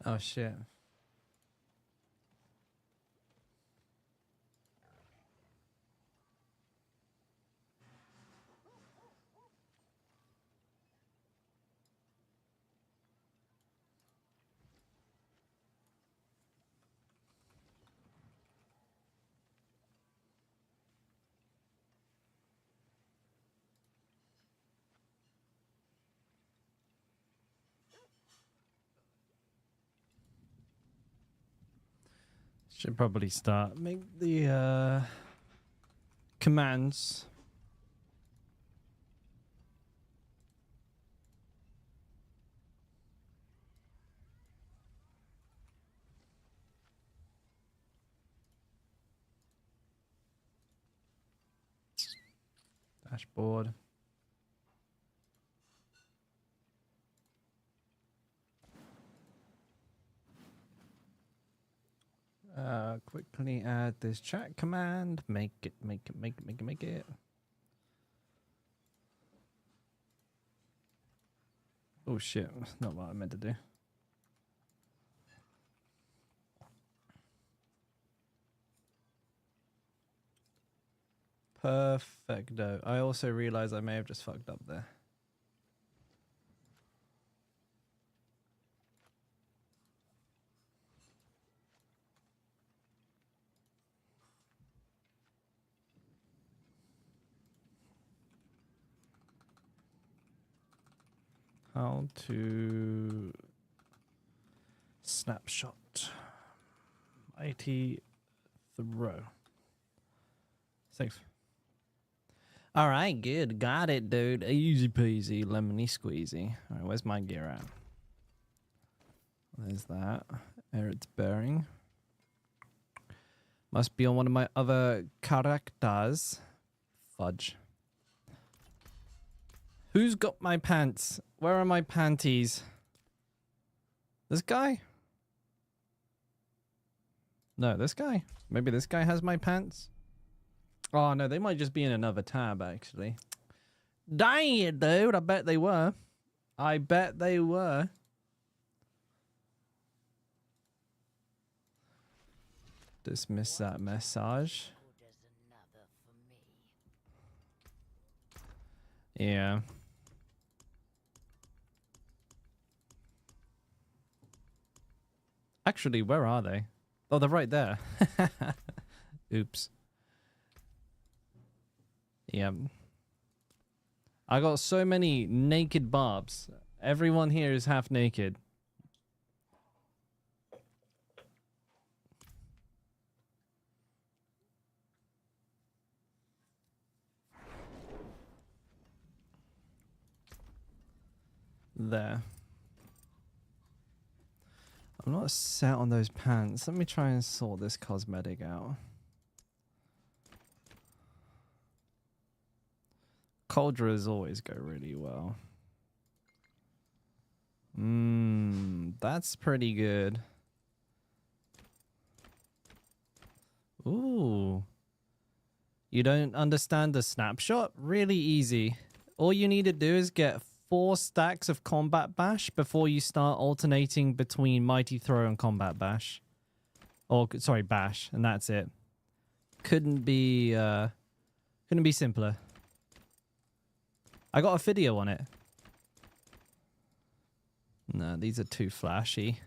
Oh shit. Should probably start. Make the commands. Dashboard. Quickly add this chat command. Make it. Oh shit, that's not what I meant to do. Perfecto. I also realize I may have just fucked up there. How to snapshot IT throw. Thanks. All right, good. Got it, dude. Easy peasy, lemony squeezy. All right, where's my gear at? There's that. There it's bearing. Must be on one of my other characters. Fudge. Who's got my pants? Where are my panties? This guy? No, this guy. Maybe this guy has my pants? Oh, no, they might just be in another tab, actually. Dang it, dude. I bet they were. I bet they were. Dismiss that message. Yeah. Actually, where are they? Oh, they're right there. Oops. Yeah. I got so many naked barbs. Everyone here is half naked. There. I'm not set on those pants. Let me try and sort this cosmetic out. Cauldras always go really well. That's pretty good. Ooh. You don't understand the snapshot? Really easy. All you need to do is get 4 stacks of Combat Bash before you start alternating between Mighty Throw and Combat Bash. Or, sorry, Bash, and that's it. Couldn't be simpler. I got a video on it. No, these are too flashy.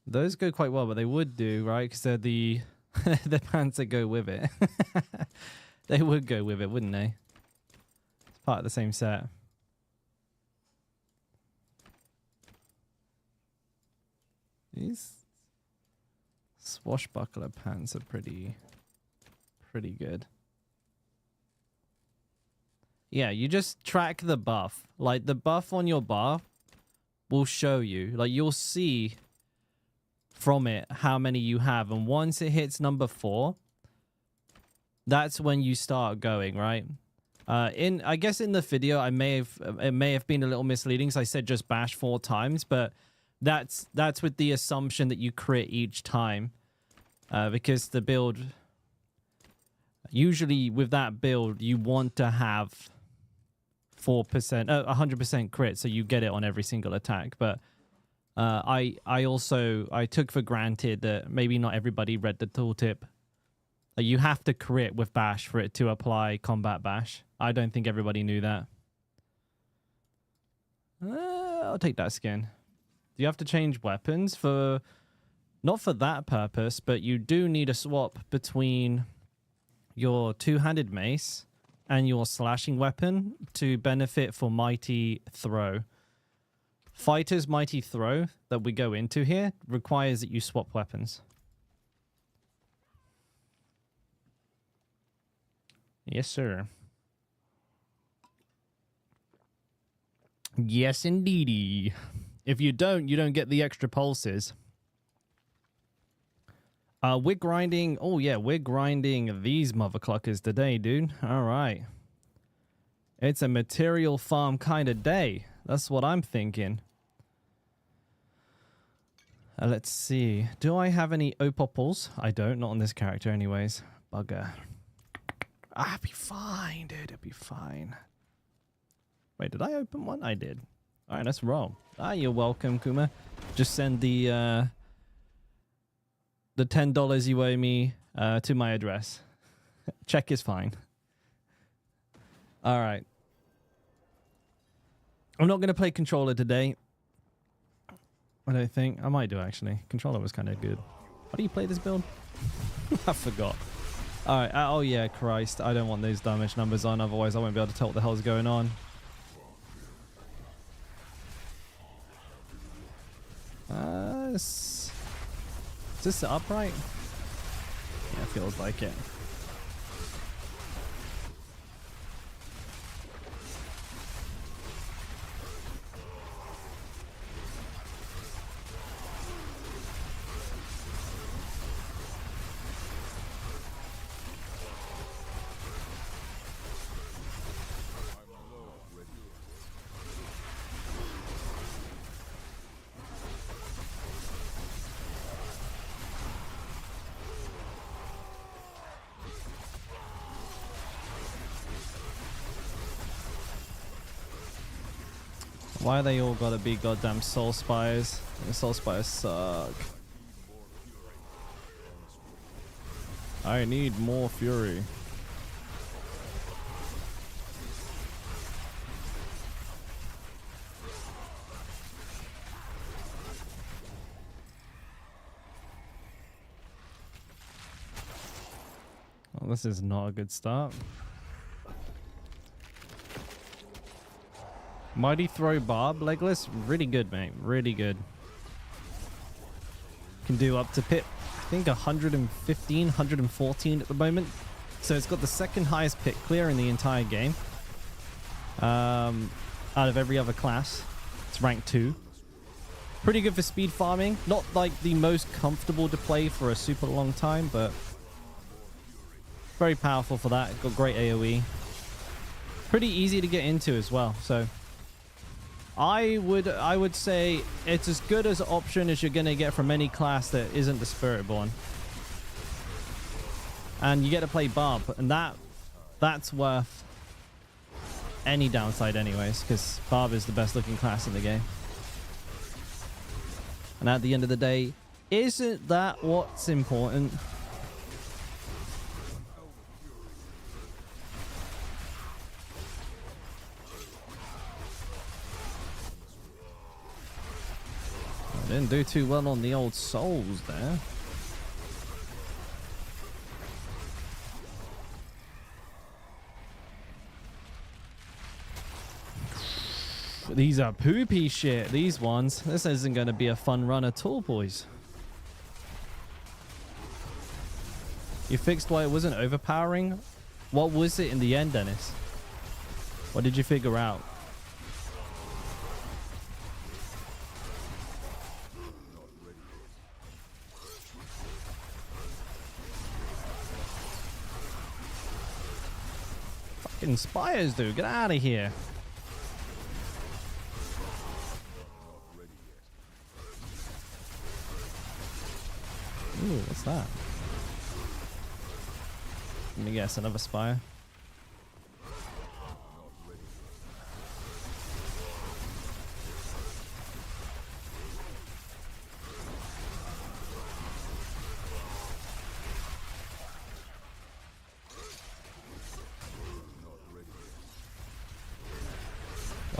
Those go quite well, but they would do, right? Because they're the the pants that go with it. They would go with it, wouldn't they? It's part of the same set. These swashbuckler pants are pretty good. Yeah, you just track the buff. Like, the buff on your bar will show you. Like, you'll see from it how many you have. And once it hits number 4, that's when you start going, right? I guess in the video, it may have been a little misleading, so I said just bash 4 times, but that's with the assumption that you crit each time. Because the build... Usually with that build, you want to have 4%, 100% crit, so you get it on every single attack. But I took for granted that maybe not everybody read the tooltip. You have to crit with bash for it to apply combat bash. I don't think everybody knew that. I'll take that skin. Do you have to change weapons for... Not for that purpose, but you do need a swap between your two-handed mace and your slashing weapon to benefit for Mighty Throw. Fighter's Mighty Throw that we go into here requires that you swap weapons. Yes, sir. Yes, indeedy. If you don't get the extra pulses. We're grinding... Oh, yeah, we're grinding these mothercluckers today, dude. All right. It's a material farm kind of day. That's what I'm thinking. Let's see. Do I have any opopples? I don't. Not on this character anyways. Bugger. I'll be fine, dude. It'll be fine. Wait, did I open one? I did. All right, let's roll. You're welcome, Kuma. Just send the $10 you owe me to my address. Check is fine. All right. I'm not going to play controller today. I don't think. I might do, actually. Controller was kind of good. How do you play this build? I forgot. All right. Oh, yeah, Christ. I don't want those damage numbers on. Otherwise, I won't be able to tell what the hell's going on. Is this upright? Yeah, feels like it. Why they all gotta be goddamn soul spires? The soul spires suck. I need more fury. Well, this is not a good start. Mighty Throw Barb, Legless, really good, mate. Really good. Can do up to pit, I think 115, 114 at the moment. So it's got the second highest pit clear in the entire game. Out of every other class. It's rank 2. Pretty good for speed farming. Not like the most comfortable to play for a super long time, but very powerful for that. Got great AoE. Pretty easy to get into as well, so... I would say it's as good as an option as you're going to get from any class that isn't the Spiritborn. And you get to play Barb, and that's worth any downside anyways, because Barb is the best looking class in the game. And at the end of the day, isn't that what's important? Didn't do too well on the old souls there. These are poopy shit, these ones. This isn't going to be a fun run at all, boys. You fixed why it wasn't overpowering? What was it in the end, Dennis? What did you figure out? Spires, dude. Get out of here. Ooh, what's that? Let me guess, another spire.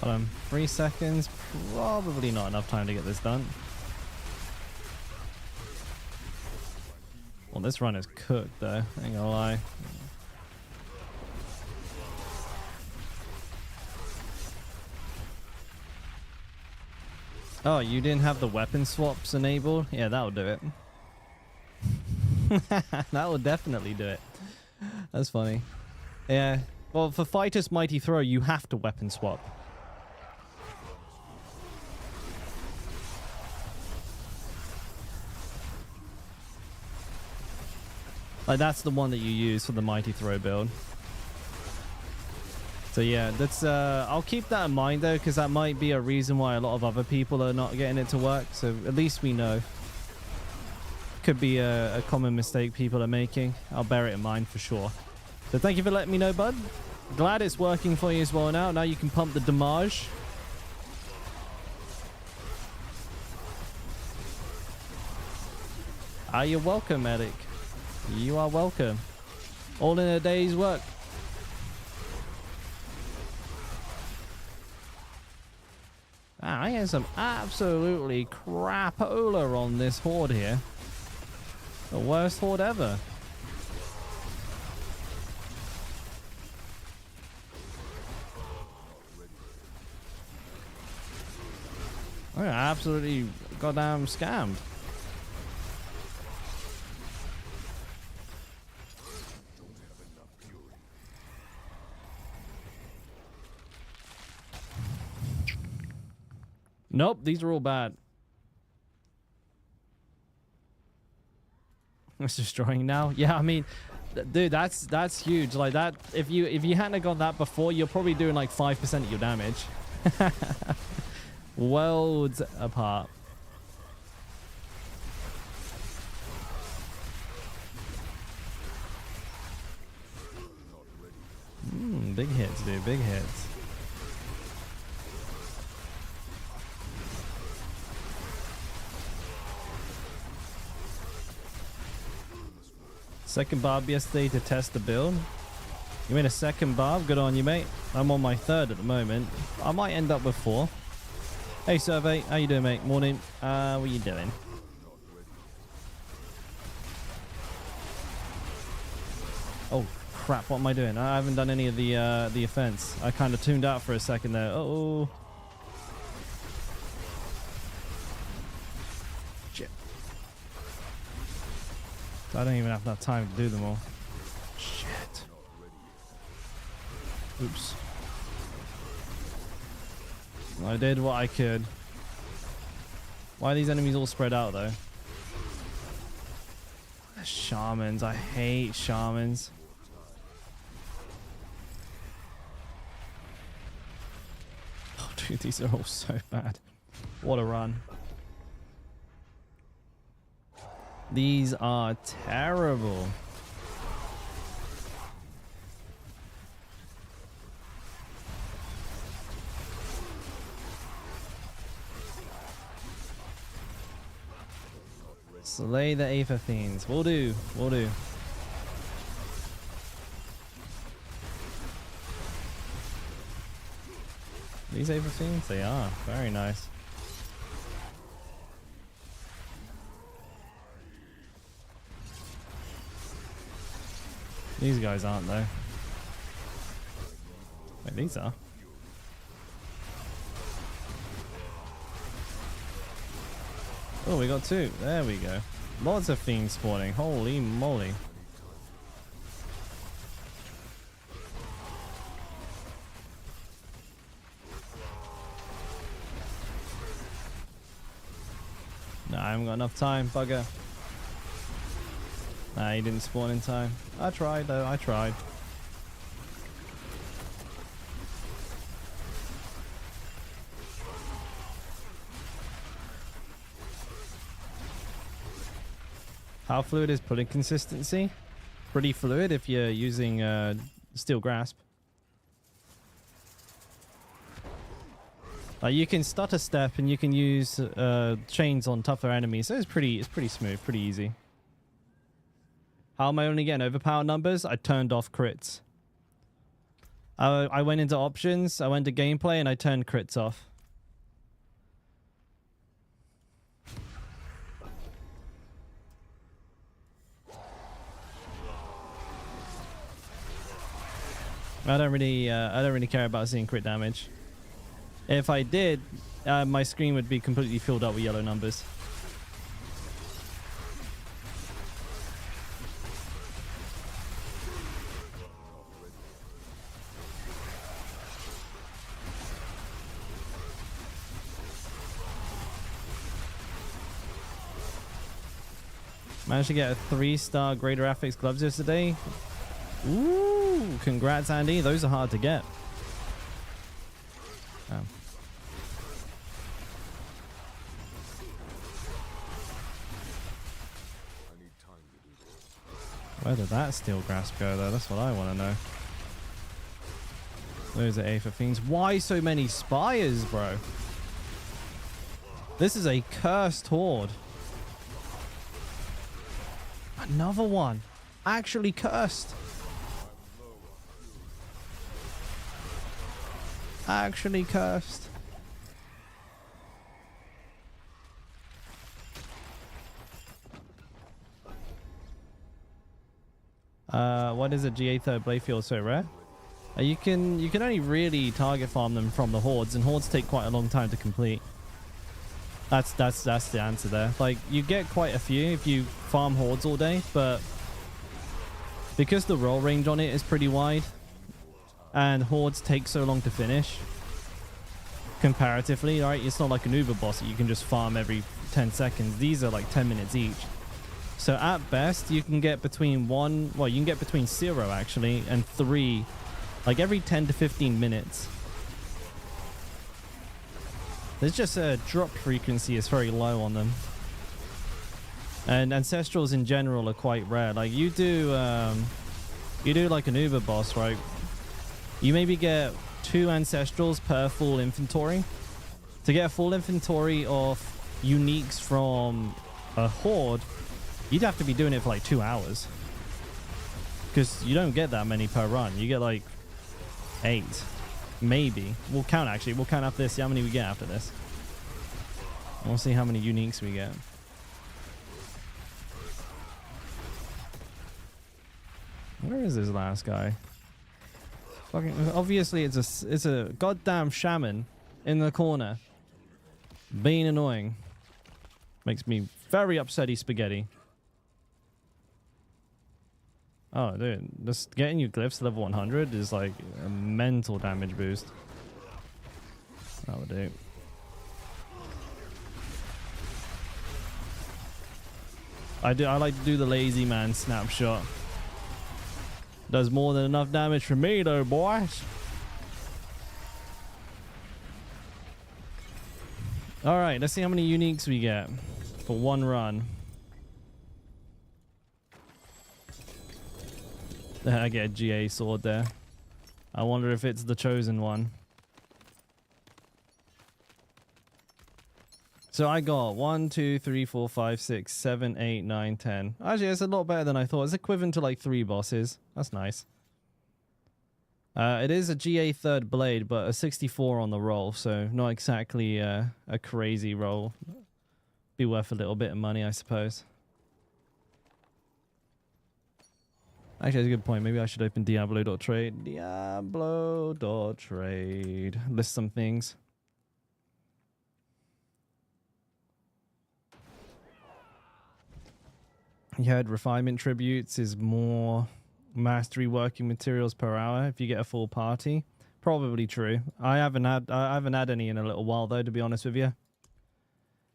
Hold on, 3 seconds. Probably not enough time to get this done. Well, this run is cooked though, ain't gonna lie. Oh, you didn't have the weapon swaps enabled? Yeah, that'll do it. That will definitely do it. That's funny. Yeah. Well, for Fighter's Mighty Throw, you have to weapon swap. Like, that's the one that you use for the Mighty Throw build. So yeah, that's I'll keep that in mind though, because that might be a reason why a lot of other people are not getting it to work. So at least we know. Could be a common mistake people are making. I'll bear it in mind for sure. So thank you for letting me know, bud. Glad it's working for you as well now. Now you can pump the damage. You're welcome, Eric. You are welcome. All in a day's work. I get some absolutely crapola on this horde here. The worst horde ever. I got absolutely goddamn scammed. Nope, these are all bad. It's destroying now. Yeah, I mean, dude, that's huge. Like that, if you hadn't got that before, you're probably doing like 5% of your damage. Worlds apart. Big hits, dude. Big hits. Second barb yesterday to test the build. You made a second barb? Good on you, mate. I'm on my third at the moment. I might end up with 4. Hey, Survey. How you doing, mate? Morning. What you doing? Oh, crap. What am I doing? I haven't done any of the offense. I kind of tuned out for a second there. Uh-oh. I don't even have enough time to do them all. Shit. Oops. I did what I could. Why are these enemies all spread out though? Shamans. I hate shamans. Oh dude, these are all so bad. What a run. These are terrible. Slay the Aether Fiends. Will do. Will do. These Aether Fiends? They are. Very nice. These guys aren't though. Wait, these are. Oh, we got 2. There we go. Lots of fiends spawning. Holy moly. No, I haven't got enough time, bugger. Nah, he didn't spawn in time. I tried though, I tried. How fluid is pudding consistency? Pretty fluid if you're using Steel Grasp. You can stutter step and you can use chains on tougher enemies, so it's pretty smooth, pretty easy. How am I only getting overpowered numbers? I turned off crits. I went into options, I went to gameplay, and I turned crits off. I don't really care about seeing crit damage. If I did, my screen would be completely filled up with yellow numbers. Managed to get a 3-star Greater Affix gloves yesterday. Ooh, congrats, Andy. Those are hard to get. Oh. Where did that steel grasp go, though? That's what I want to know. Those are Aether Fiends. Why so many spires, bro? This is a cursed horde. Another one. Actually cursed. Actually cursed. What is it? GA third blade feels so rare. You can only really target farm them from the hordes, and hordes take quite a long time to complete. That's the answer there. Like, you get quite a few if you farm hordes all day, but because the roll range on it is pretty wide and hordes take so long to finish comparatively, right? It's not like an Uber boss that you can just farm every 10 seconds. These are like 10 minutes each. So at best, you can get between you can get between 0 actually and 3, like every 10 to 15 minutes. There's just a drop frequency is very low on them. And Ancestrals in general are quite rare. Like you do like an Uber boss, right? You maybe get 2 Ancestrals per full inventory. To get a full inventory of uniques from a horde, you'd have to be doing it for like 2 hours. Because you don't get that many per run. You get like 8. Maybe. We'll count actually. We'll count after this, see how many we get after this. We'll see how many uniques we get. Where is this last guy? Fucking obviously it's a goddamn shaman in the corner. Being annoying. Makes me very upsetty spaghetti. Oh, dude, just getting you glyphs to level 100 is like a mental damage boost. That would do. I like to do the lazy man snapshot. Does more than enough damage for me though, boys. Alright, let's see how many uniques we get for one run. I get a GA sword there. I wonder if it's the chosen one. So I got 1, 2, 3, 4, 5, 6, 7, 8, 9, 10. Actually, it's a lot better than I thought. It's equivalent to like 3 bosses. That's nice. It is a GA third blade, but a 64 on the roll, so not exactly a crazy roll. Be worth a little bit of money, I suppose. Actually, that's a good point. Maybe I should open Diablo.trade. Diablo.trade. List some things. You heard refinement tributes is more mastery working materials per hour if you get a full party. Probably true. I haven't had any in a little while though, to be honest with you.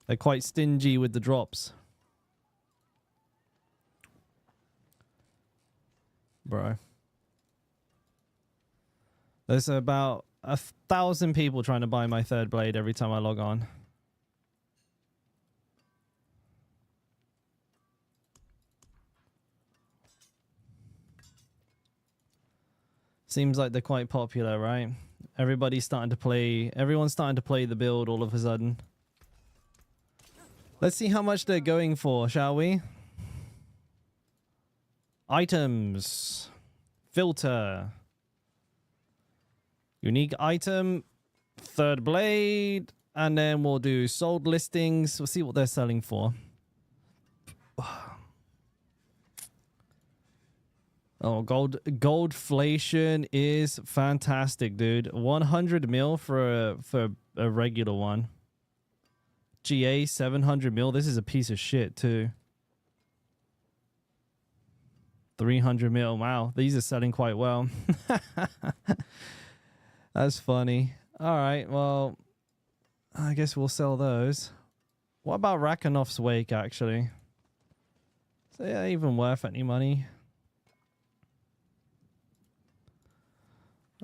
They're quite stingy with the drops. Bro. There's about 1,000 people trying to buy my third blade every time I log on. Seems like they're quite popular, right? Everyone's starting to play the build all of a sudden. Let's see how much they're going for, shall we? Items. Filter. Unique item, third blade, and then we'll do sold listings. We'll see what they're selling for. Oh, goldflation is fantastic, dude. 100 mil for a regular one. GA 700 mil. This is a piece of shit too. 300 mil. Wow, these are selling quite well. That's funny. All right, well, I guess we'll sell those. What about Rakonov's Wake, actually? Is that even worth any money?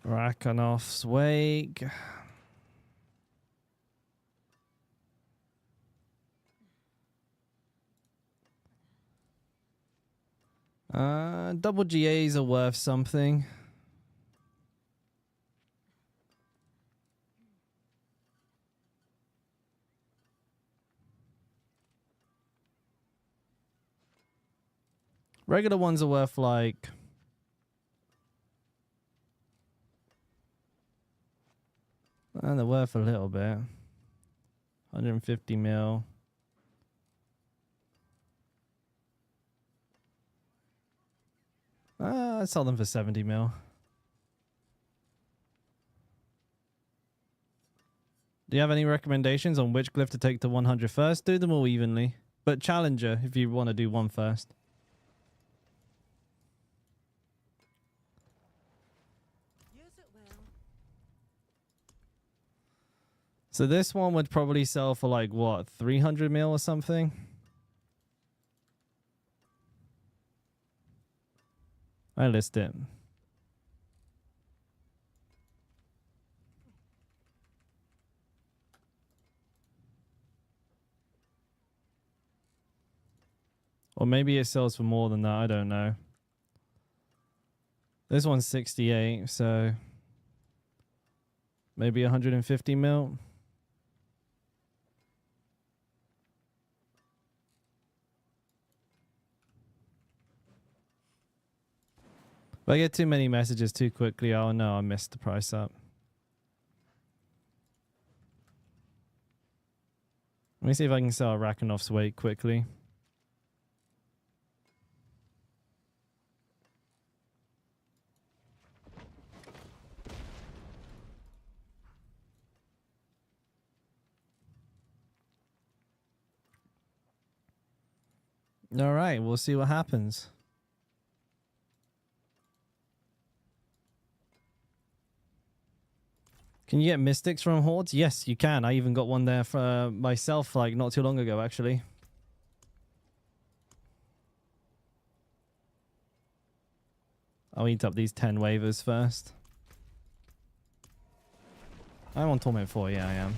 Rakonov's Wake. Double GAs are worth something. Regular ones are worth like... they're worth a little bit. 150 mil. I'd sell them for 70 mil. Do you have any recommendations on which glyph to take to 100 first? Do them all evenly. But Challenger, if you want to do one first. So this one would probably sell for like, what, 300 mil or something? I list it. Or maybe it sells for more than that. I don't know. This one's 68, so maybe 150 mil. If I get too many messages too quickly, oh no, I messed the price up. Let me see if I can sell Rakonov's Wake quickly. All right, we'll see what happens. Can you get mystics from hordes? Yes, you can. I even got one there for myself like not too long ago, actually. I'll eat up these 10 waivers first. I'm on Torment 4, yeah, I am.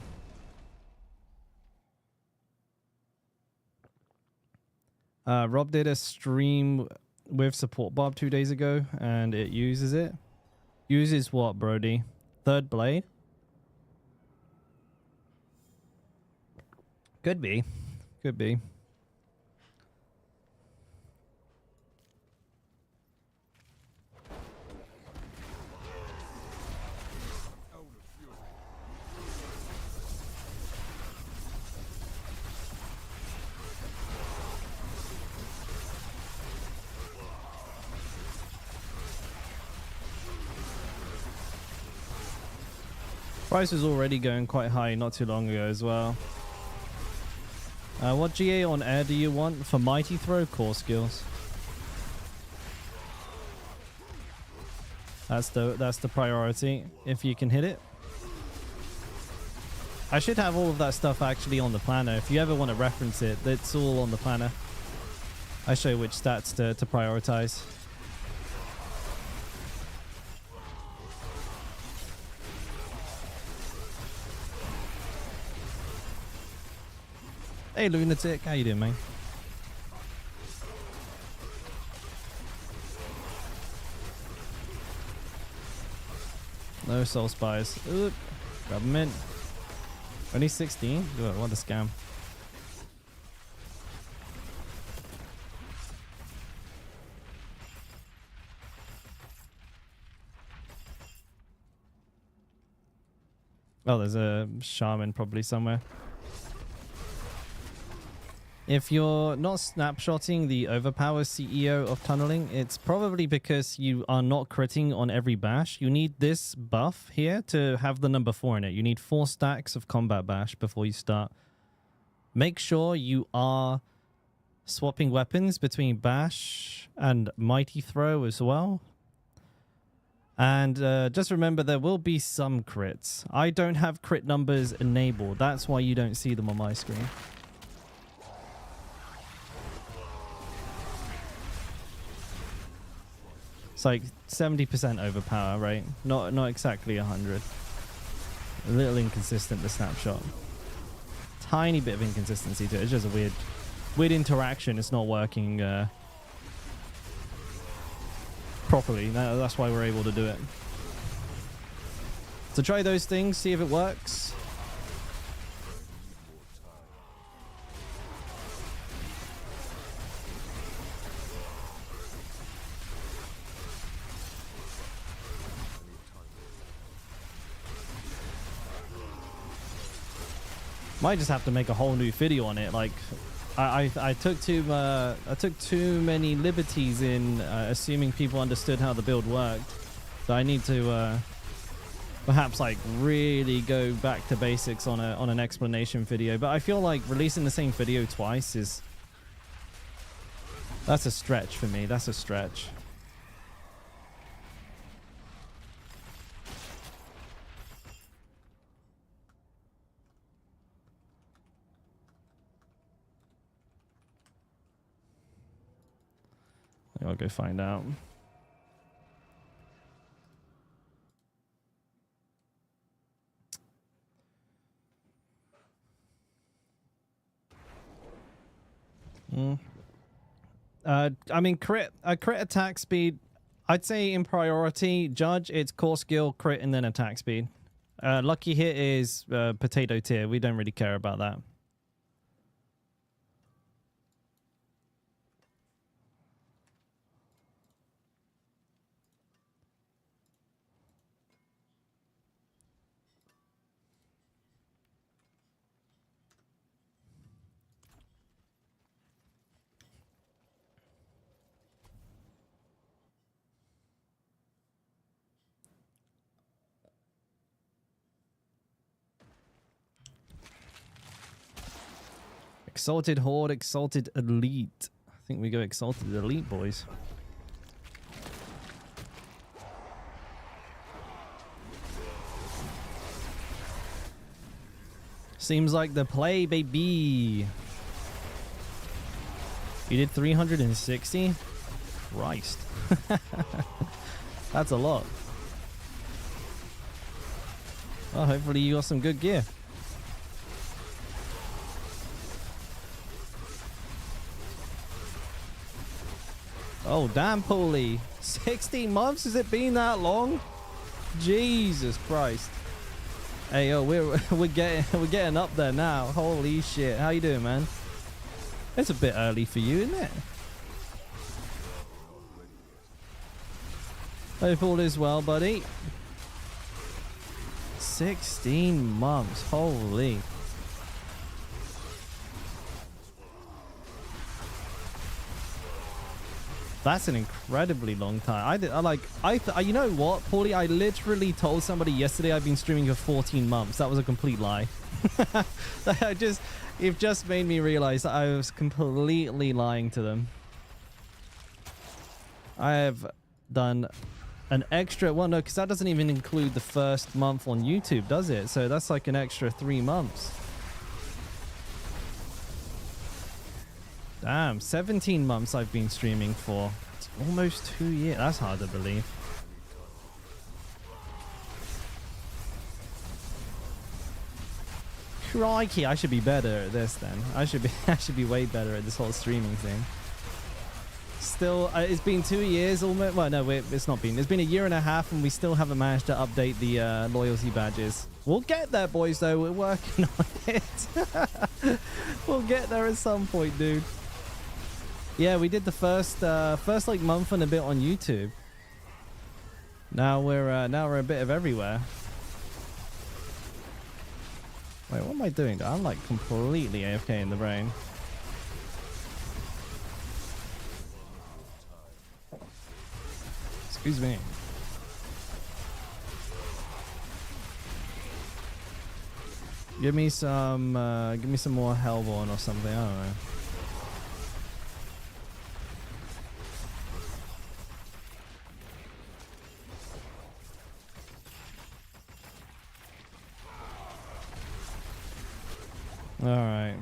Rob did a stream with Support Bob 2 days ago, and it uses it. Uses what, Brody? Third blade? Could be. Could be. Price was already going quite high not too long ago as well. What GA on air do you want for Mighty Throw? Core skills. That's the priority. If you can hit it. I should have all of that stuff actually on the planner. If you ever want to reference it, it's all on the planner. I show you which stats to prioritize. Hey Lunatic, how you doing, man? No soul spies. Oop. Government. Only 16? Ugh, what a scam. Oh, there's a shaman probably somewhere. If you're not snapshotting the overpower CEO of tunneling, it's probably because you are not critting on every bash. You need this buff here to have the number 4 in it. You need 4 stacks of combat bash before you start. Make sure you are swapping weapons between bash and mighty throw as well. And just remember, there will be some crits. I don't have crit numbers enabled. That's why you don't see them on my screen. It's like 70% overpower, right? Not exactly 100. A little inconsistent, the snapshot. Tiny bit of inconsistency to it. It's just a weird interaction. It's not working properly. That's why we're able to do it. So try those things, see if it works. Might just have to make a whole new video on it. Like, I took too many liberties in assuming people understood how the build worked. So I need to perhaps like really go back to basics on an explanation video. But I feel like releasing the same video twice that's a stretch for me. That's a stretch. I'll go find out. I mean, crit attack speed, I'd say in priority, judge, it's core skill, crit, and then attack speed. Lucky hit is potato tier. We don't really care about that. Exalted Horde, Exalted Elite. I think we go Exalted Elite, boys. Seems like the play, baby. You did 360? Christ. That's a lot. Well, hopefully you got some good gear. Oh, damn, Paulie. 16 months? Has it been that long? Jesus Christ. Hey, yo, we're getting up there now. Holy shit. How you doing, man? It's a bit early for you, isn't it? Hope all is well, buddy. 16 months. Holy. That's an incredibly long time. You know what, Paulie? I literally told somebody yesterday I've been streaming for 14 months. That was a complete lie. It just made me realize that I was completely lying to them. I have done an extra, well, no, because that doesn't even include the first month on YouTube, does it? So that's like an extra 3 months. Damn, 17 months I've been streaming for. It's almost 2 years. That's hard to believe. Crikey, I should be better at this then. I should be way better at this whole streaming thing. Still, it's been 2 years almost. Well, no, it's not been. It's been a year and a half and we still haven't managed to update the loyalty badges. We'll get there, boys, though. We're working on it. We'll get there at some point, dude. Yeah, we did the first like month and a bit on YouTube. Now we're a bit of everywhere. Wait, what am I doing? I'm like completely AFK in the brain. Excuse me. Give me some more Hellborn or something. I don't know. All right.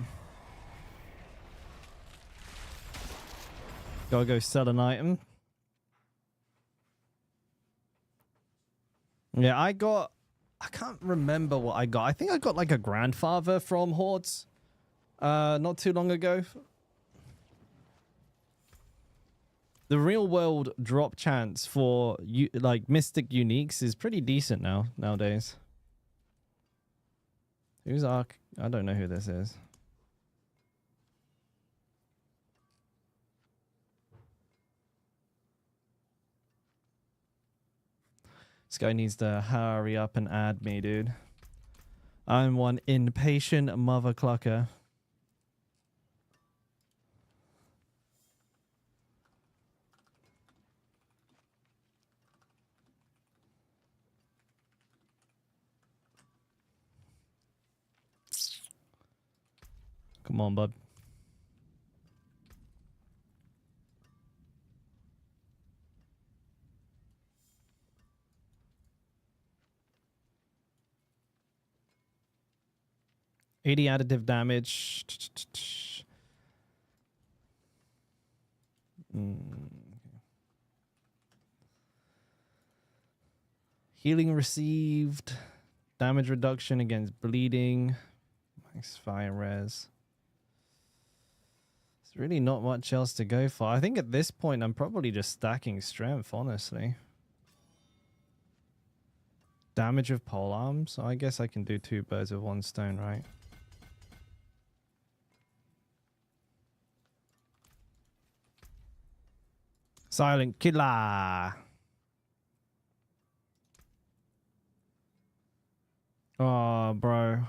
Gotta go sell an item. Yeah, I can't remember what I got. I think I got like a grandfather from Hordes not too long ago. The real world drop chance for like Mystic Uniques is pretty decent nowadays. Who's Ark? I don't know who this is. This guy needs to hurry up and add me, dude. I'm one impatient mother clucker. Come on, bud. $80 additive damage. Healing received. Damage reduction against bleeding. Max fire res. There's really not much else to go for. I think at this point I'm probably just stacking strength, honestly. Damage of pole arms. I guess I can do 2 birds with 1 stone, right? Silent killer. Oh, bro.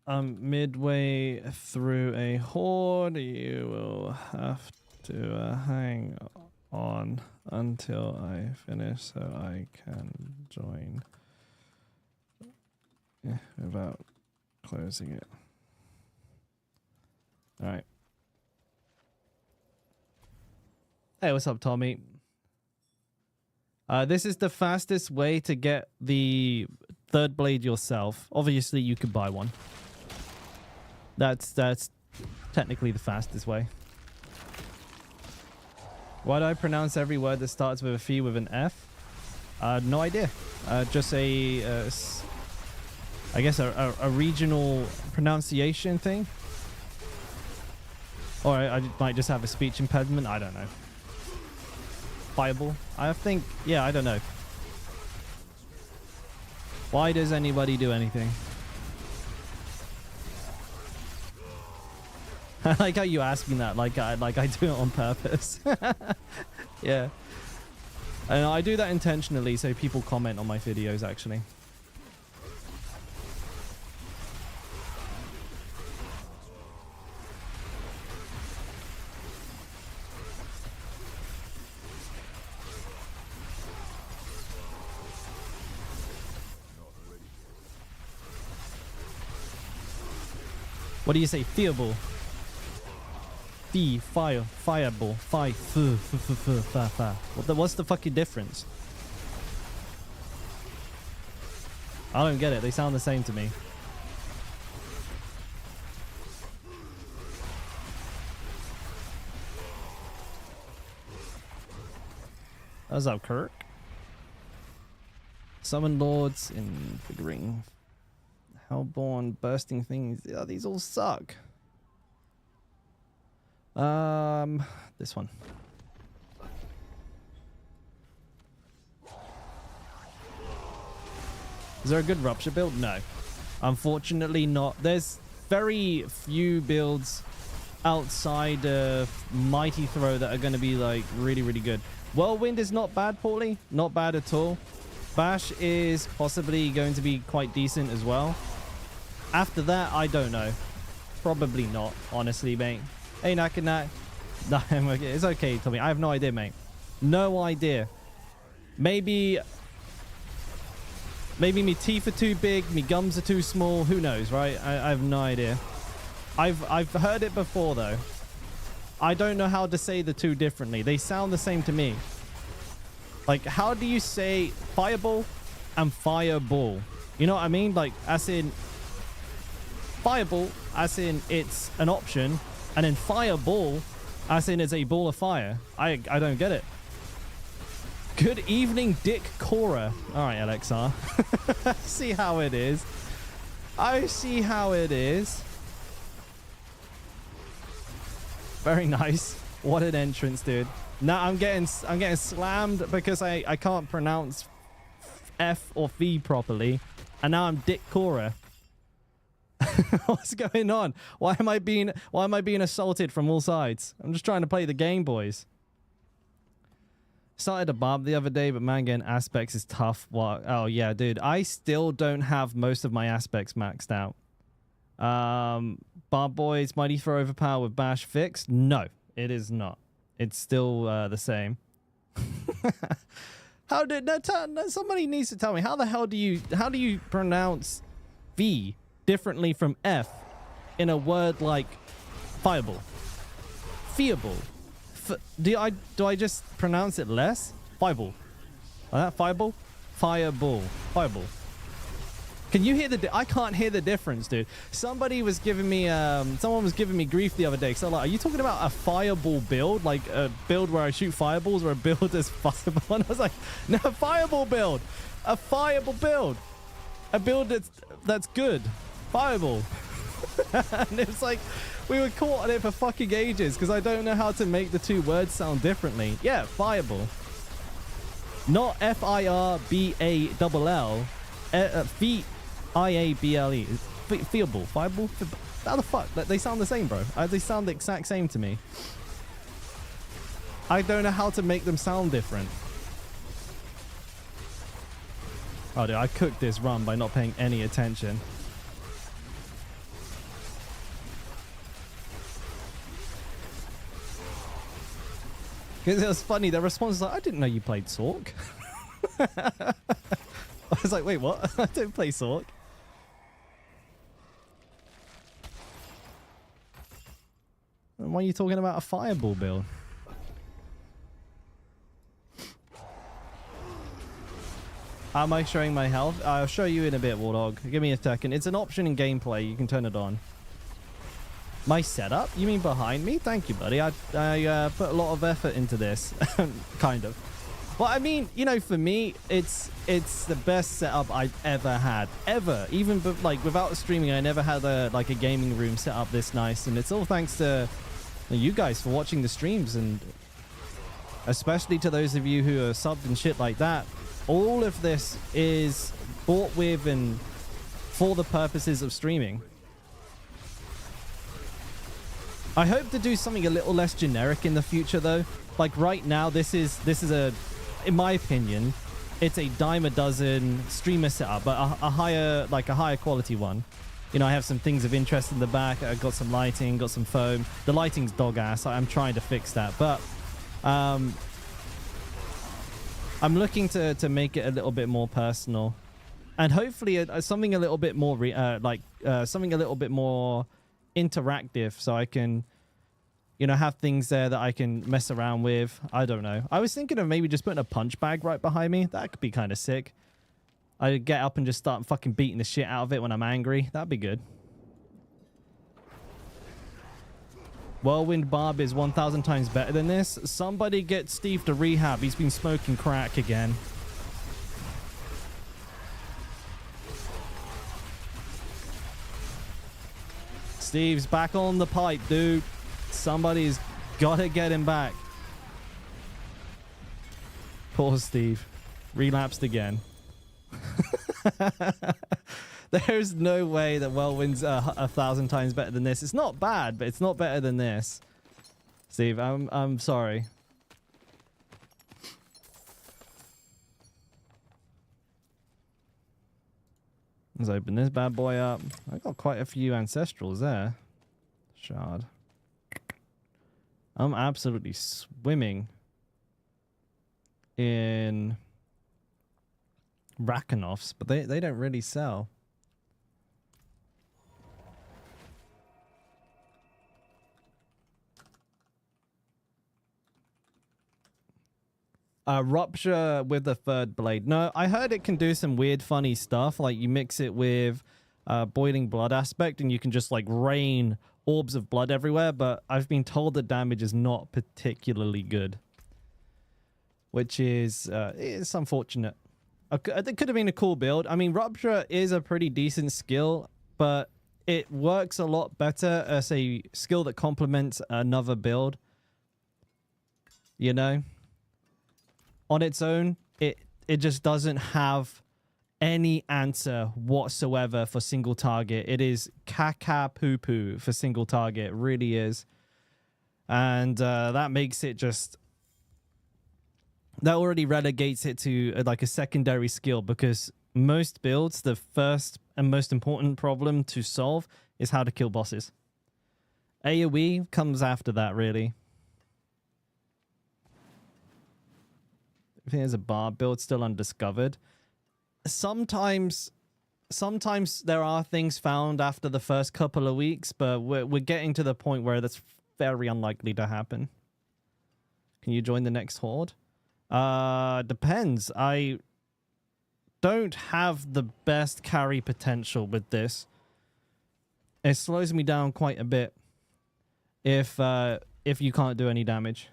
I'm midway through a horde. You will have to hang on until I finish so I can join. Yeah, without closing it. All right. Hey, what's up, Tommy? This is the fastest way to get the 3rd blade yourself. Obviously, you could buy one. That's technically the fastest way. Why do I pronounce every word that starts with a F with an F? No idea. Just I guess a regional pronunciation thing. Or I might just have a speech impediment. I don't know. Fireball? I think, yeah, I don't know. Why does anybody do anything? I like how you ask me that, like I do it on purpose. Yeah. And I do that intentionally so people comment on my videos, actually. What do you say? Fireball. Fireball. What's the fucking difference? I don't get it. They sound the same to me. What's up, Kirk? Summon lords in figuring. Hellborn, bursting things. Yeah, these all suck. This one. Is there a good rupture build? No. Unfortunately not. There's very few builds outside of Mighty Throw that are going to be like really, really good. Whirlwind is not bad, Paulie. Not bad at all. Bash is possibly going to be quite decent as well. After that, I don't know. Probably not, honestly, mate. Hey, Nakanak. No, it's okay, Tommy. I have no idea, mate. No idea. Maybe me teeth are too big, me gums are too small. Who knows, right? I have no idea. I've heard it before, though. I don't know how to say the two differently. They sound the same to me. Like, how do you say fireball and fireball? You know what I mean? Like, as in fireball, as in it's an option, and then fireball, as in it's a ball of fire. I don't get it. Good evening, Dalkora. All right, LXR. See how it is. I see how it is. Very nice. What an entrance, dude. Now I'm getting slammed because I can't pronounce F or V properly, and now I'm Dalkora. What's going on? Why am I being assaulted from all sides? I'm just trying to play the game, boys. Started a barb the other day, but man, getting aspects is tough. What? Oh yeah, dude. I still don't have most of my aspects maxed out. Barb boys, mighty throw overpower with bash fixed? No, it is not. It's still the same. How did somebody needs to tell me how the hell do you pronounce V differently from F in a word like fireball? Fireball. Do I just pronounce it less? Fireball. Like that? Fireball? Fireball. Fireball. Can you hear I can't hear the difference, dude. Somebody was giving me someone was giving me grief the other day. So like, are you talking about a fireball build? Like a build where I shoot fireballs, or a build as fireball? And I was like, no, fireball build. A fireball build. A build that's good. Fireball. And it's like, we were caught on it for fucking ages because I don't know how to make the two words sound differently. Yeah, fireball. Not F-I-R-B-A-L-L. V-I-A-B-L-E. Fireball. Fireball? How the fuck? They sound the same, bro. They sound the exact same to me. I don't know how to make them sound different. Oh, dude, I cooked this run by not paying any attention. Because it was funny, the response was like, I didn't know you played Sork. I was like, wait, what? I don't play Sork. Why are you talking about a fireball build? How am I showing my health? I'll show you in a bit, Wardog. Give me a second. It's an option in gameplay. You can turn it on. My setup? You mean behind me? Thank you, buddy. I put a lot of effort into this. Kind of. But I mean, you know, for me, it's the best setup I've ever had. Ever. Even like without streaming, I never had a gaming room set up this nice. And it's all thanks to you guys for watching the streams, and especially to those of you who are subbed and shit like that. All of this is bought with and for the purposes of streaming. I hope to do something a little less generic in the future, though. Like right now, this is a, in my opinion, it's a dime a dozen streamer setup, but a higher quality one. You know, I have some things of interest in the back. I got some lighting, got some foam. The lighting's dog ass. I'm trying to fix that, but I'm looking to make it a little bit more personal, and hopefully something a little bit more something a little bit more interactive, so I can, you know, have things there that I can mess around with. I don't know. I was thinking of maybe just putting a punch bag right behind me. That could be kind of sick. I get up and just start fucking beating the shit out of it when I'm angry. That'd be good. Whirlwind Barb is 1,000 times better than this. Somebody get Steve to rehab. He's been smoking crack again. Steve's back on the pipe, dude. Somebody's got to get him back. Poor Steve. Relapsed again. There's no way that Whirlwind's 1,000 times better than this. It's not bad, but it's not better than this. Steve, I'm sorry. Let's open this bad boy up. I got quite a few ancestrals there. Shard. I'm absolutely swimming in Rakenovs, but they don't really sell. Rupture with the third blade. No, I heard it can do some weird, funny stuff. Like you mix it with boiling blood aspect and you can just like rain orbs of blood everywhere. But I've been told the damage is not particularly good, which is it's unfortunate. It could have been a cool build. I mean, Rupture is a pretty decent skill, but it works a lot better as a skill that complements another build. You know? On its own, it just doesn't have any answer whatsoever for single target. It is caca poo poo for single target. It really is. And that makes it just... That already relegates it to like a secondary skill, because most builds, the first and most important problem to solve is how to kill bosses. AoE comes after that, really. I think there's a bar build still undiscovered. Sometimes there are things found after the first couple of weeks, but we're getting to the point where that's very unlikely to happen. Can you join the next horde? Depends. I don't have the best carry potential with this. It slows me down quite a bit if you can't do any damage.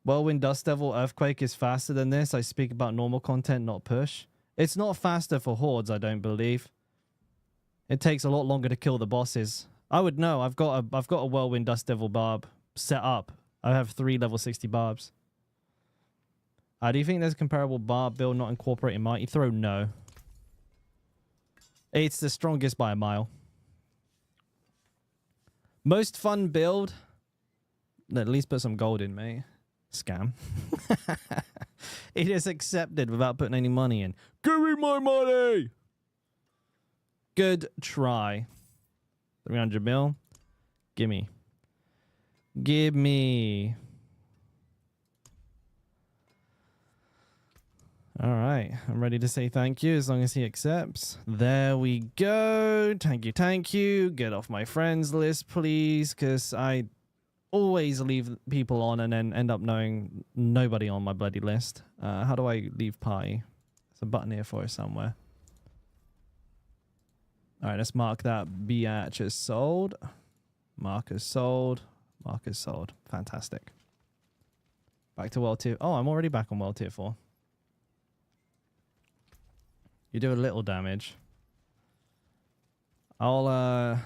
Whirlwind, Dust Devil, Earthquake is faster than this. I speak about normal content, not push. It's not faster for hordes, I don't believe. It takes a lot longer to kill the bosses. I would know. I've got a Whirlwind, Dust Devil barb set up. I have 3 level 60 barbs. Do you think there's a comparable barb build not incorporating Mighty Throw? No. It's the strongest by a mile. Most fun build. At least put some gold in, mate. Scam. It is accepted without putting any money in. Give me my money! Good try. 300 mil. Gimme. Give me. All right. I'm ready to say thank you as long as he accepts. There we go. Thank you. Get off my friends list, please, because I always leave people on and then end up knowing nobody on my bloody list. How do I leave party? There's a button here for it somewhere. All right, let's mark that biatch as sold. Mark as sold. Mark as sold. Fantastic. Back to World Tier. Oh, I'm already back on World Tier 4. You do a little damage. I'll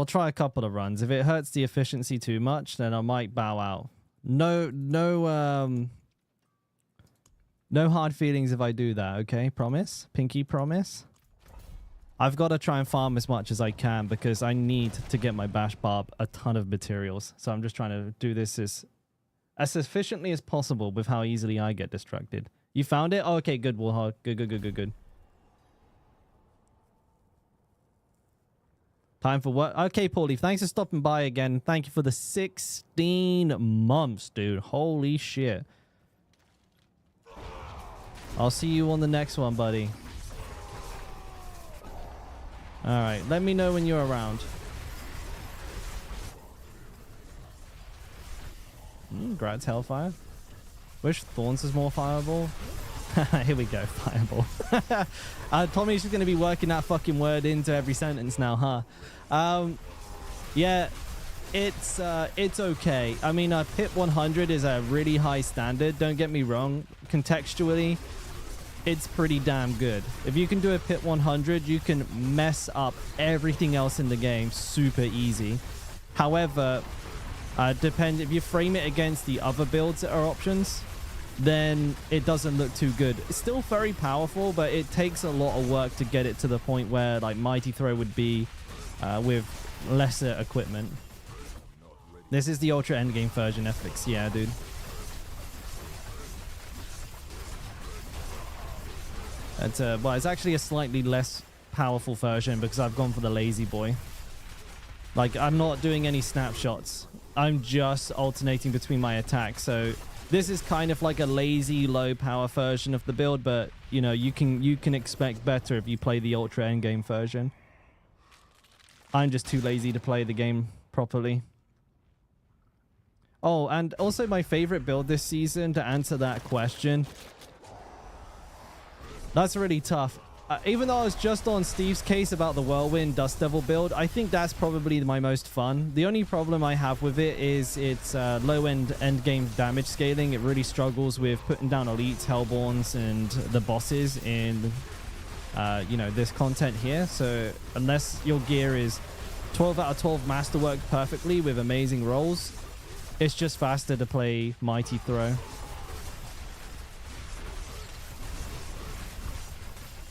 try a couple of runs. If it hurts the efficiency too much, then I might bow out. No hard feelings if I do that, okay? Promise? Pinky promise? I've got to try and farm as much as I can because I need to get my bash barb a ton of materials. So I'm just trying to do this as efficiently as possible with how easily I get distracted. You found it? Oh, okay, good, Warhog. Good. Time for what? Okay, Paulie, thanks for stopping by again. Thank you for the 16 months, dude. Holy shit. I'll see you on the next one, buddy. All right, let me know when you're around. Grad's Hellfire. Wish Thorns is more fireball. Here we go, fireball. Tommy's just going to be working that fucking word into every sentence now, huh? Yeah, it's okay. I mean, pit 100 is a really high standard. Don't get me wrong. Contextually, it's pretty damn good. If you can do a pit 100, you can mess up everything else in the game super easy. However, depends if you frame it against the other builds that are options, then it doesn't look too good. It's still very powerful, but it takes a lot of work to get it to the point where like Mighty Throw would be with lesser equipment. This is the Ultra Endgame version, FX. Yeah, dude. Well, it's actually a slightly less powerful version because I've gone for the lazy boy. Like, I'm not doing any snapshots. I'm just alternating between my attacks. So this is kind of like a lazy low power version of the build, but you know, you can expect better if you play the ultra endgame version. I'm just too lazy to play the game properly. Oh, and also my favorite build this season, to answer that question. That's really tough. Even though I was just on Steve's case about the Whirlwind Dust Devil build, I think that's probably my most fun. The only problem I have with it is its low-end endgame damage scaling. It really struggles with putting down elites, hellborns, and the bosses in, you know, this content here. So unless your gear is 12 out of 12 masterwork perfectly with amazing rolls, it's just faster to play Mighty Throw.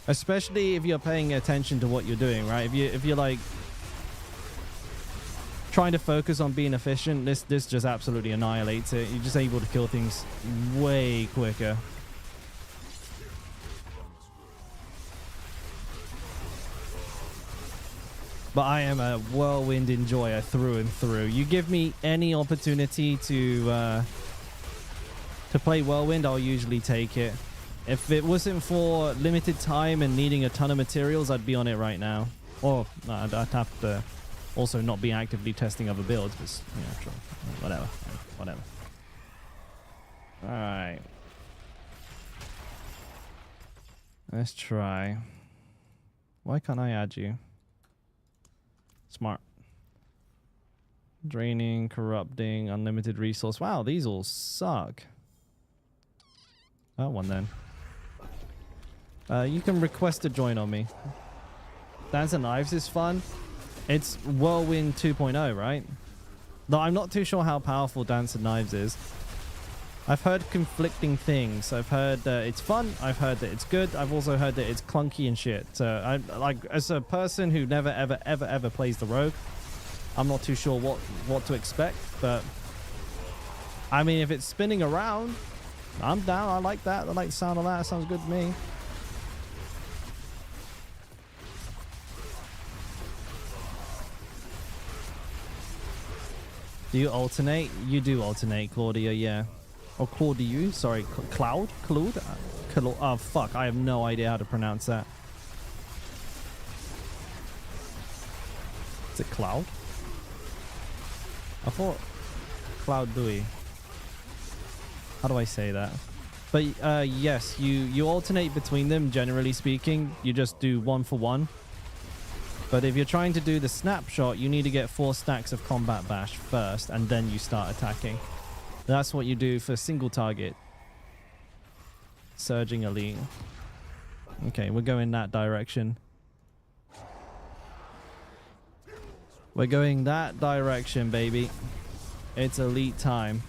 Especially if you're paying attention to what you're doing, right? If you're like trying to focus on being efficient, this just absolutely annihilates it. You're just able to kill things way quicker. But I am a whirlwind enjoyer through and through. You give me any opportunity to play whirlwind, I'll usually take it. If it wasn't for limited time and needing a ton of materials, I'd be on it right now. Or I'd have to also not be actively testing other builds, but yeah, whatever. Whatever. All right. Let's try. Why can't I add you? Smart. Draining, corrupting, unlimited resource. Wow, these all suck. That one then. You can request to join on me. Dance and Knives is fun. It's Whirlwind 2.0, right? Though I'm not too sure how powerful Dance and Knives is. I've heard conflicting things. I've heard that it's fun. I've heard that it's good. I've also heard that it's clunky and shit. So I like, as a person who never ever plays the rogue, I'm not too sure what to expect. But I mean, if it's spinning around, I'm down. I like that. I like the sound of that. Sounds good to me. Do you alternate? You do alternate, Claudia, yeah. Or Claudiu, sorry, Claude? Oh, fuck, I have no idea how to pronounce that. Is it Cloud? I thought Cloud Dewey. How do I say that? But yes, you alternate between them, generally speaking. You just do 1 for 1. But if you're trying to do the snapshot, you need to get 4 stacks of combat bash first, and then you start attacking. That's what you do for single target. Surging elite. Okay, we're going that direction. We're going that direction, baby. It's elite time.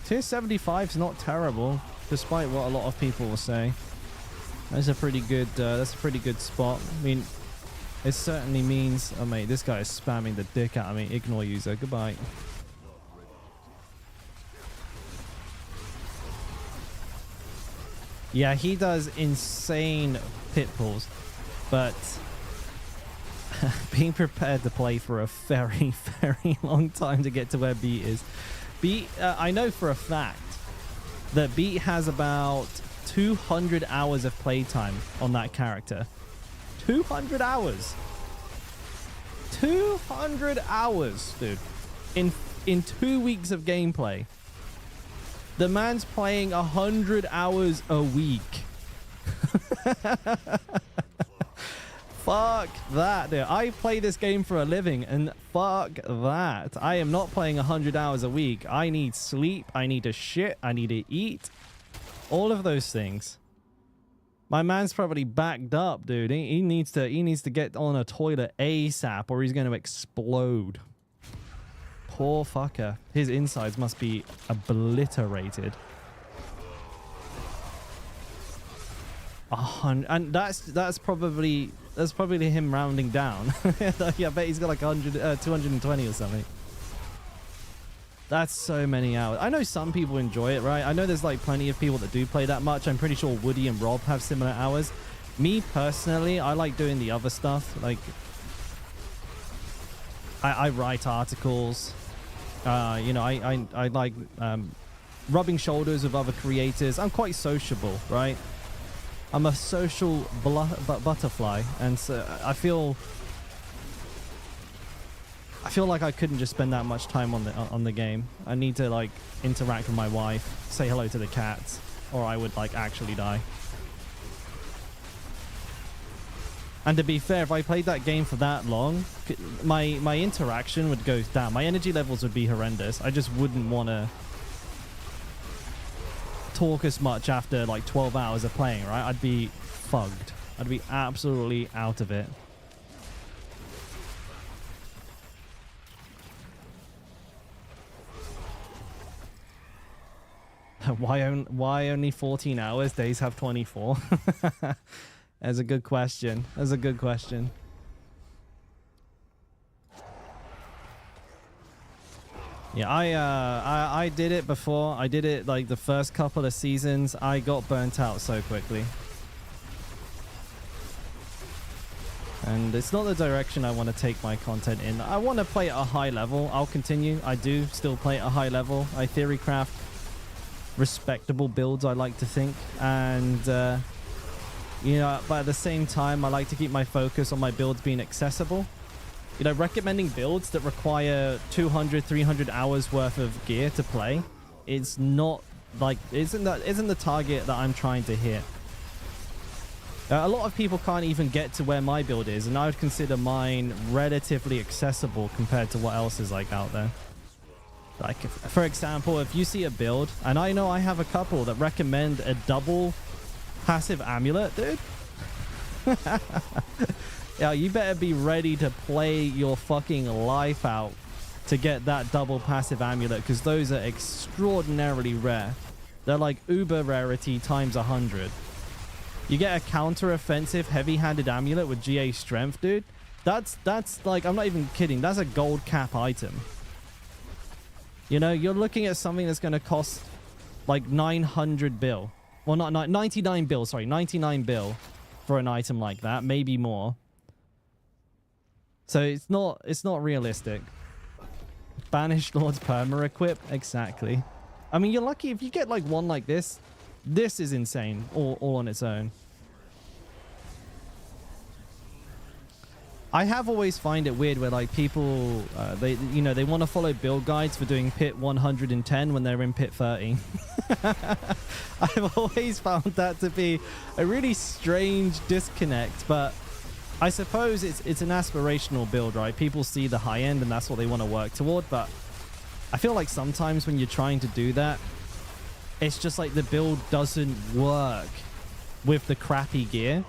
Tier 75 is not terrible, despite what a lot of people will say. That's a pretty good spot. I mean, it certainly means... Oh, mate, this guy is spamming the dick out of me. Ignore user. Goodbye. Yeah, he does insane pit pulls, but being prepared to play for a very, very long time to get to where Beat is. Beat, I know for a fact that Beat has about 200 hours of playtime on that character. 200 hours. 200 hours, dude. In 2 weeks of gameplay. The man's playing 100 hours a week. Fuck that, dude. I play this game for a living, and fuck that. I am not playing 100 hours a week. I need sleep. I need to shit. I need to eat. All of those things. My man's probably backed up, dude. He needs to get on a toilet ASAP, or he's going to explode. Poor fucker. His insides must be obliterated. And that's probably him rounding down. Yeah, I bet he's got like 220 or something. That's so many hours. I know some people enjoy it, right? I know there's like plenty of people that do play that much. I'm pretty sure Woody and Rob have similar hours. Me personally, I like doing the other stuff. Like, I write articles. You know, I like rubbing shoulders with other creators. I'm quite sociable, right? I'm a social butterfly, and so I feel like I couldn't just spend that much time on the game. I need to like interact with my wife, say hello to the cats, or I would like actually die. And to be fair, if I played that game for that long, my interaction would go down. My energy levels would be horrendous. I just wouldn't want to talk as much after like 12 hours of playing, right? I'd be fugged. I'd be absolutely out of it. Why only 14 hours? Days have 24. That's a good question. That's a good question. Yeah, I did it before. I did it like the first couple of seasons. I got burnt out so quickly. And it's not the direction I want to take my content in. I want to play at a high level. I'll continue. I do still play at a high level. I theory craft respectable builds, I like to think. And you know, but at the same time, I like to keep my focus on my builds being accessible. You know, recommending builds that require 200, 300 hours worth of gear to play, it's not like, isn't the target that I'm trying to hit. A lot of people can't even get to where my build is, and I would consider mine relatively accessible compared to what else is like out there. Like, for example, if you see a build, and I know I have a couple that recommend a double passive amulet, dude. Yeah, you better be ready to play your fucking life out to get that double passive amulet, because those are extraordinarily rare. They're like uber rarity times 100. You get a counter-offensive heavy-handed amulet with GA strength, dude. That's like, I'm not even kidding. That's a gold cap item. You know, you're looking at something that's going to cost like 900 bill. Well, not 99 bill, sorry, 99 bill for an item like that, maybe more. So it's not realistic. Banished Lord's perma equip, exactly. I mean, you're lucky if you get like one like this. This is insane, all on its own. I have always find it weird where like people, they want to follow build guides for doing pit 110 when they're in pit 30. I've always found that to be a really strange disconnect, but I suppose it's an aspirational build, right? People see the high end and that's what they want to work toward, but I feel like sometimes when you're trying to do that, it's just like the build doesn't work with the crappy gear,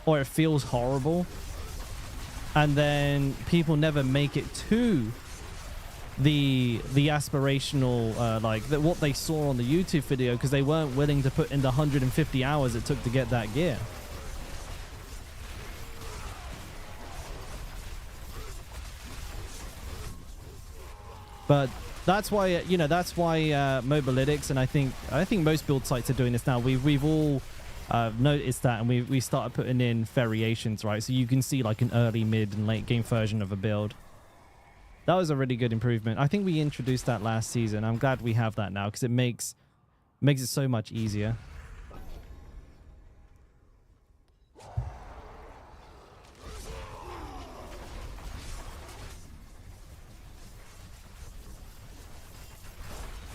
or it feels horrible. And then people never make it to the aspirational, what they saw on the YouTube video, because they weren't willing to put in the 150 hours it took to get that gear. But that's why, Mobalytics, and I think most build sites are doing this now. We've all noticed that, and we started putting in variations, right? So you can see like an early, mid, and late game version of a build. That was a really good improvement. I think we introduced that last season. I'm glad we have that now, because it makes it so much easier.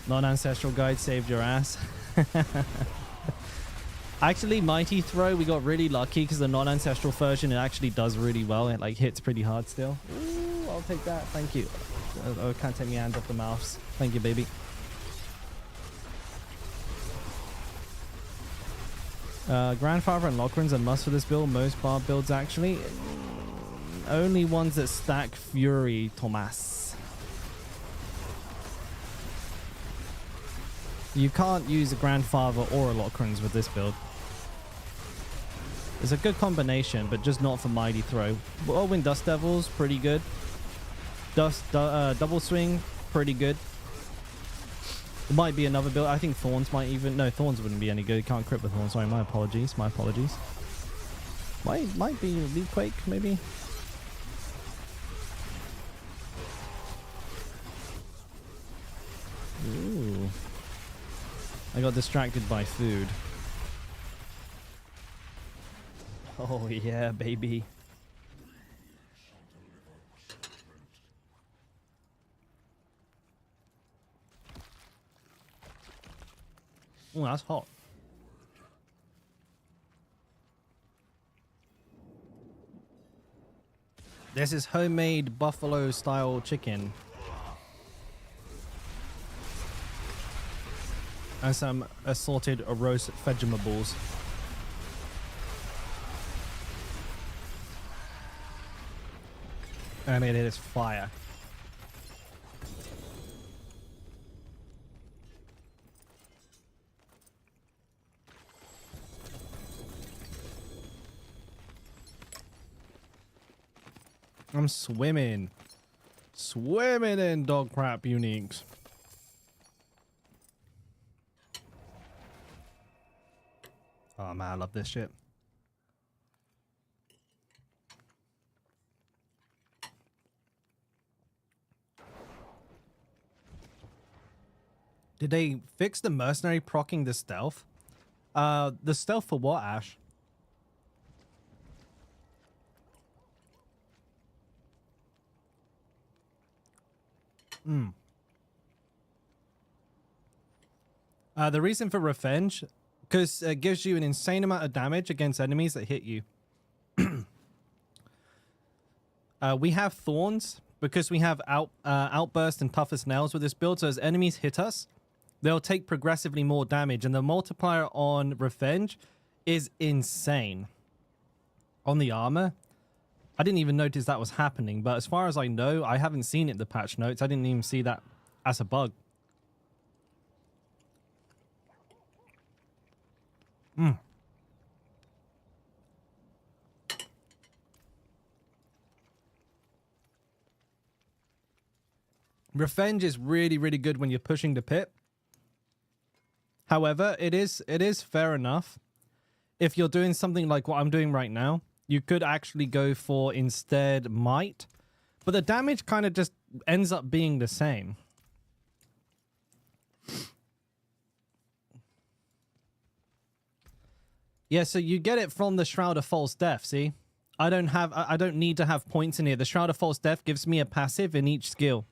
Non-ancestral guide saved your ass. Actually, Mighty Throw, we got really lucky because the non-ancestral version, it actually does really well. It like hits pretty hard still. Ooh, I'll take that. Thank you. Oh, can't take my hands off the mouse. Thank you, baby. Grandfather and Lockruns are must for this build. Most bar builds, actually. Only ones that stack Fury, Tomas. You can't use a Grandfather or a Lockruns with this build. It's a good combination, but just not for Mighty Throw. Whirlwind Dust Devils, pretty good. Double Swing, pretty good. It might be another build. I think Thorns might even... No, Thorns wouldn't be any good. Can't crit with Thorns. Sorry, my apologies. My apologies. Might be Leaf Quake, maybe. Ooh. I got distracted by food. Oh, yeah, baby. Oh, that's hot. This is homemade buffalo style chicken. And some assorted roast vegetables. And it is fire. I'm swimming. Swimming in dog crap uniques. Oh man, I love this shit. Did they fix the mercenary proccing the stealth? The stealth for what, Ash? The reason for revenge, because it gives you an insane amount of damage against enemies that hit you. We have Thorns because we have Outburst and Toughest Nails with this build, so as enemies hit us, they'll take progressively more damage, and the multiplier on Revenge is insane. On the armor, I didn't even notice that was happening, but as far as I know, I haven't seen it in the patch notes. I didn't even see that as a bug. Revenge is really, really good when you're pushing the pit. However, it is fair enough. If you're doing something like what I'm doing right now, you could actually go for instead Might. But the damage kind of just ends up being the same. Yeah, so you get it from the Shroud of False Death, see? I don't need to have points in here. The Shroud of False Death gives me a passive in each skill.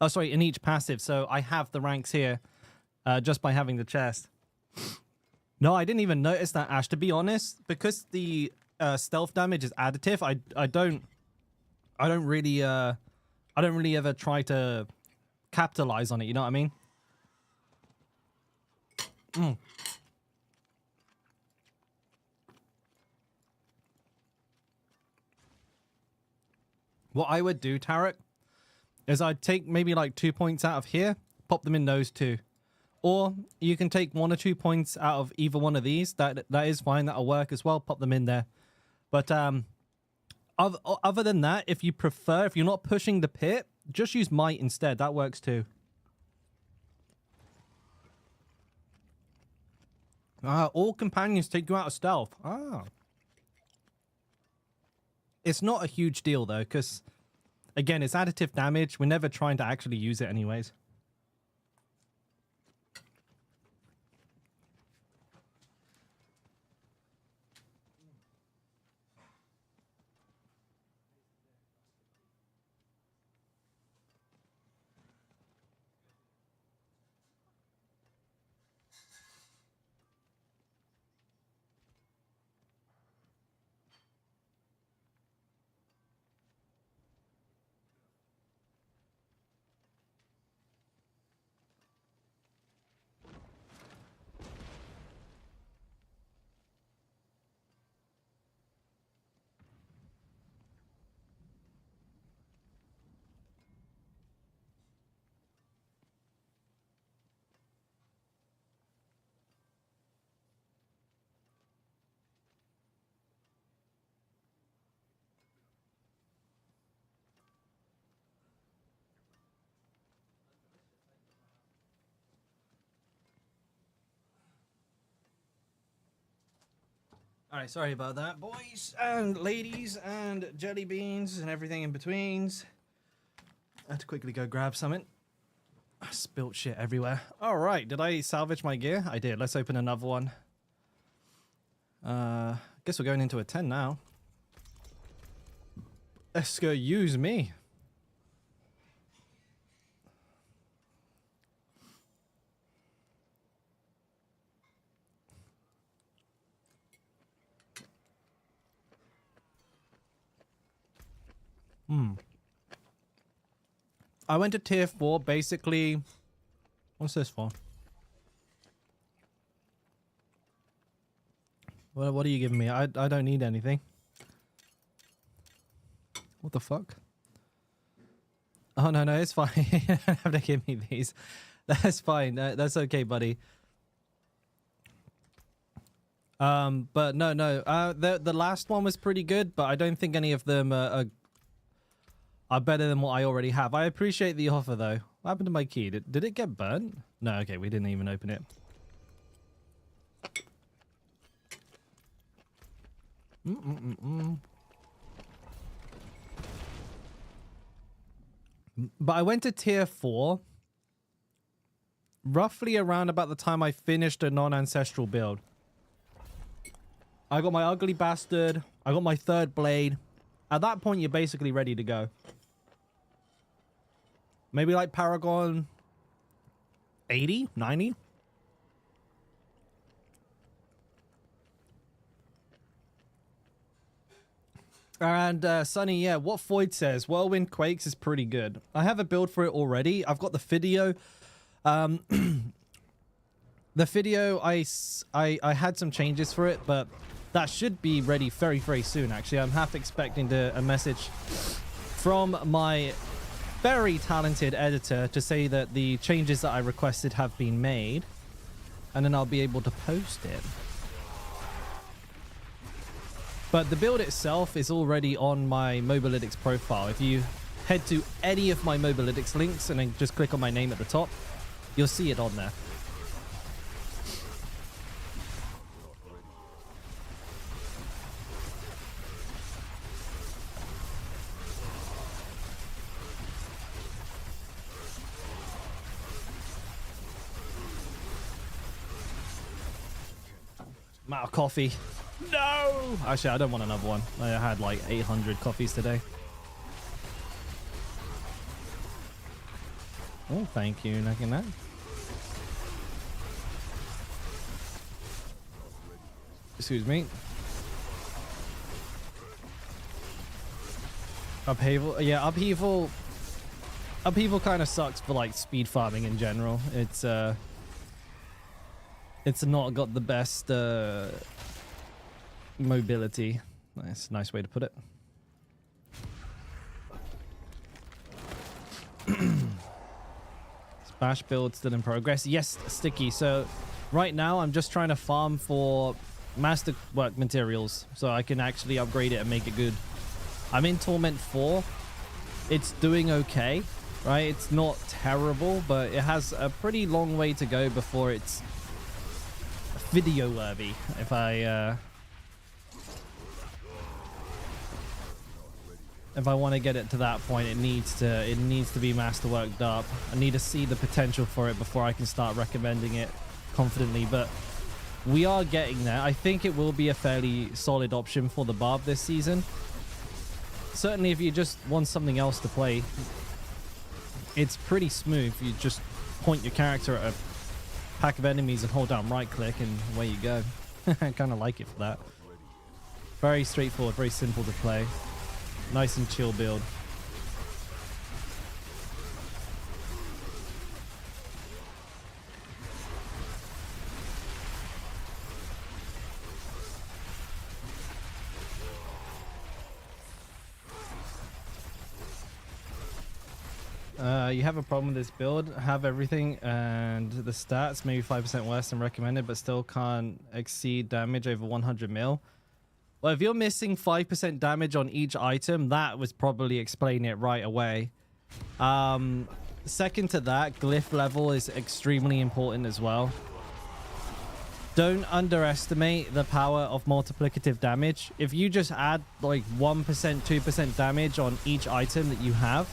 Oh, sorry, in each passive. So I have the ranks here just by having the chest. No, I didn't even notice that, Ash. To be honest, because the stealth damage is additive, I don't really ever try to capitalize on it. You know what I mean? What I would do, Tarek, is I'd take maybe like 2 points out of here, pop them in those two. Or you can take 1 or 2 points out of either one of these. That is fine. That'll work as well. Pop them in there. But other than that, if you prefer, if you're not pushing the pit, just use Might instead. That works too. All companions take you out of stealth. It's not a huge deal though, because again, it's additive damage. We're never trying to actually use it anyways. All right, sorry about that, boys and ladies and jelly beans and everything in betweens. I had to quickly go grab something. I spilt shit everywhere. All right, did I salvage my gear? I did. Let's open another one. Guess we're going into a 10 now. Let's go use me. I went to tier 4 basically. What's this for? What are you giving me? I don't need anything. What the fuck? Oh no, it's fine. You don't have to give me these. That's fine. That's okay, buddy. But no. The last one was pretty good, but I don't think any of them are better than what I already have. I appreciate the offer though. What happened to my key? Did it get burnt? No, okay, we didn't even open it. But I went to tier 4 roughly around about the time I finished a non-ancestral build. I got my ugly bastard. I got my 3rd blade. At that point, you're basically ready to go. Maybe like Paragon 80, 90. And Sunny, yeah, what Foyd says, Whirlwind Quakes is pretty good. I have a build for it already. I've got the video. The video, I had some changes for it, but that should be ready very, very soon, actually. I'm half expecting a message from my very talented editor to say that the changes that I requested have been made, and then I'll be able to post it. But the build itself is already on my Mobalytics profile. If you head to any of my Mobalytics links and then just click on my name at the top, you'll see it on there. I'm out of coffee. No! Actually, I don't want another one. I had like 800 coffees today. Oh, thank you, Nakinat. Excuse me. Upheaval. Yeah, upheaval. Upheaval kind of sucks for like speed farming in general. It's not got the best mobility. That's a nice way to put it. Smash build still in progress. Yes, Sticky. So right now I'm just trying to farm for masterwork materials so I can actually upgrade it and make it good. I'm in Torment 4. It's doing okay, right? It's not terrible, but it has a pretty long way to go before it's video worthy. If I want to get it to that point, it needs to be masterworked up. I need to see the potential for it before I can start recommending it confidently, but we are getting there. I think it will be a fairly solid option for the Barb this season. Certainly if you just want something else to play, it's pretty smooth. You just point your character at a pack of enemies and hold down right click and away you go. I kind of like it for that. Very straightforward, very simple to play. Nice and chill build. You have a problem with this build, have everything and the stats maybe 5% worse than recommended, but still can't exceed damage over 100 mil. Well, if you're missing 5% damage on each item, that was probably explain it right away. Second to that, glyph level is extremely important as well. Don't underestimate the power of multiplicative damage. If you just add like 1%, 2% damage on each item that you have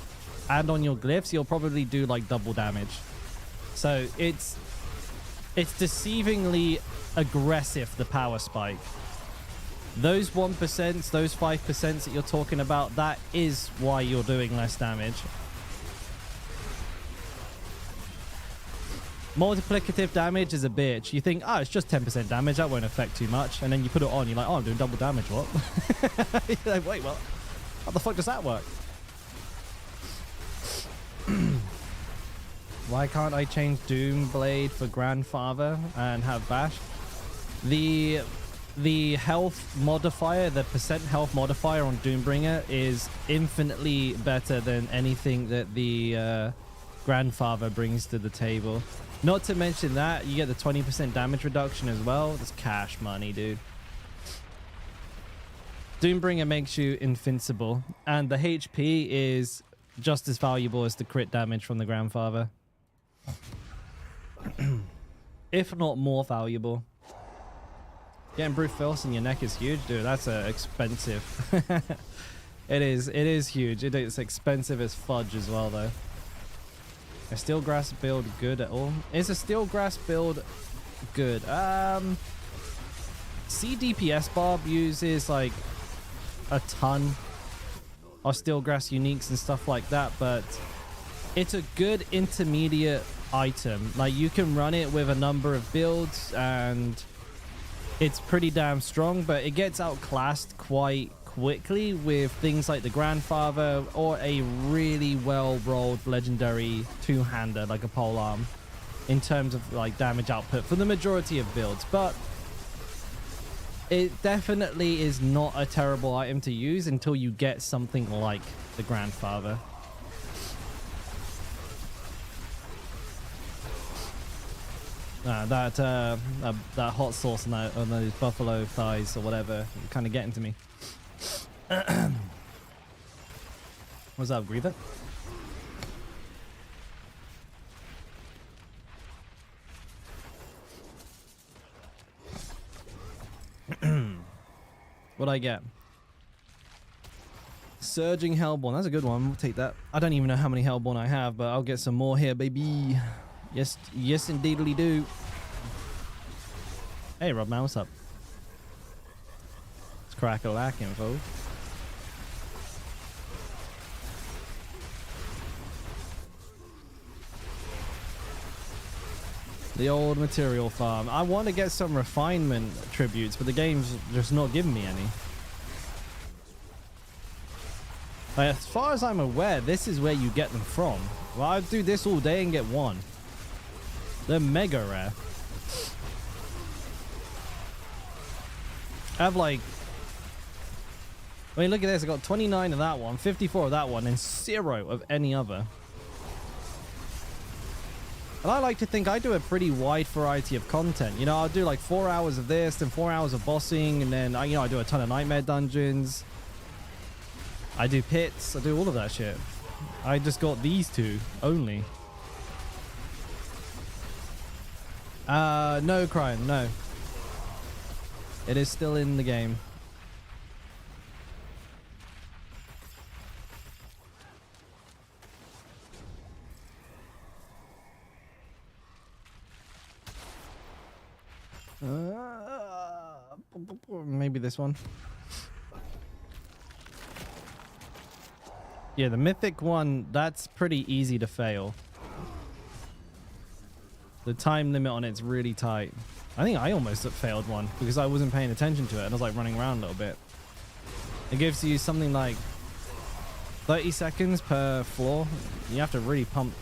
and on your glyphs, you'll probably do like double damage. So it's deceivingly aggressive, the power spike. Those 1%, those 5% that you're talking about, that is why you're doing less damage. Multiplicative damage is a bitch. You think, oh, it's just 10% damage, that won't affect too much. And then you put it on, you're like, oh, I'm doing double damage, what? You're like, wait, well, how the fuck does that work? Why can't I change Doomblade for Grandfather and have Bash? The health modifier, the percent health modifier on Doombringer is infinitely better than anything that the Grandfather brings to the table. Not to mention that, you get the 20% damage reduction as well. That's cash money, dude. Doombringer makes you invincible, and the HP is just as valuable as the crit damage from the Grandfather. If not more valuable. Getting brute force in your neck is huge, dude. That's expensive. It is huge. It is expensive as fudge as well, though. A steel grass build good at all? Is a steel grass build good? C DPS Bob uses like a ton of steel grass uniques and stuff like that, but it's a good intermediate item. Like, you can run it with a number of builds and it's pretty damn strong, but it gets outclassed quite quickly with things like the Grandfather or a really well-rolled legendary two-hander like a polearm in terms of like damage output for the majority of builds. But it definitely is not a terrible item to use until you get something like the Grandfather. That hot sauce on those buffalo thighs or whatever kind of getting to me. What's up, Griever? What'd I get? Surging Hellborn. That's a good one. We'll take that. I don't even know how many Hellborn I have, but I'll get some more here, baby. Yes, yes, indeedly do. Hey, Rob, man, what's up? It's crack-a-lackin', folks. The old material farm. I want to get some refinement tributes, but the game's just not giving me any. Like, as far as I'm aware, this is where you get them from. Well, I'd do this all day and get one. They're mega rare. I have like... I mean, look at this. I got 29 of that one, 54 of that one, and 0 of any other. And I like to think I do a pretty wide variety of content. You know, I'll do like 4 hours of this, then 4 hours of bossing, and then, you know, I do a ton of nightmare dungeons. I do pits. I do all of that shit. I just got these two only. No, Crime, no. It is still in the game. Maybe this one. Yeah, the mythic one, that's pretty easy to fail. The time limit on it's really tight. I think I almost failed one because I wasn't paying attention to it and I was like running around a little bit. It gives you something like 30 seconds per floor. You have to really pump.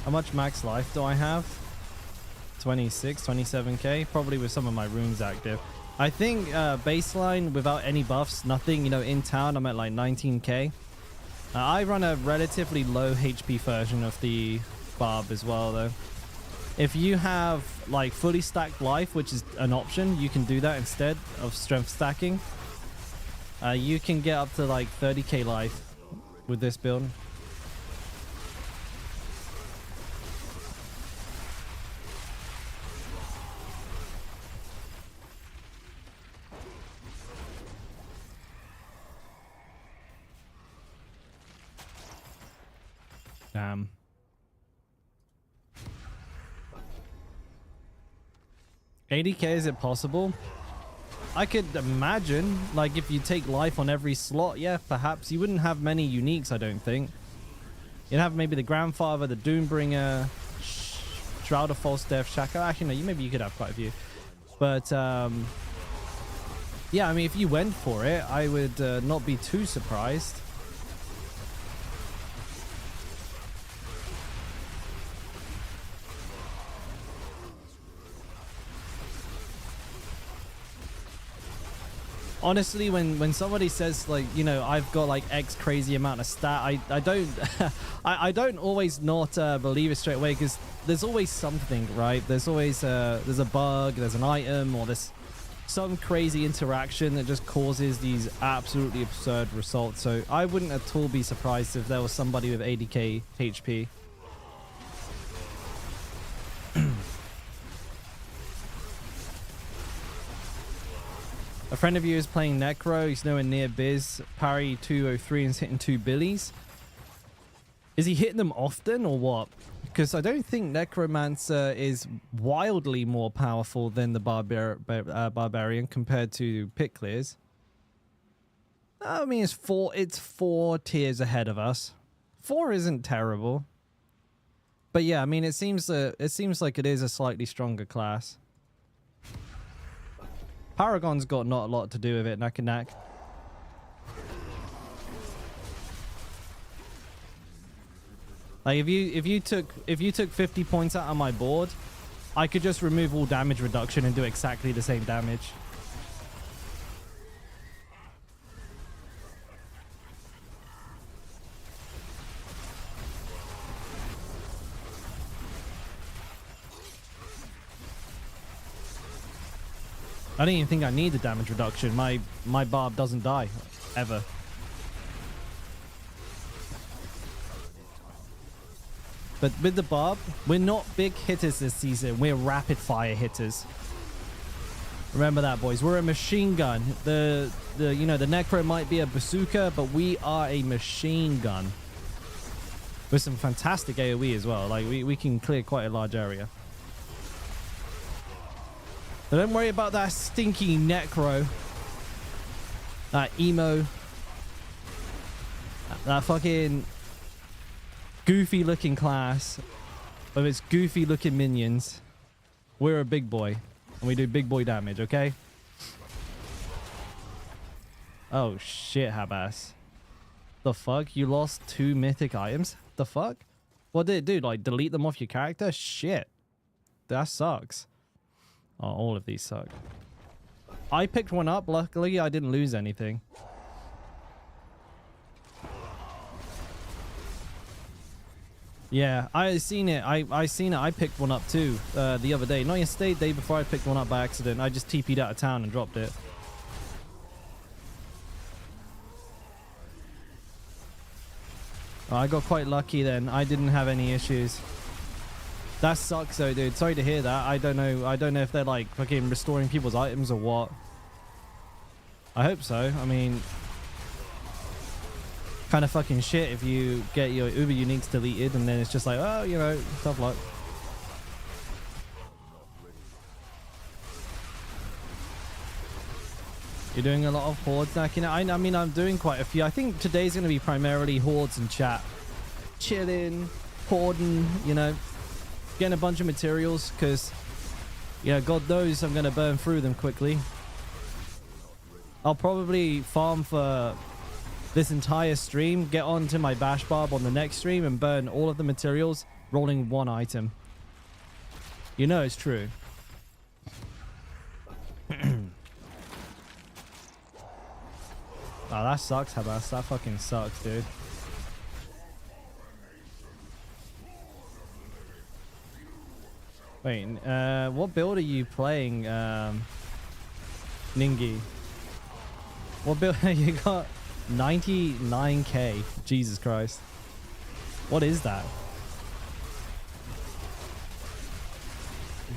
How much max life do I have? 26, 27k, probably with some of my runes active. I think baseline without any buffs, nothing, you know, in town, I'm at like 19k. I run a relatively low HP version of the Barb as well, though. If you have like fully stacked life, which is an option, you can do that instead of strength stacking. You can get up to like 30k life with this build. Damn. $80k, is it possible? I could imagine, like, if you take life on every slot, yeah, perhaps. You wouldn't have many uniques, I don't think. You'd have maybe the Grandfather, the Doombringer, Shroud of False Death, Shaka. Actually, no, maybe you could have quite a few. But, yeah, I mean, if you went for it, I would not be too surprised. Honestly, when somebody says, like, you know, I've got like X crazy amount of stat, I don't I don't always not believe it straight away, because there's always something, right? There's always there's a bug, there's an item, or there's some crazy interaction that just causes these absolutely absurd results. So I wouldn't at all be surprised if there was somebody with 80k HP. A friend of you is playing Necro. He's nowhere near Biz. Parry 203 and is hitting 2 billies. Is he hitting them often or what? Because I don't think Necromancer is wildly more powerful than the Barbarian compared to Pit Clears. I mean, it's four tiers ahead of us. 4 isn't terrible. But yeah, I mean, it seems like it is a slightly stronger class. Paragon's got not a lot to do with it, neck and neck. Like if you took 50 points out of my board, I could just remove all damage reduction and do exactly the same damage. I don't even think I need the damage reduction. My barb doesn't die, ever. But with the barb, we're not big hitters this season. We're rapid fire hitters. Remember that, boys. We're a machine gun. The you know, the Necro might be a bazooka, but we are a machine gun with some fantastic AoE as well. Like we can clear quite a large area. But don't worry about that stinky Necro. That emo. That fucking goofy looking class with its goofy looking minions. We're a big boy. And we do big boy damage, okay? Oh shit, Habas. The fuck? You lost 2 mythic items? The fuck? What did it do? Like delete them off your character? Shit. That sucks. Oh, all of these suck. I picked one up. Luckily, I didn't lose anything. Yeah, I seen it. I seen it. I picked one up too the other day. Not yesterday, the day before. I picked one up by accident. I just TP'd out of town and dropped it. Oh, I got quite lucky then. I didn't have any issues. That sucks though, dude. Sorry to hear that. I don't know if they're like fucking restoring people's items or what. I hope so. I mean, kind of fucking shit if you get your Uber uniques deleted and then it's just like, oh, you know, tough luck. You're doing a lot of hordes, Nakina. I mean, I'm doing quite a few. I think today's going to be primarily hordes and chat. Chilling, hording, you know. Getting a bunch of materials because, yeah, God knows I'm going to burn through them quickly. I'll probably farm for this entire stream, get onto my bash barb on the next stream and burn all of the materials, rolling 1 item. You know it's true. Oh, that sucks, Habas. That fucking sucks, dude. Wait, what build are you playing, Ningi? What build? You got 99k. Jesus Christ. What is that?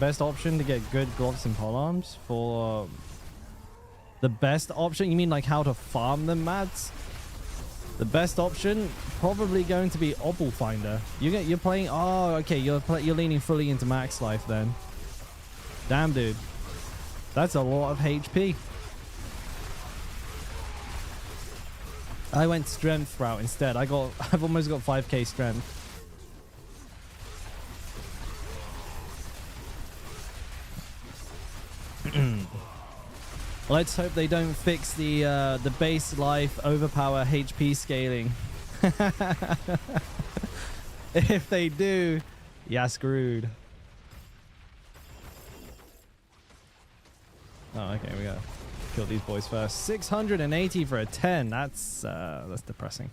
Best option to get good gloves and polearms for the best option? You mean like how to farm them, Mads? The best option probably going to be Obel Finder. You're playing. Oh, okay. You're leaning fully into max life then. Damn, dude. That's a lot of HP. I went strength route instead. I've almost got 5k strength. Let's hope they don't fix the base life overpower HP scaling. If they do, yeah, screwed. Oh, okay, we gotta kill these boys first. 680 for a 10. That's depressing.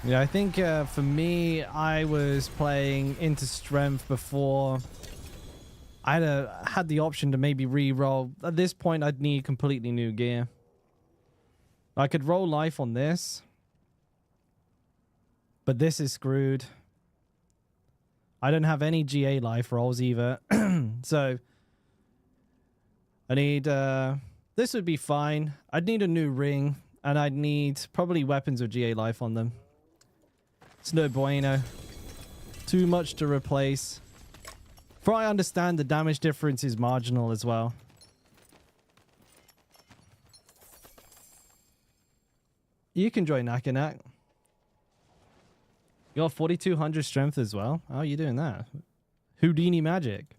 Yeah, I think for me, I was playing into strength before. I had the option to maybe re-roll. At this point, I'd need completely new gear. I could roll life on this, but this is screwed. I don't have any GA life rolls either. So I need this would be fine. I'd need a new ring, and I'd need probably weapons with GA life on them. It's no bueno. Too much to replace. For I understand the damage difference is marginal as well. You can join Nakanak. You got 4200 strength as well. How are you doing that? Houdini magic.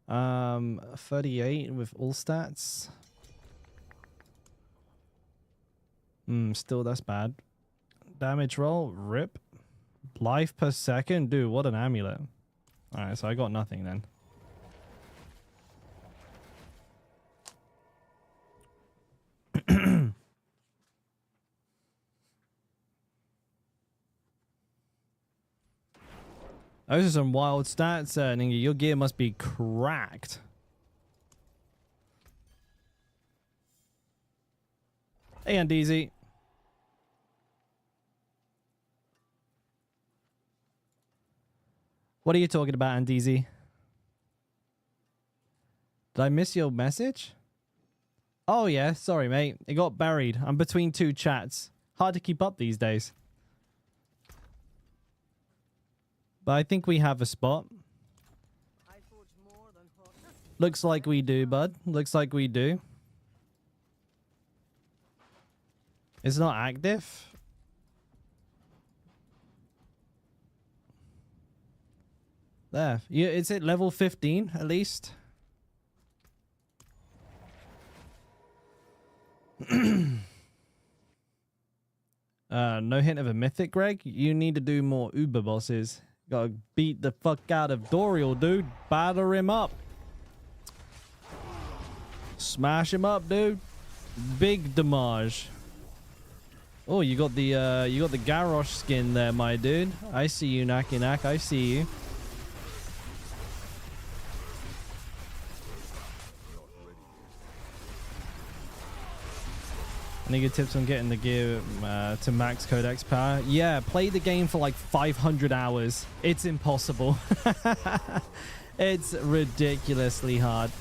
38 with all stats. Still that's bad. Damage roll, rip. Life per second, dude, what an amulet. Alright, so I got nothing then. Those are some wild stats, Ninja. Your gear must be cracked. Hey, Andeezy. What are you talking about, Andeezy? Did I miss your message? Oh, yeah. Sorry, mate. It got buried. I'm between two chats. Hard to keep up these days. But I think we have a spot. Looks like we do, bud. Looks like we do. It's not active. There. Yeah, it's at level 15 at least. No hint of a mythic, Greg. You need to do more Uber bosses. Gotta beat the fuck out of Dorial, dude. Batter him up. Smash him up, dude. Big damage. Oh, you got the Garrosh skin there, my dude. I see you, Nakinak. I see you. Any good tips on getting the gear to max codex power? Yeah, play the game for like 500 hours. It's impossible. It's ridiculously hard.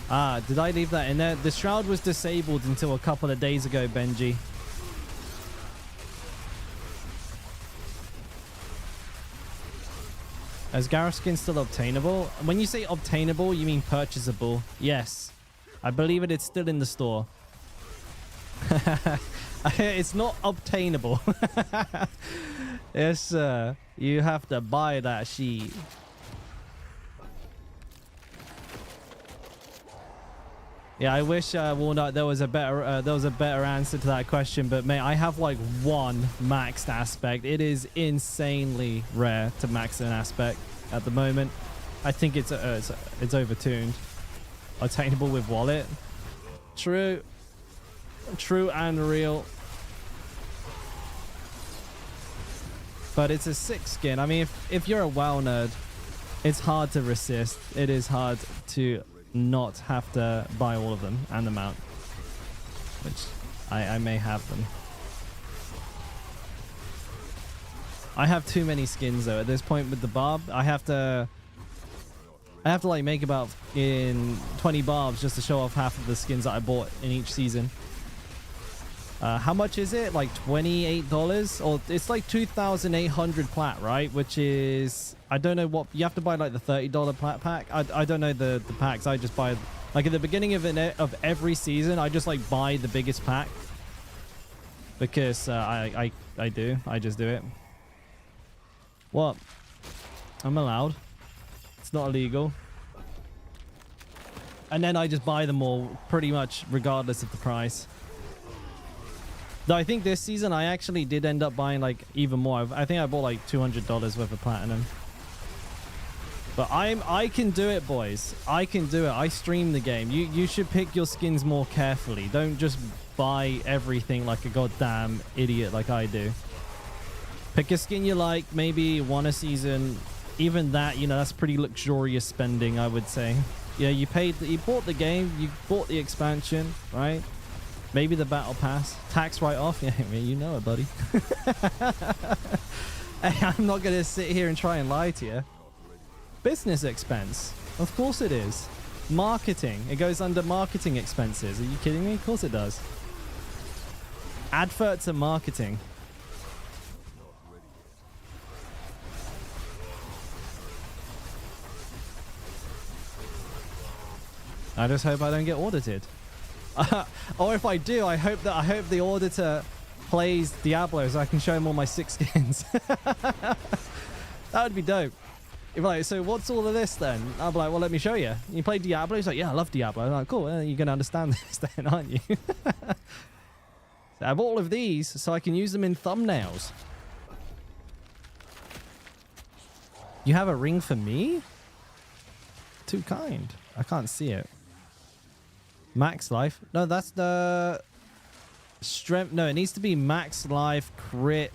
Ah, did I leave that in there? The shroud was disabled until a couple of days ago, Benji. Is Garrosh skin still obtainable? When you say obtainable, you mean purchasable. Yes. I believe it's still in the store. It's not obtainable. Yes, sir. You have to buy that sheet. Yeah, I wish Walnut there was a better answer to that question, but mate, I have like one maxed aspect. It is insanely rare to max an aspect at the moment. I think it's overtuned. Attainable with wallet. True and real. But it's a sick skin. I mean, if you're a WoW nerd, it's hard to resist. It is hard to not have to buy all of them and the mount, which I may have them. I have too many skins though. At this point with the barb, I have to like make about 20 barbs just to show off half of the skins that I bought in each season. How much is it? Like $28, or it's like 2,800 plat, right? Which is, I don't know what you have to buy, like the $30 plat pack. I don't know the packs. I just buy like at the beginning of every season. I just like buy the biggest pack because I just do it. What? I'm allowed. It's not illegal. And then I just buy them all pretty much regardless of the price. Though I think this season I actually did end up buying like even more. I think I bought like $200 worth of platinum. But I can do it, boys. I can do it. I stream the game. You should pick your skins more carefully. Don't just buy everything like a goddamn idiot like I do. Pick a skin you like, maybe one a season. Even that, you know, that's pretty luxurious spending, I would say. Yeah, you bought the game, you bought the expansion, right? Maybe the battle pass. Tax write-off. Yeah, you know it, buddy. I'm not going to sit here and try and lie to you. Business expense. Of course it is. Marketing. It goes under marketing expenses. Are you kidding me? Of course it does. Adverts and marketing. I just hope I don't get audited. Or if I do, I hope the auditor plays Diablo so I can show him all my 6 skins. That would be dope. If like, so what's all of this then? I'll be like, well, let me show you. You play Diablo? He's like, yeah, I love Diablo. I'm like, cool. You're going to understand this then, aren't you? So I have all of these so I can use them in thumbnails. You have a ring for me? Too kind. I can't see it. Max life. No, that's the strength. No, it needs to be max life crit.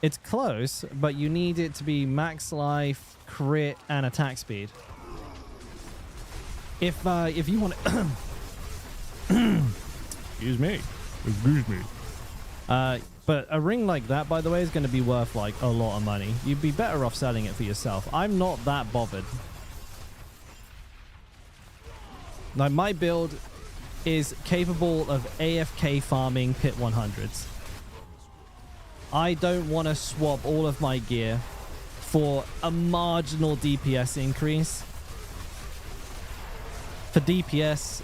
It's close, but you need it to be max life crit and attack speed. If you want to excuse me. But a ring like that, by the way, is going to be worth like a lot of money. You'd be better off selling it for yourself. I'm not that bothered. Like, my build is capable of AFK farming pit 100s. I don't want to swap all of my gear for a marginal DPS increase. For DPS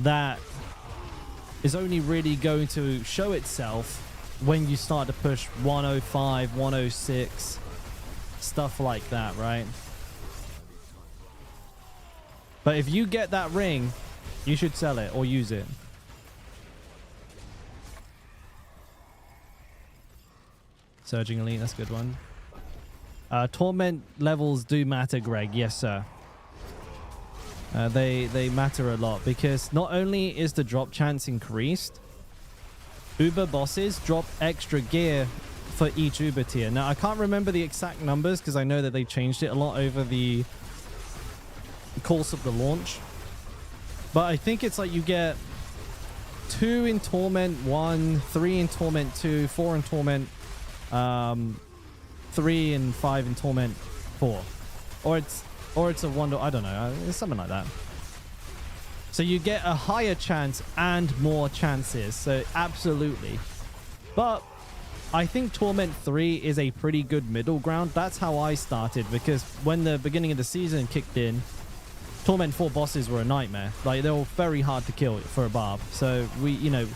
that is only really going to show itself when you start to push 105, 106, stuff like that, right? But if you get that ring, you should sell it or use it. Surging Elite, that's a good one. Torment levels do matter, Greg. Yes, sir. They matter a lot because not only is the drop chance increased, Uber bosses drop extra gear for each Uber tier. Now, I can't remember the exact numbers because I know that they changed it a lot over the course of the launch, but I think it's like you get 2 in Torment 1, 3 in Torment 2, 4 in Torment 3 and 5 in Torment 4, or it's a 1, I don't know, it's something like that. So you get a higher chance and more chances, so absolutely. But I think Torment 3 is a pretty good middle ground. That's how I started, because when the beginning of the season kicked in, Torment 4 bosses were a nightmare. Like, they were very hard to kill for a barb. So we, you know,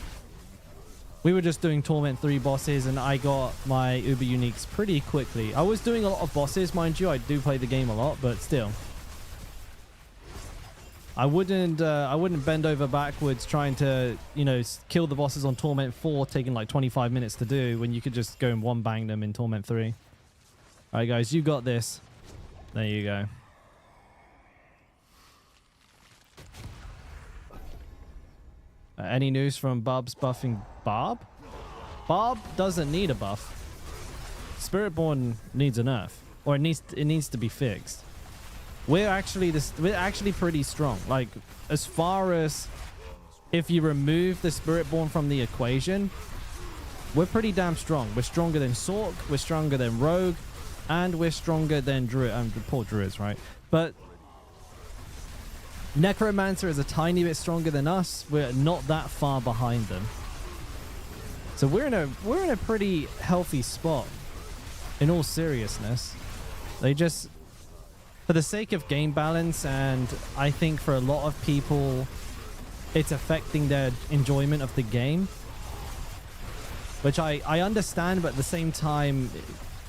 We were just doing Torment 3 bosses, and I got my Uber Uniques pretty quickly. I was doing a lot of bosses, mind you. I do play the game a lot, but still. I wouldn't bend over backwards trying to, you know, kill the bosses on Torment 4, taking like 25 minutes to do, when you could just go and one bang them in Torment 3. All right, guys, you got this. There you go. Any news from Bob's buffing Bob? Bob doesn't need a buff. Spiritborn needs a nerf, or it needs to be fixed. We're actually pretty strong. Like, as far as if you remove the Spiritborn from the equation, we're pretty damn strong. We're stronger than Sork, we're stronger than Rogue, and we're stronger than Druid. Poor Druids, right? But Necromancer is a tiny bit stronger than us. We're not that far behind them. So we're in a pretty healthy spot, in all seriousness. They just, for the sake of game balance, and I think for a lot of people, it's affecting their enjoyment of the game, which I understand, but at the same time,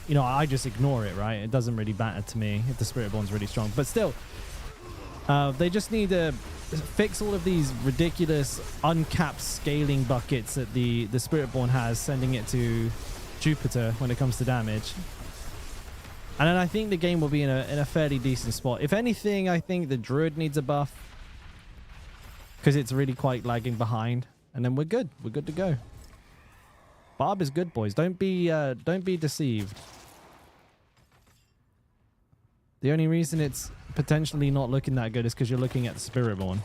you know, I just ignore it, right? It doesn't really matter to me if the Spiritborn's really strong. But still, they just need to fix all of these ridiculous uncapped scaling buckets that the Spiritborn has, sending it to Jupiter when it comes to damage. And then I think the game will be in a fairly decent spot. If anything, I think the Druid needs a buff, because it's really quite lagging behind. And then we're good. We're good to go. Barb is good, boys. Don't be deceived. The only reason it's potentially not looking that good is because you're looking at the Spiritborn.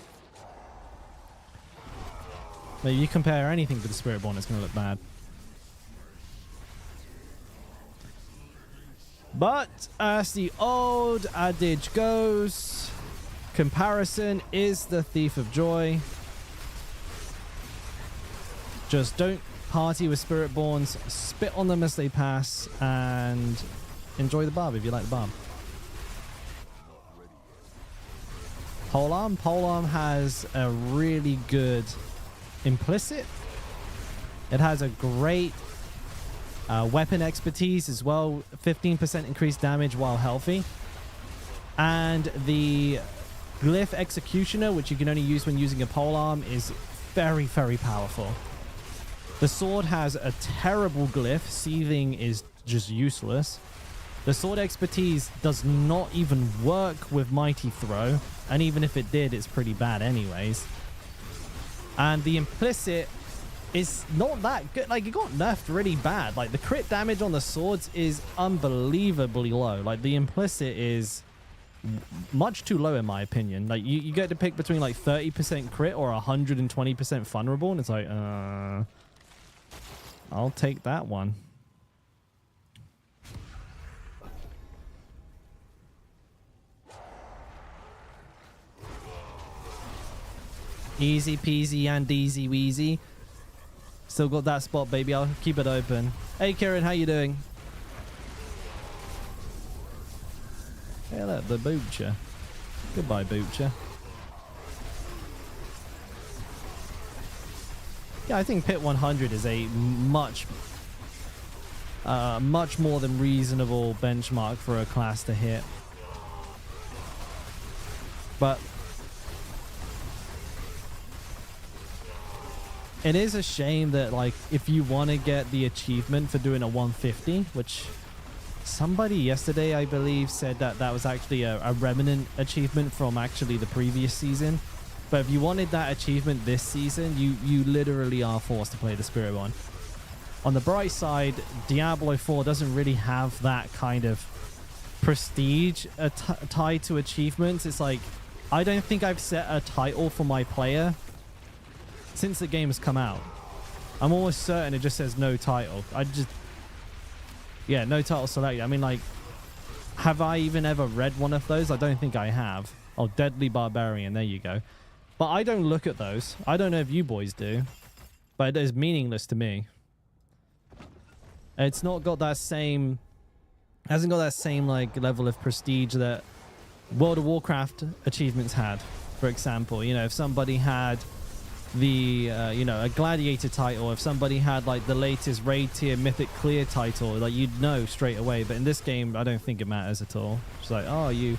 But you compare anything to the Spiritborn, it's going to look bad. But as the old adage goes, comparison is the thief of joy. Just don't party with Spiritborns, spit on them as they pass, and enjoy the barb if you like the barb. Polearm has a really good implicit. It has a great weapon expertise as well, 15% increased damage while healthy. And the Glyph Executioner, which you can only use when using a polearm, is very, very powerful. The sword has a terrible glyph. Seething is just useless. The sword expertise does not even work with Mighty Throw, and even if it did, it's pretty bad anyways. And the implicit is not that good. Like, it got nerfed really bad. Like, the crit damage on the swords is unbelievably low. Like, the implicit is much too low in my opinion. Like, you get to pick between like 30% crit or 120% vulnerable, and it's like, I'll take that one. Easy peasy and easy weezy. Still got that spot, baby. I'll keep it open. Hey, Kieran, how you doing? Hey, look, the Butcher. Goodbye, Butcher. Yeah, I think Pit 100 is a much more than reasonable benchmark for a class to hit. But it is a shame that, like, if you want to get the achievement for doing a 150, which somebody yesterday, I believe, said that that was actually a remnant achievement from actually the previous season. But if you wanted that achievement this season, you literally are forced to play the Spiritborn. On the bright side, Diablo 4 doesn't really have that kind of prestige tied to achievements. It's like, I don't think I've set a title for my player since the game has come out. I'm almost certain it just says no title. Yeah, no title selected. I mean, like, have I even ever read one of those? I don't think I have. Oh, Deadly Barbarian. There you go. But I don't look at those. I don't know if you boys do. But it is meaningless to me. It's not got that same... hasn't got that same, like, level of prestige that World of Warcraft achievements had, for example. You know, if somebody had you know, a gladiator title, if somebody had like the latest raid tier mythic clear title, like you'd know straight away. But in this game, I don't think it matters at all. It's like, oh, you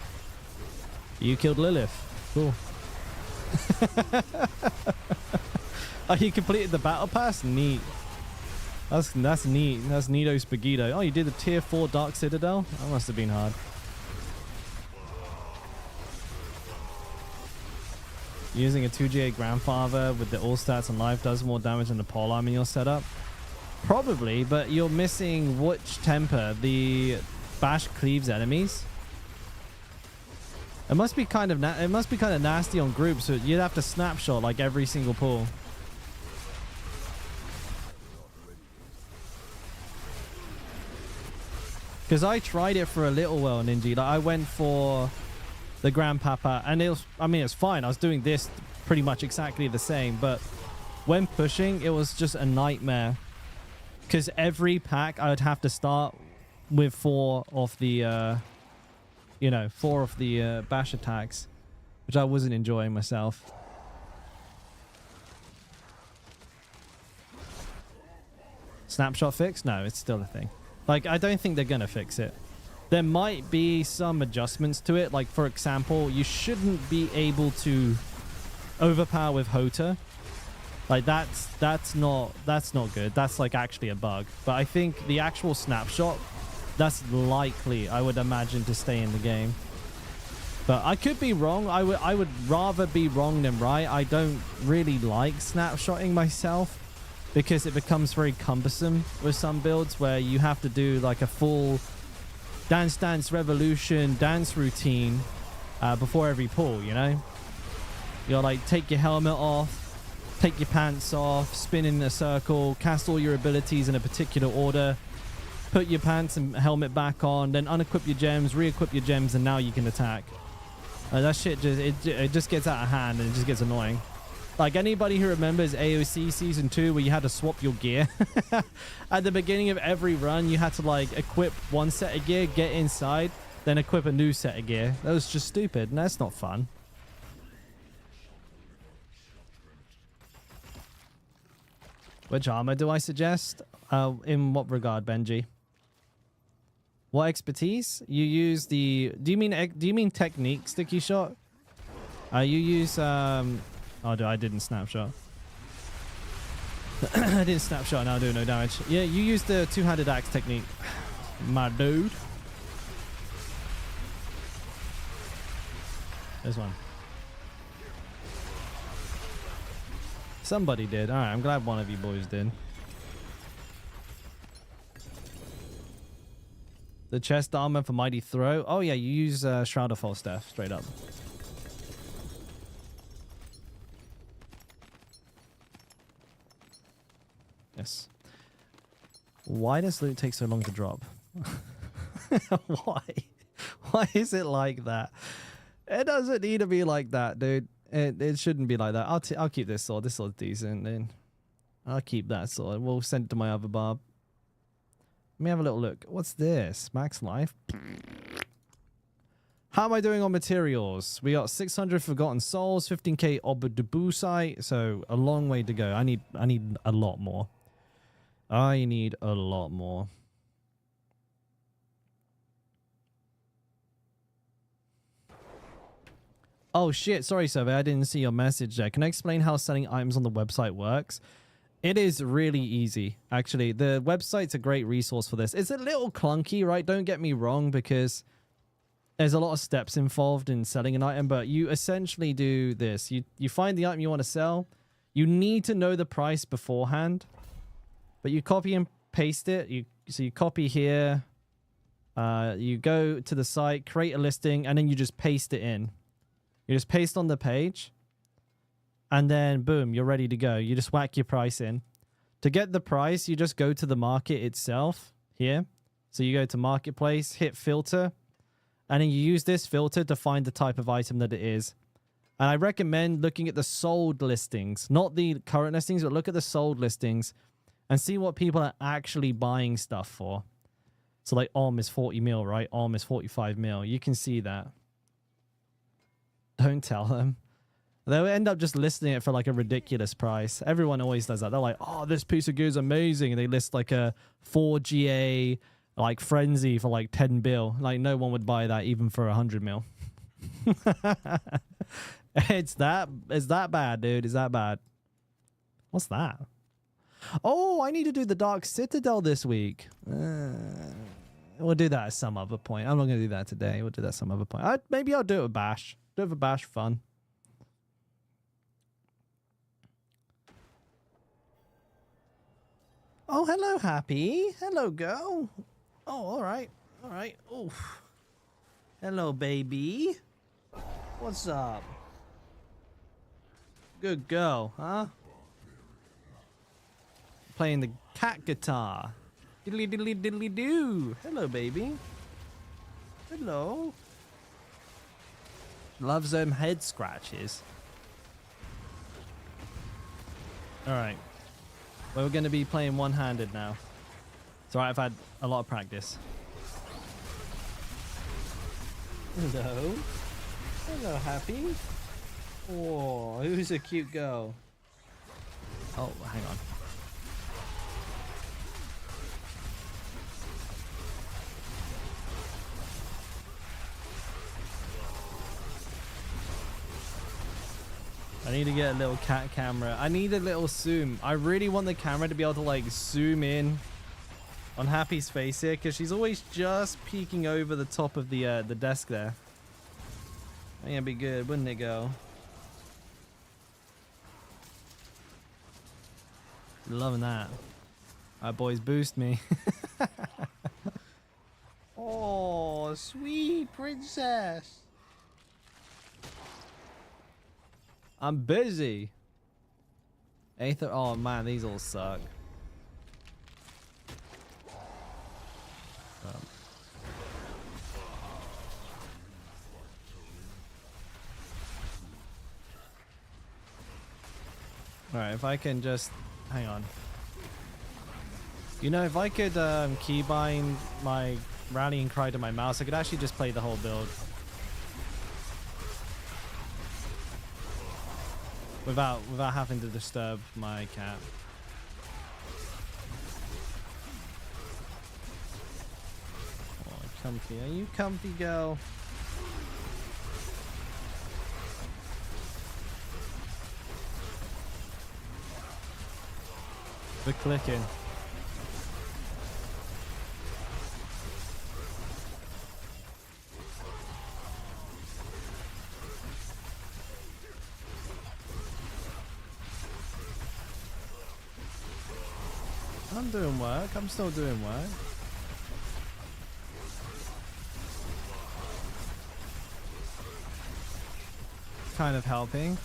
killed Lilith. Cool. Oh, you completed the battle pass? Neat. That's neat. That's neato spaghetti. Oh, you did the tier 4 Dark Citadel? That must have been hard. Using a 2G8 Grandfather with the all stats and life does more damage than the polearm in your setup? Probably, but you're missing which temper? The bash cleaves enemies? It must be kind of nasty on groups, so you'd have to snapshot like every single pull. Because I tried it for a little while, Ninja. Like I went for the Grandpapa, and it was, I mean, it's fine. I was doing this pretty much exactly the same, but when pushing, it was just a nightmare. Because every pack, I would have to start with 4 of the, you know, 4 of the bash attacks, which I wasn't enjoying myself. Snapshot fix? No, it's still a thing. Like, I don't think they're going to fix it. There might be some adjustments to it. Like, for example, you shouldn't be able to overpower with Hota. Like, that's not good. That's, like, actually a bug. But I think the actual snapshot, that's likely, I would imagine, to stay in the game. But I could be wrong. I would rather be wrong than right. I don't really like snapshotting myself, because it becomes very cumbersome with some builds where you have to do like a full Dance Revolution dance routine before every pull, you know? You'll like take your helmet off, take your pants off, spin in a circle, cast all your abilities in a particular order, put your pants and helmet back on, then unequip your gems, re-equip your gems, and now you can attack. That shit it just gets out of hand and it just gets annoying. Like, anybody who remembers AOC Season 2 where you had to swap your gear? At the beginning of every run, you had to, like, equip one set of gear, get inside, then equip a new set of gear. That was just stupid, and that's not fun. Which armor do I suggest? In what regard, Benji? What expertise? You use the... Do you mean technique, Sticky Shot? You use... Oh, I didn't snapshot. I didn't snapshot, now I do no damage. Yeah, you use the two-handed axe technique, my dude. There's one. Somebody did. Alright, I'm glad one of you boys did. The chest armor for Mighty Throw. Oh yeah, you use Shroud of Falstaff, straight up. Yes. Why does loot take so long to drop? Why? Why is it like that? It doesn't need to be like that, dude. It shouldn't be like that. I'll keep this sword. This sword's decent, then. I'll keep that sword. We'll send it to my other barb. Let me have a little look. What's this? Max life. How am I doing on materials? We got 600 Forgotten Souls, 15k Obadubusite, so a long way to go. I need a lot more. I need a lot more. Oh shit, sorry Survey, I didn't see your message there. Can I explain how selling items on the website works? It is really easy, actually. The website's a great resource for this. It's a little clunky, right? Don't get me wrong, because there's a lot of steps involved in selling an item, but you essentially do this. You find the item you want to sell. You need to know the price beforehand, but you copy and paste it. So you copy here, you go to the site, create a listing, and then you just paste it in. You just paste on the page, and then boom, you're ready to go. You just whack your price in. To get the price, you just go to the market itself here. So you go to marketplace, hit filter, and then you use this filter to find the type of item that it is. And I recommend looking at the sold listings, not the current listings, but look at the sold listings and see what people are actually buying stuff for. So like is 40 mil, right? Is 45 mil. You can see that. Don't tell them. They'll end up just listing it for like a ridiculous price. Everyone always does that. They're like, oh, this piece of gear is amazing. And they list like a 4GA like frenzy for like 10 bill. Like no one would buy that even for 100 mil. It's that bad, dude. Is that bad? What's that? Oh, I need to do the Dark Citadel this week. We'll do that at some other point. I'm not going to do that today. We'll do that some other point. Maybe I'll do it with Bash. Do it with Bash, fun. Oh, hello, Happy. Hello, girl. Oh, all right. All right. Oof. Hello, baby. What's up? Good girl, huh? Playing the cat guitar. Diddly diddly diddly doo. Hello, baby. Hello. Loves them head scratches. All right. Well, we're going to be playing one-handed now. It's all right. I've had a lot of practice. Hello. Hello, Happy. Oh, who's a cute girl? Oh, hang on. I need to get a little cat camera. I need a little zoom. I really want the camera to be able to like zoom in on Happy's face here because she's always just peeking over the top of the desk there. I think it'd be good, wouldn't it, girl? Loving that. Our boys boost me. Oh, sweet princess. I'm busy. Aether. Oh man, these all suck. Alright, if I can just hang on. You know, if I could keybind my rallying cry to my mouse, I could actually just play the whole build. Without having to disturb my cat. Oh, comfy. Are you comfy, girl? We're clicking. I'm doing work. I'm still doing work. Kind of helping.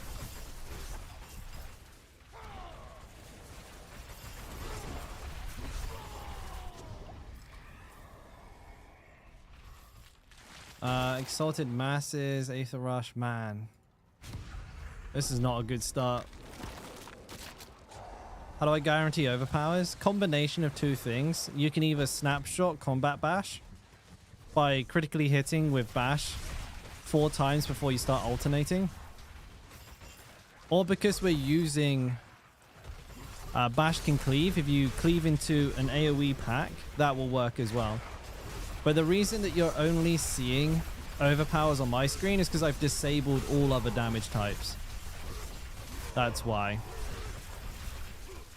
Exalted Masses, Aether Rush, man. This is not a good start. How do I guarantee overpowers? Combination of two things. You can either snapshot combat bash by critically hitting with bash 4 times before you start alternating. Or because we're using bash can cleave, if you cleave into an AoE pack, that will work as well. But the reason that you're only seeing overpowers on my screen is because I've disabled all other damage types. That's why.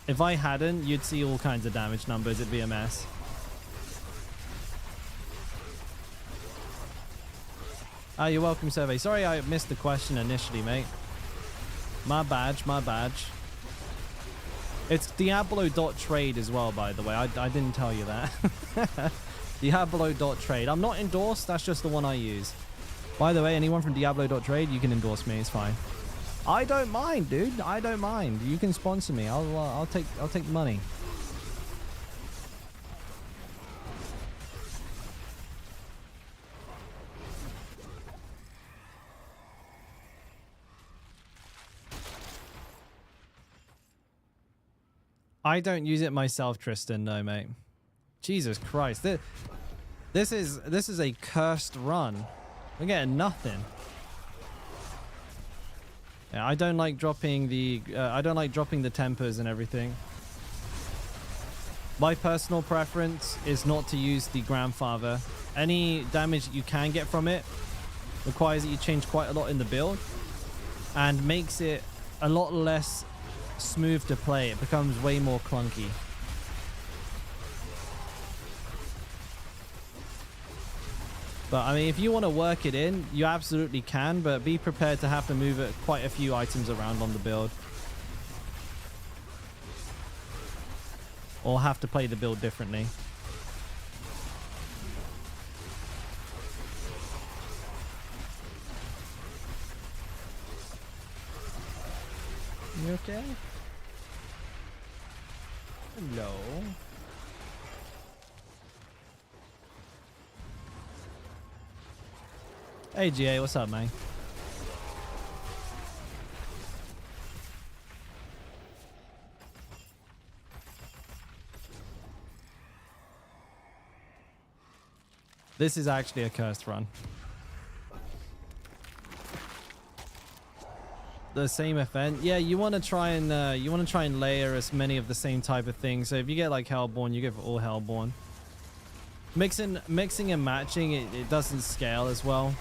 If I hadn't, you'd see all kinds of damage numbers. It'd be a mess. Ah, you're welcome, Survey. Sorry I missed the question initially, mate. My badge, my badge. It's Diablo.trade as well, by the way. I didn't tell you that. Diablo.trade. I'm not endorsed. That's just the one I use. By the way, anyone from Diablo.trade, you can endorse me. It's fine. I don't mind, dude. I don't mind. You can sponsor me. I'll take money. I don't use it myself, Tristan. No, mate. Jesus Christ. This is a cursed run. We're getting nothing. Yeah, I don't like dropping the tempers and everything. My personal preference is not to use the grandfather. Any damage that you can get from it requires that you change quite a lot in the build and makes it a lot less smooth to play. It becomes way more clunky. But I mean, if you want to work it in, you absolutely can, but be prepared to have to move it quite a few items around on the build. Or have to play the build differently. You okay? Hello. Hey GA, what's up, man? This is actually a cursed run. The same event, yeah. You want to try and layer as many of the same type of things. So if you get like Hellborn, you go for all Hellborn. Mixing and matching, it doesn't scale as well.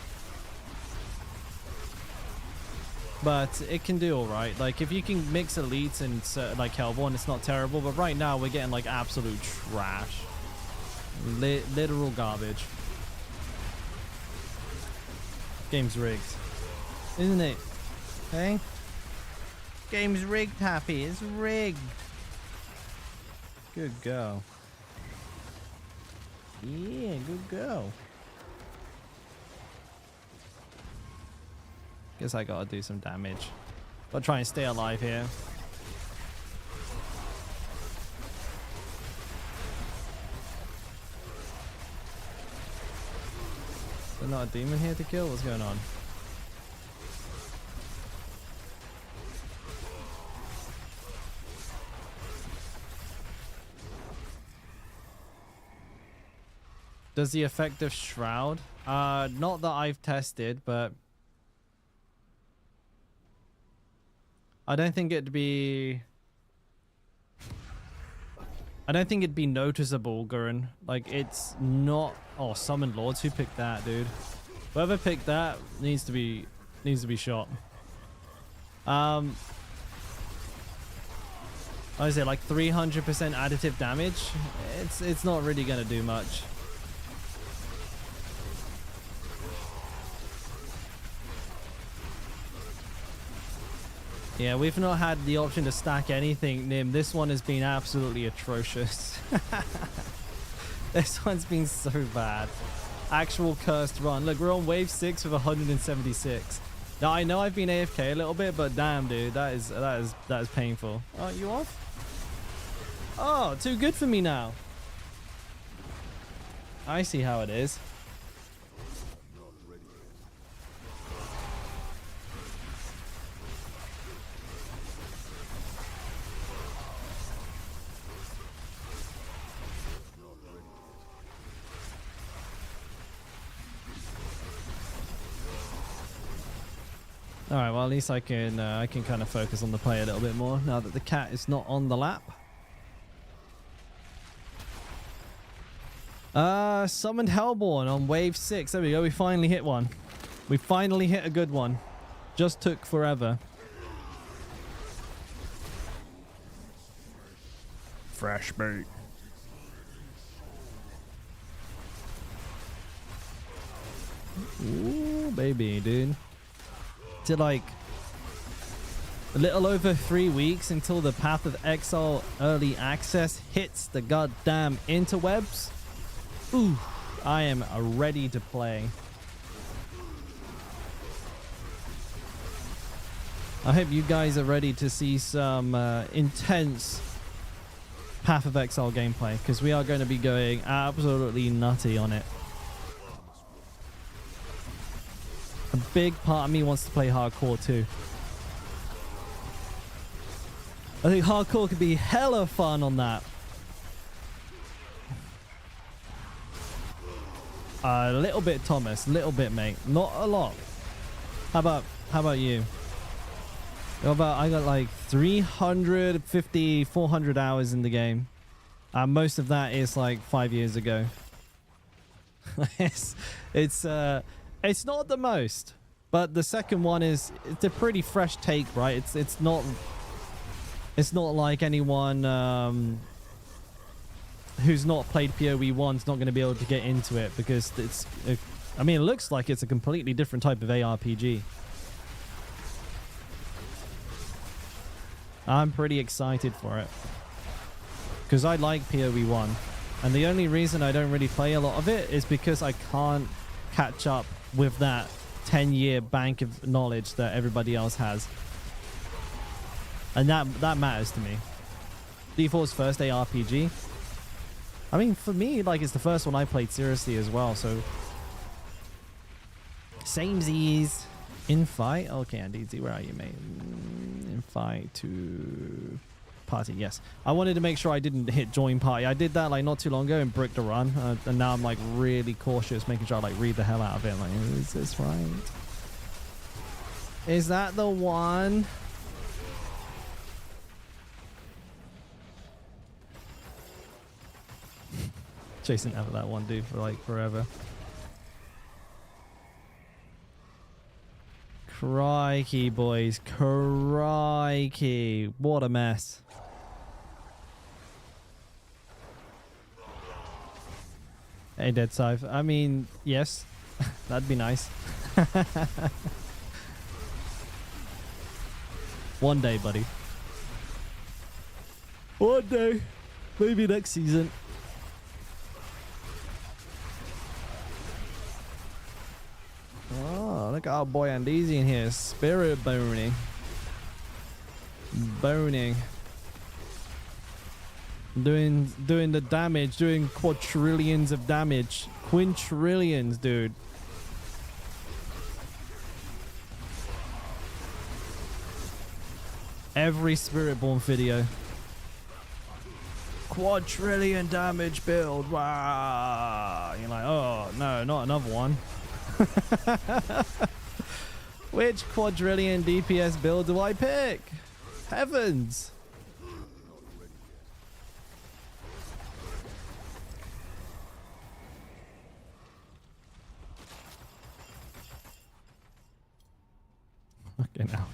But it can do all right. Like if you can mix elites and like Hellborn, it's not terrible. But right now we're getting like absolute trash, literal garbage. Game's rigged, isn't it? Hey, game's rigged, Happy. It's rigged. Good go. Yeah, good go. Guess I gotta do some damage. Gotta try and stay alive here. There's not a demon here to kill? What's going on? Does the effective shroud? Not that I've tested, but I don't think it'd be noticeable, Gurren. Like it's not. Oh, Summoned Lords. Who picked that, dude? Whoever picked that needs to be shot. I say like 300% additive damage. It's not really gonna do much. Yeah, we've not had the option to stack anything, Nim. This one has been absolutely atrocious. This one's been so bad. Actual cursed run. Look, we're on wave 6 with 176. Now I know I've been AFK a little bit, but damn, dude, that is painful. Oh, you off? Oh, too good for me now. I see how it is. All right, well, at least I can kind of focus on the play a little bit more now that the cat is not on the lap. Summoned Hellborn on wave 6. There we go. We finally hit one. We finally hit a good one. Just took forever. Fresh bait. Ooh, baby, dude. To like a little over 3 weeks until the Path of Exile early access hits the goddamn interwebs. Ooh, I am ready to play. I hope you guys are ready to see some intense Path of Exile gameplay, because we are going to be going absolutely nutty on it. A big part of me wants to play hardcore too. I think hardcore could be hella fun on that. A little bit, Thomas. Little bit, mate. Not a lot. How about you? I got like 350, 400 hours in the game. Most of that is like 5 years ago. it's not the most, but the second one it's a pretty fresh take, right? It's not like anyone who's not played PoE 1's not going to be able to get into it, because I mean, it looks like it's a completely different type of ARPG. I'm pretty excited for it, because I like PoE 1. And the only reason I don't really play a lot of it is because I can't catch up with that 10-year bank of knowledge that everybody else has. And that matters to me. D4's first ARPG. I mean, for me, like, it's the first one I played seriously as well, so... Samesies. In fight? Okay, Andy, where are you, mate? In fight to... Party, yes. I wanted to make sure I didn't hit join party. I did that like not too long ago and bricked a run, and now I'm like really cautious, making sure I like read the hell out of it. Like, is this right? Is that the one? Chasing after that one dude for like forever. Crikey, boys. Crikey. What a mess. Hey, Dead Scythe. I mean, yes. That'd be nice. One day, buddy. One day. Maybe next season. Oh, look at our boy Andeezy in here. Spirit boning. Boning. Doing the damage. Doing quadrillions of damage. Quintillions, dude. Every Spiritborn video. Quadrillion damage build. Wow. You're like, oh, no, not another one. Which quadrillion DPS build do I pick? Heavens. Okay, now.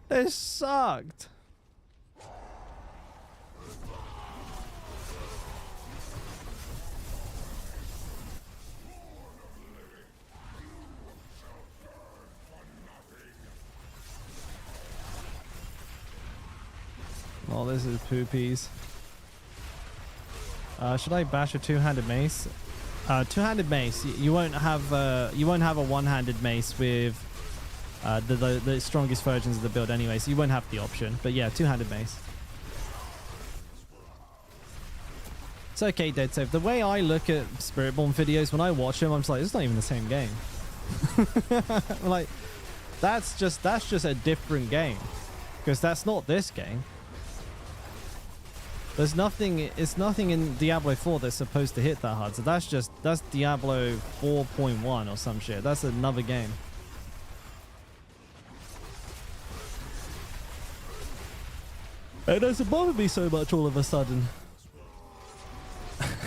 This sucked. Oh, this is poopies. Should I bash a two-handed mace? Two-handed mace. You won't have a one-handed mace with the strongest versions of the build anyway, so you won't have the option. But yeah, two-handed mace. It's okay, Dead Safe. The way I look at Spiritborn videos, when I watch them, I'm just like, it's not even the same game. I'm like, that's just a different game, because that's not this game. There's nothing. It's nothing in Diablo 4 that's supposed to hit that hard. So that's Diablo 4.1 or some shit. That's another game. It doesn't bother me so much all of a sudden.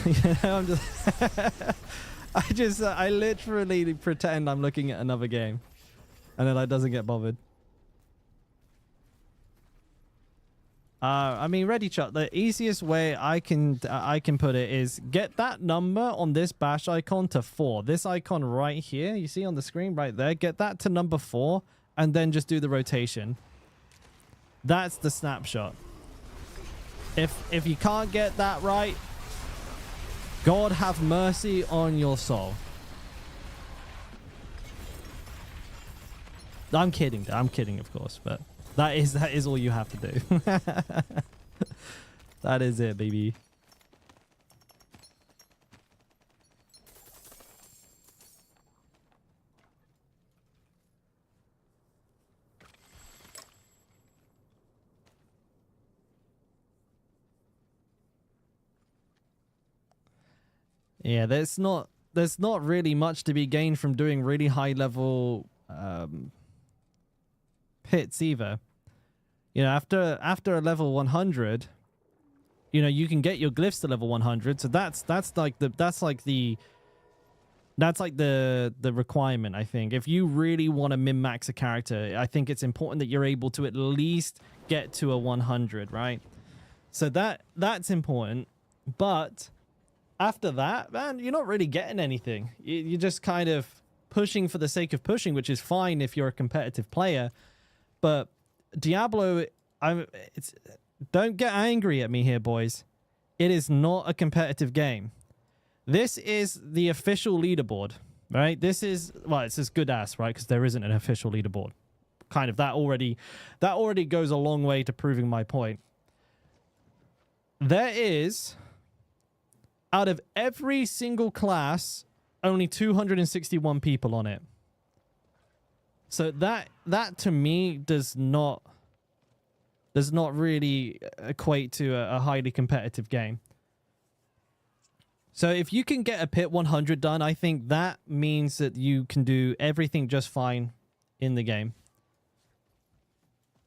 You know, I'm just I literally pretend I'm looking at another game, and then I doesn't get bothered. I mean, ready chat. The easiest way I can put it is get that number on this bash icon to 4. This icon right here, you see on the screen right there. Get that to number 4, and then just do the rotation. That's the snapshot. If you can't get that right, God have mercy on your soul. I'm kidding. I'm kidding, of course, but that is all you have to do. That is it, baby. Yeah, there's not really much to be gained from doing really high level pits either. You know, after a level 100, you know, you can get your glyphs to level 100. So that's like the requirement, I think. If you really want to min-max a character, I think it's important that you're able to at least get to a 100, right? So that's important. But after that, man, you're not really getting anything. You're just kind of pushing for the sake of pushing, which is fine if you're a competitive player. But Diablo, don't get angry at me here, boys. It is not a competitive game. This is the official leaderboard, right? This is, well, it's as good as, right? Because there isn't an official leaderboard. Kind of, that already goes a long way to proving my point. There is, out of every single class, only 261 people on it. So that to me does not really equate to a highly competitive game. So if you can get a pit 100 done, I think that means that you can do everything just fine in the game.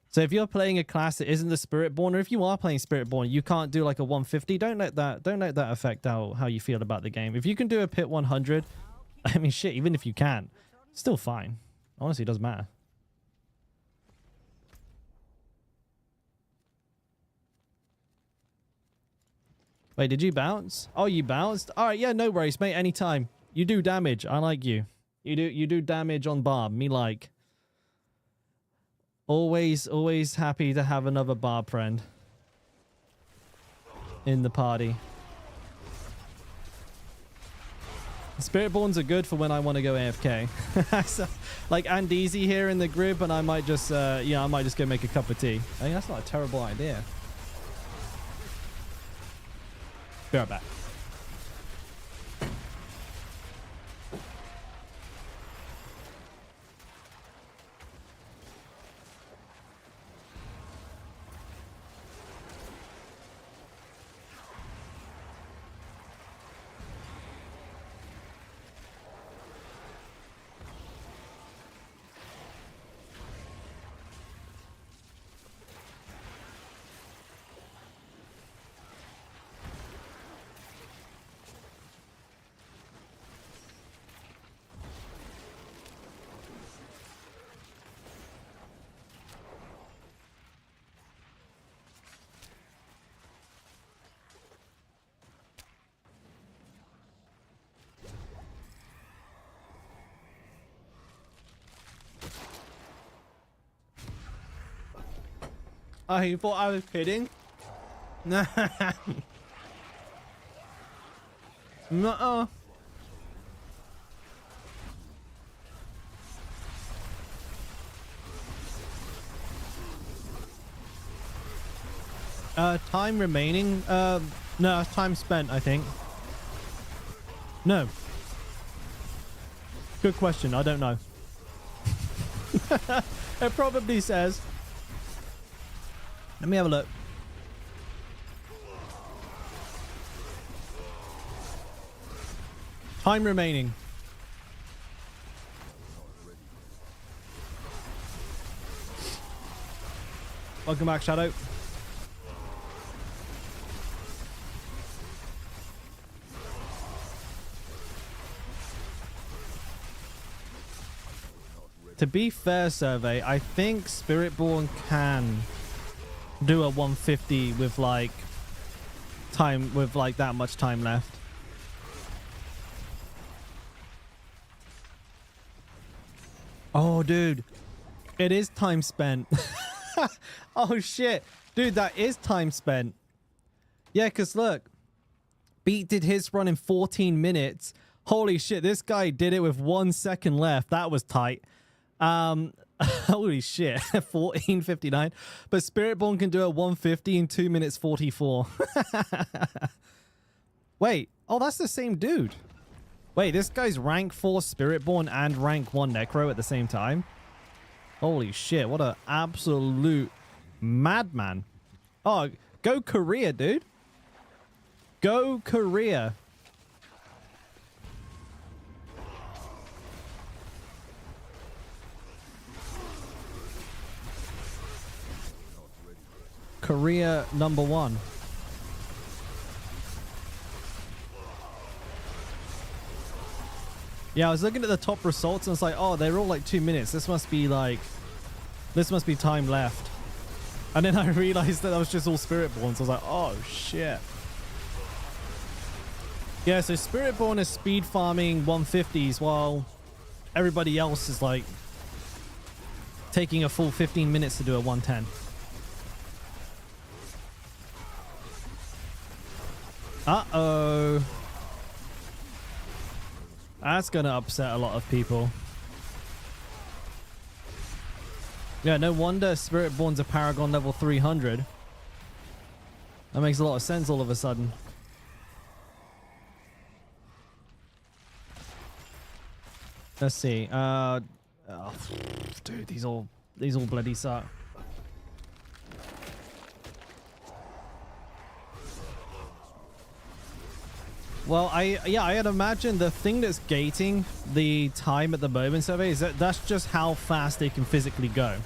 So if you're playing a class that isn't the Spiritborn, or if you are playing Spiritborn, you can't do like a 150. Don't let that affect how you feel about the game. If you can do a pit 100, I mean, shit, even if you can, still fine. Honestly, it doesn't matter. Wait, did you bounce? Oh, you bounced? All right, yeah, no worries, mate. Anytime. You do damage. I like you. You do damage on Barb. Me like. Always happy to have another Barb friend in the party. Spiritborns are good for when I want to go AFK. So, like Andeezy here in the group, and I might just, I might just go make a cup of tea. I think that's not a terrible idea. Be right back. Oh, you thought I was kidding? Nah. Nuh-uh. Time remaining? No, time spent, I think. No. Good question. I don't know. It probably says. Let me have a look. Time remaining. Welcome back, Shadow. To be fair, Survey, I think Spiritborn can do a 150 with like time, with like that much time left. Oh, dude, it is time spent. Oh shit, dude, that is time spent. Yeah, because look, Beat did his run in 14 minutes. Holy shit, this guy did it with 1 second left. That was tight. Holy shit, 14:59. But Spiritborn can do a 150 in 2 minutes 44. Wait, oh, that's the same dude. Wait, this guy's rank 4 Spiritborn and rank 1 Necro at the same time. Holy shit, what an absolute madman. Oh, go Korea, dude. Go Korea. career #1. Yeah, I was looking at the top results and it's like, oh, they're all like 2 minutes. This must be time left. And then I realized that was just all Spiritborn. So I was like, oh shit. Yeah, so Spiritborn is speed farming 150s while everybody else is like taking a full 15 minutes to do a 110. Uh-oh. That's gonna upset a lot of people. Yeah, no wonder Spiritborn's a Paragon level 300. That makes a lot of sense all of a sudden. Let's see. Oh, dude, these all bloody suck. Well, I'd imagine the thing that's gating the time at the moment survey is that's just how fast they can physically go.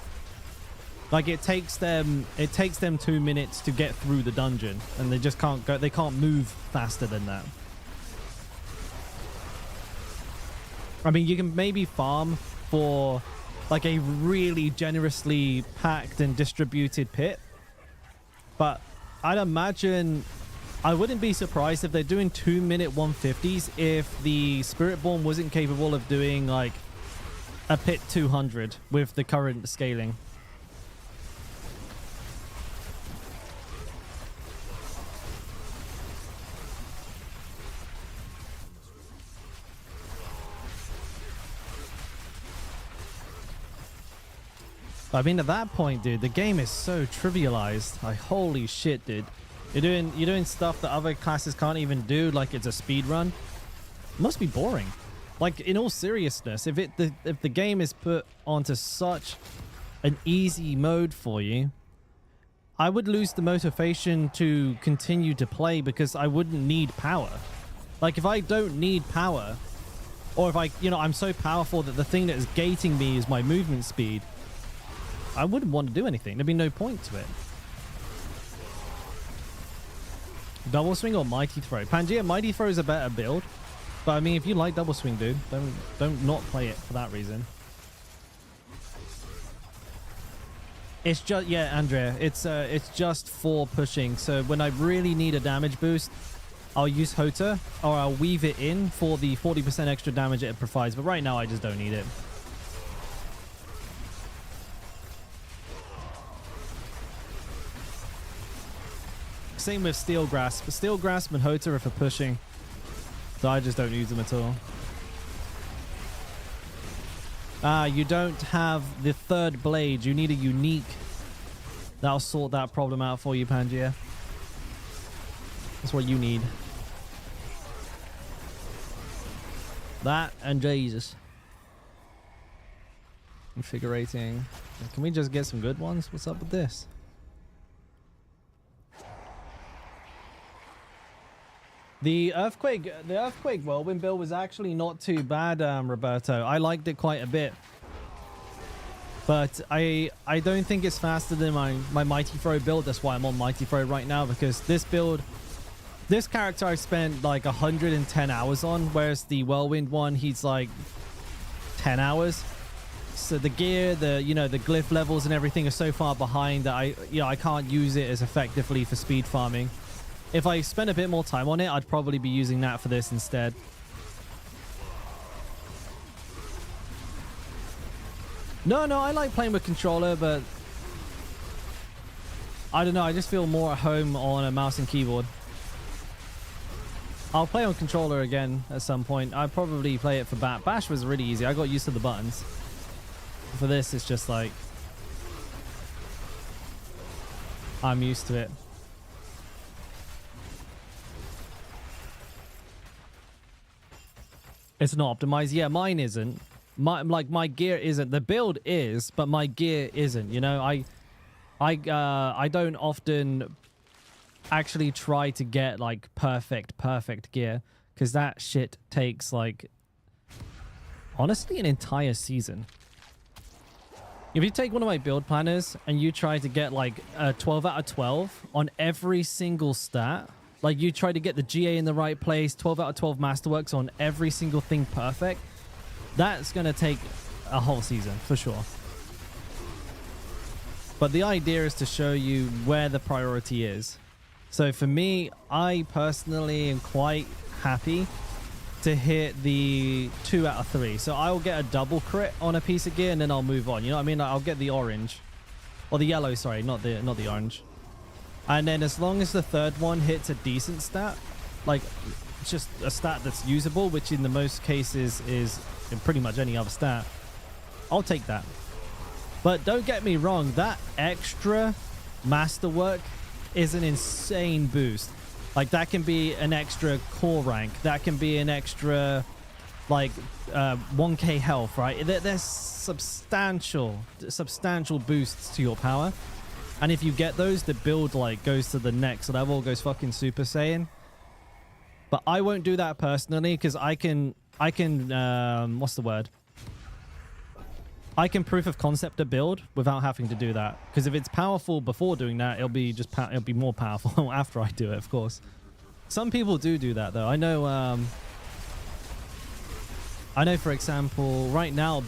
Like it takes them 2 minutes to get through the dungeon, and they just can't go. They can't move faster than that. I mean, you can maybe farm for like a really generously packed and distributed pit, but I'd imagine I wouldn't be surprised if they're doing 2-minute 150s if the Spiritborn wasn't capable of doing like a pit 200 with the current scaling. I mean, at that point, dude, the game is so trivialized. Like, holy shit, dude. You're doing stuff that other classes can't even do, like it's a speed run. It must be boring. Like, in all seriousness, if the game is put onto such an easy mode for you, I would lose the motivation to continue to play because I wouldn't need power. Like, if I don't need power, or if I'm so powerful that the thing that is gating me is my movement speed, I wouldn't want to do anything. There'd be no point to it. Double swing or mighty throw? Pangea, mighty throw is a better build, but I mean, if you like double swing, dude, don't not play it for that reason. It's just, yeah, Andrea, it's just for pushing. So when I really need a damage boost, I'll use Hota, or I'll weave it in for the 40% extra damage it provides. But right now, I just don't need it. Same with Steel Grasp. Steel Grasp and Hota are for pushing, so I just don't use them at all. You don't have the third blade. You need a unique. That'll sort that problem out for you, Pangea. That's what you need. That and Jesus. Configurating. Can we just get some good ones? What's up with this? The Earthquake Whirlwind build was actually not too bad, Roberto. I liked it quite a bit. But I don't think it's faster than my Mighty Throw build. That's why I'm on Mighty Throw right now, because this build, this character I spent like 110 hours on, whereas the Whirlwind one, he's like 10 hours. So the gear, the glyph levels and everything are so far behind that I can't use it as effectively for speed farming. If I spent a bit more time on it, I'd probably be using that for this instead. No, I like playing with controller, but I don't know. I just feel more at home on a mouse and keyboard. I'll play on controller again at some point. I'd probably play it for Bash. Bash was really easy. I got used to the buttons. For this, it's just like I'm used to it. It's not optimized. Yeah, mine isn't. My gear isn't. The build is, but my gear isn't. You know, I don't often actually try to get like perfect gear, because that shit takes like honestly an entire season. If you take one of my build planners and you try to get like a 12 out of 12 on every single stat, like you try to get the GA in the right place, 12 out of 12 masterworks on every single thing perfect, that's going to take a whole season for sure. But the idea is to show you where the priority is. So for me, I personally am quite happy to hit the 2 out of 3. So I'll get a double crit on a piece of gear and then I'll move on. You know what I mean? I'll get the orange or the yellow. Sorry, not the orange. And then as long as the third one hits a decent stat, like just a stat that's usable, which in the most cases is in pretty much any other stat, I'll take that. But don't get me wrong, that extra masterwork is an insane boost. Like that can be an extra core rank. That can be an extra like 1k health, right? There's substantial boosts to your power. And if you get those, the build like goes to the next level, goes fucking Super Saiyan. But I won't do that personally because I can what's the word? I can proof of concept a build without having to do that. Because if it's powerful before doing that, it'll be more powerful after I do it, of course. Some people do that though. I know, for example, right now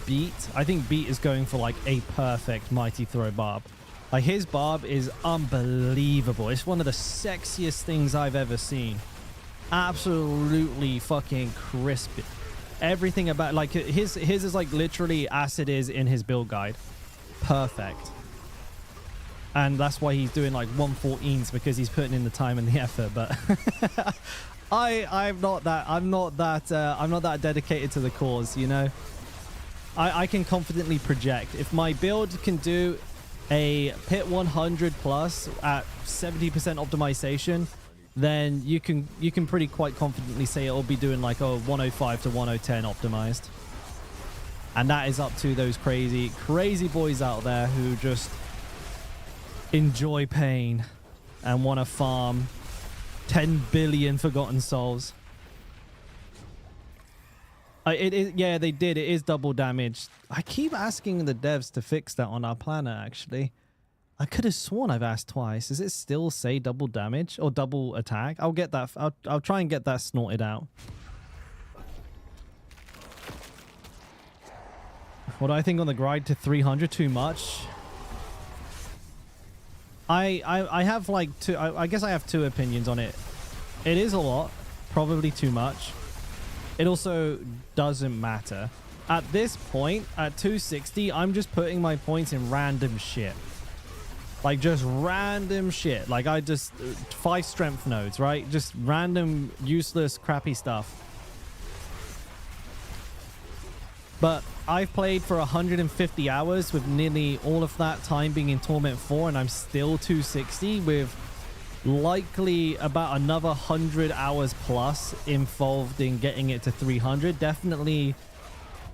I think Beat is going for like a perfect Mighty Throw barb. Like his barb is unbelievable. It's one of the sexiest things I've ever seen. Absolutely fucking crisp. Everything about like his is like literally as it is in his build guide. Perfect. And that's why he's doing like 114s, because he's putting in the time and the effort. But I'm not that dedicated to the cause, you know. I can confidently project if my build can do a pit 100 plus at 70% optimization, then you can pretty quite confidently say it'll be doing like a 105 to 110 optimized. And that is up to those crazy boys out there who just enjoy pain and want to farm 10 billion forgotten souls. Yeah, they did. It is double damage. I keep asking the devs to fix that on our planner, actually. I could have sworn I've asked twice. Does it still say double damage or double attack? I'll get that. I'll try and get that snorted out. What do I think on the grind to 300? Too much. I have like two. I guess I have two opinions on it. It is a lot, probably too much. It also doesn't matter. At this point, at 260, I'm just putting my points in random shit. Like just random shit. Like I just 5 strength nodes, right? Just random useless crappy stuff. But I've played for 150 hours with nearly all of that time being in Torment 4, and I'm still 260 with likely about another 100 hours plus involved in getting it to 300. Definitely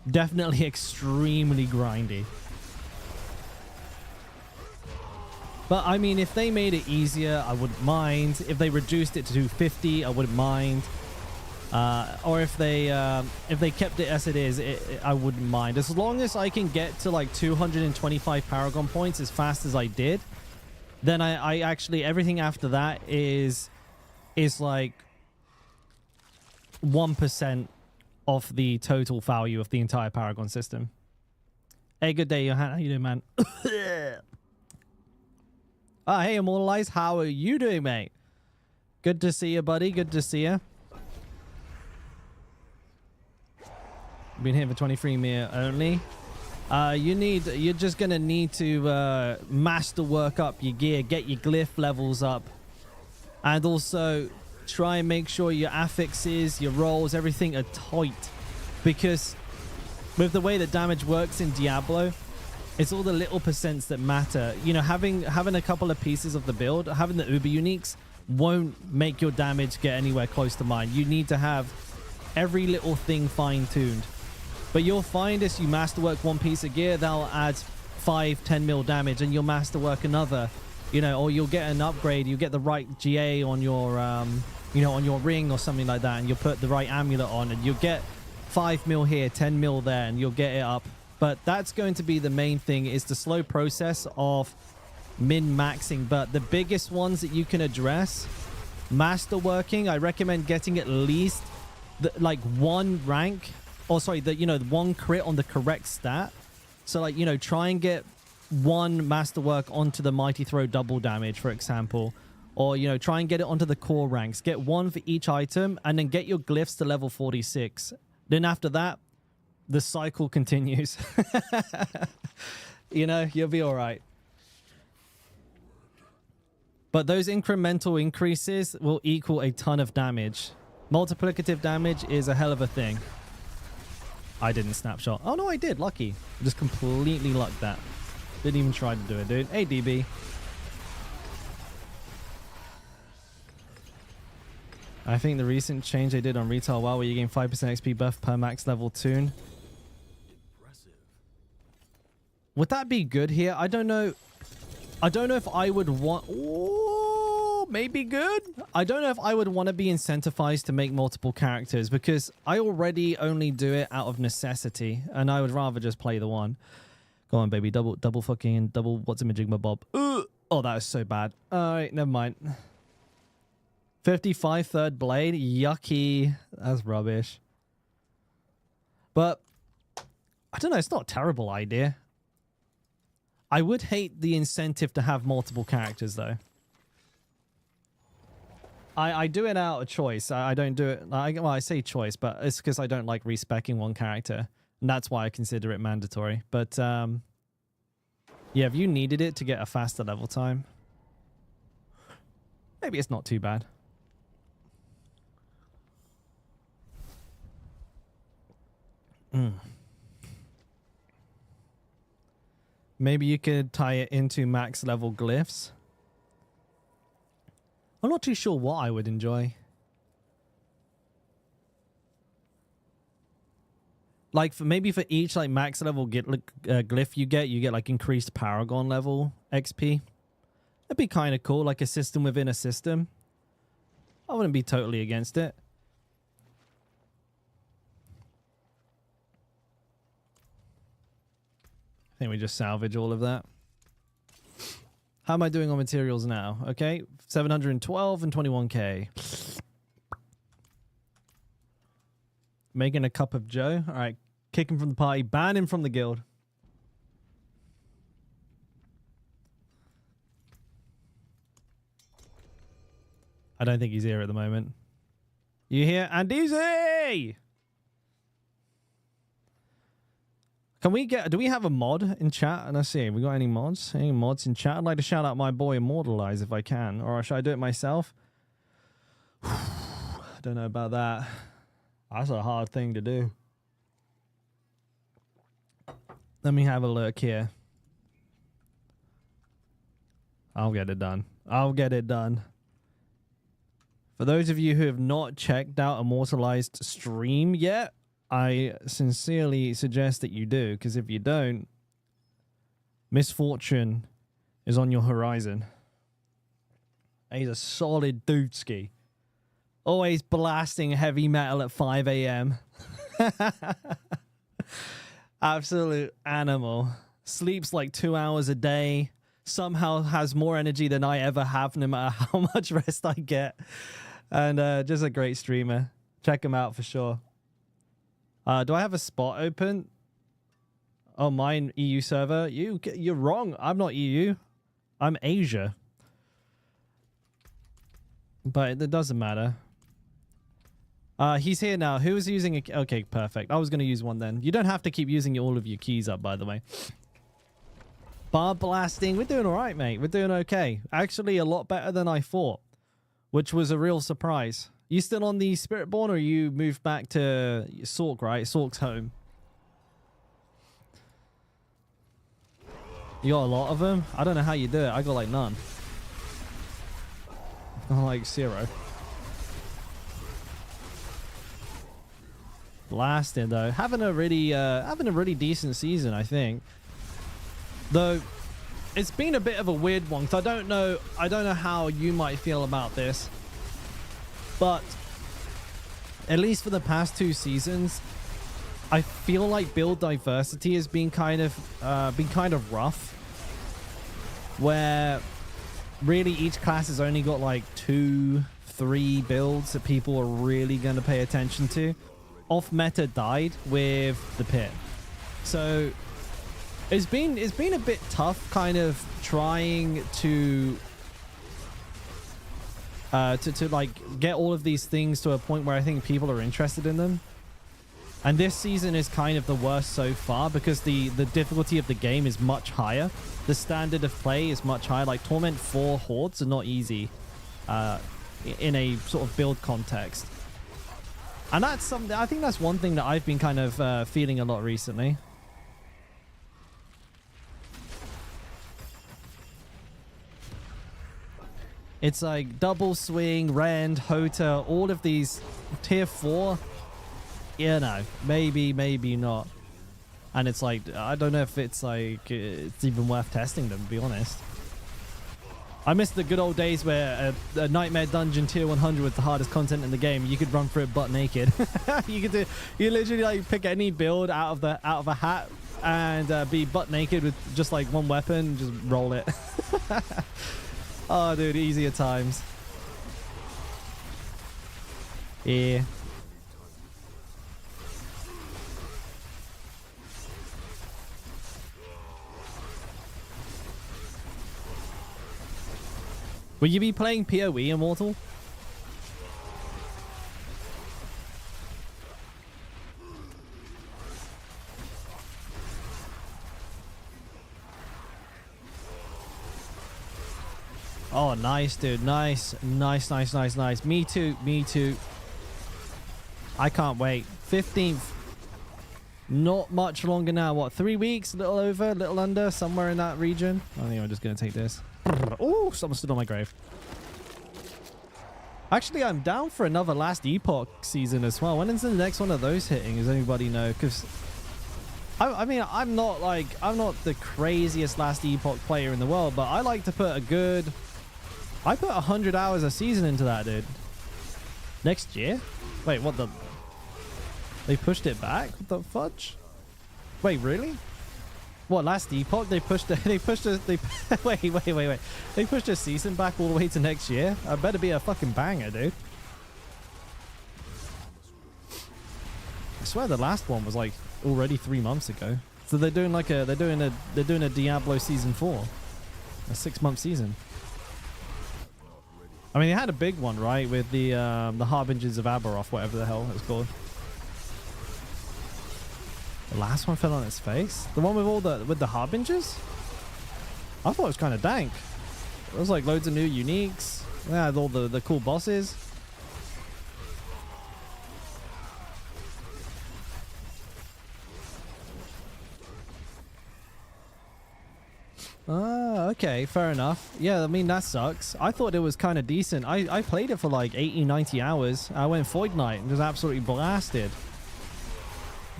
extremely grindy. But I mean, if they made it easier, I wouldn't mind. If they reduced it to 250, I wouldn't mind. Or if they kept it as it is, I wouldn't mind. As long as I can get to like 225 Paragon points as fast as I did, then I actually, everything after that is like 1% of the total value of the entire Paragon system. Hey, good day, Johan. How you doing, man? Hey, Immortalized. How are you doing, mate? Good to see you, buddy. Good to see you. Been here for 23 mir only. You're just gonna need to master work up your gear, get your glyph levels up, and also try and make sure your affixes, your rolls, everything are tight, because with the way that damage works in Diablo, it's all the little percents that matter. You know, having a couple of pieces of the build, having the uber uniques won't make your damage get anywhere close to mine. You need to have every little thing fine-tuned. But you'll find as you masterwork one piece of gear, that'll add 5-10 mil damage, and you'll masterwork another, you know, or you'll get an upgrade, you get the right GA on your you know, on your ring or something like that, and you'll put the right amulet on, and you'll get 5 mil here, 10 mil there, and you'll get it up But that's going to be the main thing, is the slow process of min-maxing. But the biggest ones that you can address, masterworking, I recommend getting at least like one rank, or sorry, one crit on the correct stat. So like, try and get one masterwork onto the mighty throw double damage, for example. Or, try and get it onto the core ranks. Get one for each item, and then get your glyphs to level 46. Then after that, the cycle continues. You'll be all right. But those incremental increases will equal a ton of damage. Multiplicative damage is a hell of a thing. I didn't snapshot. Oh, no, I did. Lucky. I just completely lucked that. Didn't even try to do it, dude. Hey, DB. I think the recent change they did on retail WoW, where you gain 5% XP buff per max level tune. Impressive. Would that be good here? I don't know. I don't know if I would want... Oh, maybe good. I don't know if I would want to be incentivized to make multiple characters, because I already only do it out of necessity, and I would rather just play the one. Go on, baby. Double fucking double what's a majigma bob. Ugh. Oh, that was so bad. All right, never mind. 55 third blade. Yucky. That's rubbish. But I don't know. It's not a terrible idea. I would hate the incentive to have multiple characters, though. I do it out of choice. I don't do it... Well, I say choice, but it's because I don't like respeccing one character. And that's why I consider it mandatory. But, yeah, if you needed it to get a faster level time, maybe it's not too bad. Maybe you could tie it into max level glyphs. I'm not too sure what I would enjoy. Like maybe for each like max level glyph you get like increased Paragon level XP. That'd be kind of cool, like a system within a system. I wouldn't be totally against it. I think we just salvage all of that. How am I doing on materials now? Okay, 712 and 21k. Making a cup of Joe. All right, kick him from the party, ban him from the guild. I don't think he's here at the moment. You here, Andeezy? Can we get... Do we have a mod in chat? And let's see. We got any mods? Any mods in chat? I'd like to shout out my boy Immortalize if I can. Or should I do it myself? I don't know about that. That's a hard thing to do. Let me have a look here. I'll get it done. I'll get it done. For those of you who have not checked out Immortalized stream yet, I sincerely suggest that you do, because if you don't, misfortune is on your horizon. He's a solid dudeski. Always blasting heavy metal at 5 a.m. Absolute animal. Sleeps like 2 hours a day. Somehow has more energy than I ever have, no matter how much rest I get. And just a great streamer. Check him out for sure. Do I have a spot open? Oh, mine EU server. You're wrong. I'm not EU. I'm Asia. But it doesn't matter. He's here now. Who is using a... Okay, perfect. I was going to use one then. You don't have to keep using all of your keys up, by the way. Bar blasting. We're doing all right, mate. We're doing okay. Actually, a lot better than I thought, which was a real surprise. You still on the Spiritborn, or you moved back to Sork, right? Sork's home. You got a lot of them? I don't know how you do it. I got like none. I got like 0. Blasting though. Having a really decent season, I think. Though it's been a bit of a weird one, because I don't know how you might feel about this. But at least for the past 2 seasons, I feel like build diversity has been kind of rough, where really each class has only got like 2-3 builds that people are really going to pay attention to. Off meta died with the pit, so it's been a bit tough kind of trying to like get all of these things to a point where I think people are interested in them. And this season is kind of the worst so far because the difficulty of the game is much higher. The standard of play is much higher. Like Torment 4 hordes are not easy in a sort of build context. And that's something, I think that's one thing that I've been kind of feeling a lot recently. It's like Double Swing, Rend, Hota, all of these tier 4. You know, maybe not. And it's like, I don't know if it's like, it's even worth testing them, to be honest. I miss the good old days where a Nightmare Dungeon tier 100 was the hardest content in the game. You could run through it butt naked. You literally like pick any build out of a hat and be butt naked with just like one weapon and just roll it. Oh, dude, easier times. Yeah. Will you be playing PoE Immortal? Oh, nice, dude. Nice. Me too. I can't wait. 15th. Not much longer now. What, 3 weeks? A little over, a little under, somewhere in that region. I think I'm just going to take this. Oh, someone stood on my grave. Actually, I'm down for another Last Epoch season as well. When is the next one of those hitting? Does anybody know? Because I mean, I'm not the craziest Last Epoch player in the world, but I like to put I put 100 hours a season into that, dude. Next year? Wait, what the? They pushed it back? What the fudge? Wait, really? What, Last Epoch? They pushed wait. They pushed a season back all the way to next year? I better be a fucking banger, dude. I swear the last one was like already 3 months ago. So they're doing like they're doing a Diablo season 4. A 6-month season. I mean, they had a big one, right? With the Harbingers of Aberoth, whatever the hell it's called. The last one fell on its face? The one with the Harbingers? I thought it was kind of dank. It was like loads of new uniques. They had all the cool bosses. Okay, fair enough. Yeah, I mean, that sucks. I thought it was kind of decent. I played it for like 80, 90 hours. I went Void Knight and was absolutely blasted.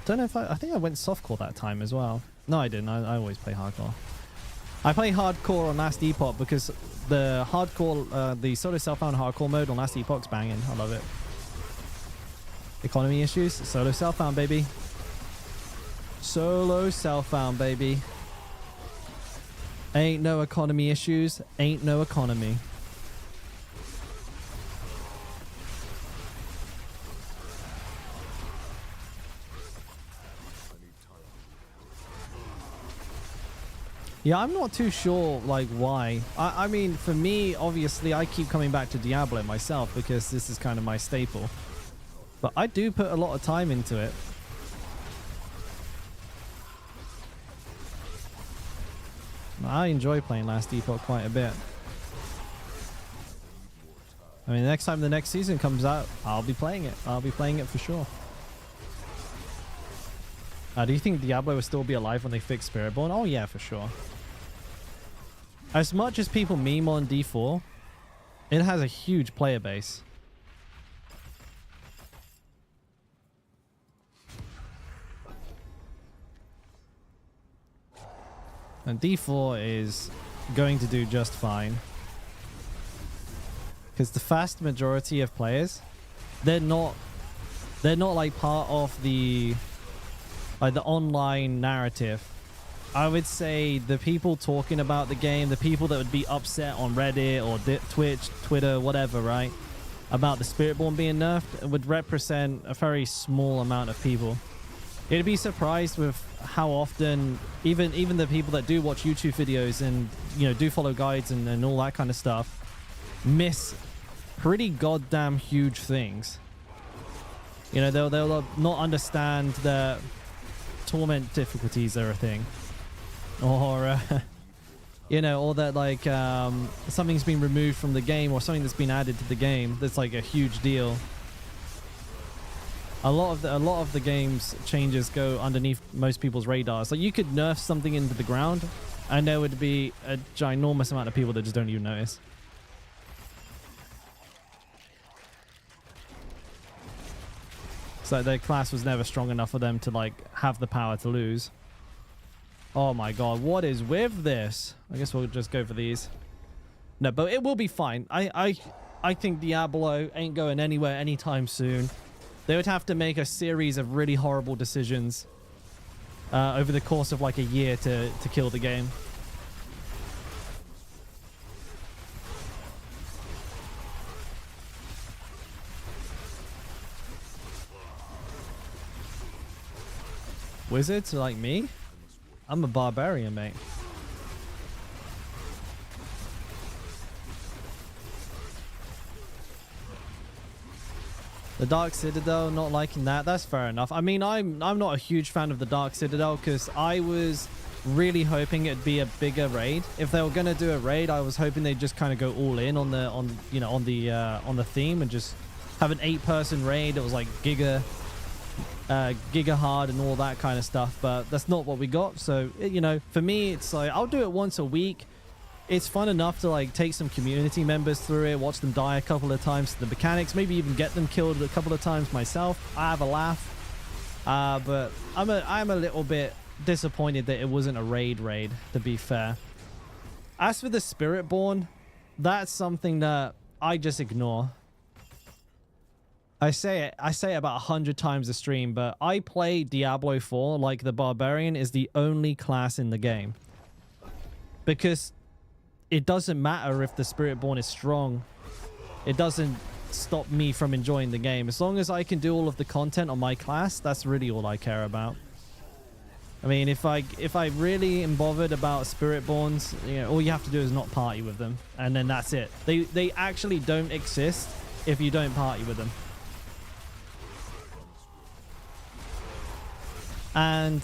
Don't know if I think I went softcore that time as well. No, I didn't. I always play hardcore. I play hardcore on Last Epoch because the hardcore, the solo self-found hardcore mode on Last Epoch's banging. I love it. Economy issues? Solo self-found, baby. Solo self-found, baby. Ain't no economy issues. Ain't no economy. Yeah, I'm not too sure, like, why. I mean, for me, obviously, I keep coming back to Diablo myself because this is kind of my staple. But I do put a lot of time into it. I enjoy playing Last Epoch quite a bit. I mean, next time the next season comes out, I'll be playing it. I'll be playing it for sure. Do you think Diablo will still be alive when they fix Spiritborn? Oh yeah, for sure. As much as people meme on D4, it has a huge player base. And D4 is going to do just fine. Because the vast majority of players, they're not like part of the like the online narrative, I would say the people talking about the game, the people that would be upset on Reddit or Twitch, Twitter, whatever, right, about the Spiritborn being nerfed would represent a very small amount of people. You'd be surprised with how often even the people that do watch YouTube videos and, you know, do follow guides and all that kind of stuff miss pretty goddamn huge things. You know, they'll not understand that torment difficulties are a thing, or you know, or that like something's been removed from the game or something that's been added to the game that's like a huge deal. A lot of the game's changes go underneath most people's radars. Like, you could nerf something into the ground and there would be a ginormous amount of people that just don't even notice. So their class was never strong enough for them to like have the power to lose. Oh my god, what is with this? I guess we'll just go for these. No, but it will be fine. I think Diablo ain't going anywhere anytime soon. They would have to make a series of really horrible decisions over the course of like a year to kill the game. Wizards like me? I'm a barbarian, mate. The Dark Citadel, not liking that. That's fair enough. I mean, I'm not a huge fan of the Dark Citadel because I was really hoping it'd be a bigger raid. If they were gonna do a raid, I was hoping they'd just kind of go all in on the theme and just have an 8-person raid. It was like giga hard and all that kind of stuff, but that's not what we got. So, you know, for me, it's like I'll do it once a week. It's fun enough to like take some community members through it, watch them die a couple of times to the mechanics, maybe even get them killed a couple of times myself. I have a laugh, but I'm a little bit disappointed that it wasn't a raid, to be fair. As for the Spiritborn, that's something that I just ignore. I say it about 100 times a stream, but I play Diablo 4 like the Barbarian is the only class in the game. Because it doesn't matter if the Spiritborn is strong. It doesn't stop me from enjoying the game. As long as I can do all of the content on my class, that's really all I care about. I mean, if I really am bothered about Spiritborns, you know, all you have to do is not party with them, and then that's it. They actually don't exist if you don't party with them. And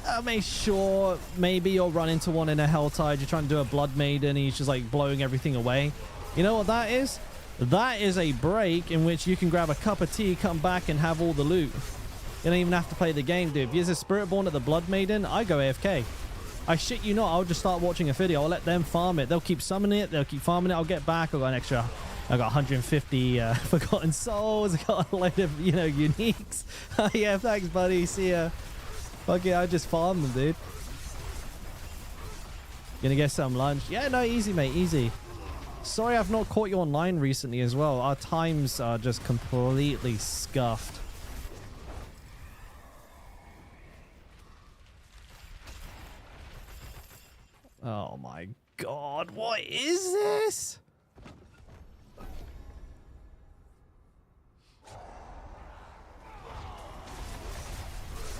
I mean, sure, maybe you'll run into one in a Helltide. You're trying to do a Blood Maiden, and he's just like blowing everything away. You know what that is? That is a break in which you can grab a cup of tea, come back, and have all the loot. You don't even have to play the game, dude. If there's a Spiritborn at the Blood Maiden, I go AFK. I shit you not, I'll just start watching a video. I'll let them farm it. They'll keep summoning it. They'll keep farming it. I'll get back. I've got an extra... I got 150 Forgotten Souls. I got a load of, you know, uniques. Yeah, thanks, buddy. See ya. Fuck yeah, I just farmed them, dude. Gonna get some lunch. Yeah, no, easy, mate, easy. Sorry I've not caught you online recently as well. Our times are just completely scuffed. Oh my god, what is this?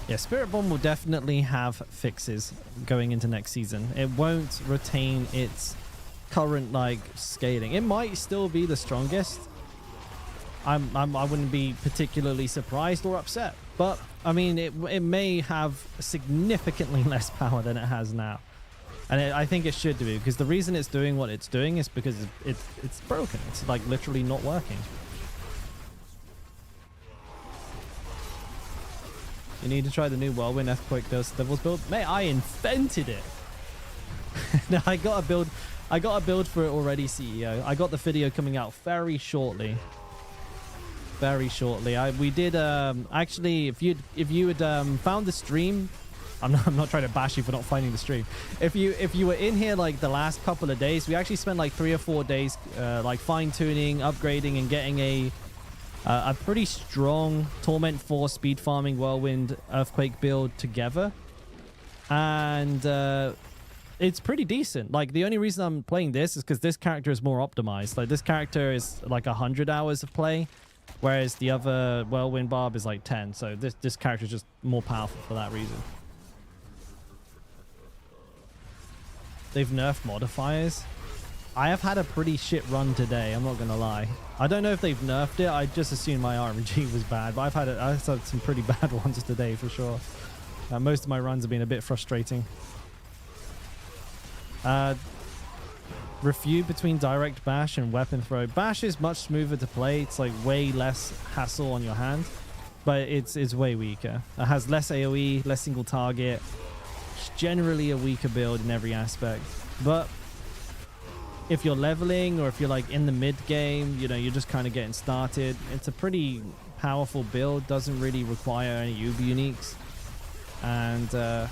Yeah, Spiritborn will definitely have fixes going into next season. It won't retain its current like scaling. It might still be the strongest. I wouldn't be particularly surprised or upset, but I mean it may have significantly less power than it has now, and I think it should do, because the reason it's doing what it's doing is because it's broken. It's like literally not working. You need to try the new Whirlwind Earthquake Devils build. Mate, I invented it. No, I got a build for it already, CEO. I got the video coming out very shortly. Very shortly. We did actually, if you had found the stream, I'm not trying to bash you for not finding the stream. If you were in here like the last couple of days, we actually spent like 3 or 4 days like fine tuning, upgrading, and getting a a pretty strong Torment 4 speed farming Whirlwind Earthquake build together. And it's pretty decent. Like, the only reason I'm playing this is because this character is more optimized. Like, this character is like 100 hours of play, whereas the other Whirlwind Barb is like 10. So this character is just more powerful for that reason. They've nerfed modifiers. I have had a pretty shit run today, I'm not gonna lie. I don't know if they've nerfed it. I just assumed my RNG was bad, but I've had some pretty bad ones today for sure. Most of my runs have been a bit frustrating. Refute between direct bash and weapon throw. Bash is much smoother to play. It's like way less hassle on your hand, but it's way weaker. It has less AoE, less single target. It's generally a weaker build in every aspect. But if you're leveling, or if you're like in the mid game, you know, you're just kind of getting started, it's a pretty powerful build. Doesn't really require any uber uniques, and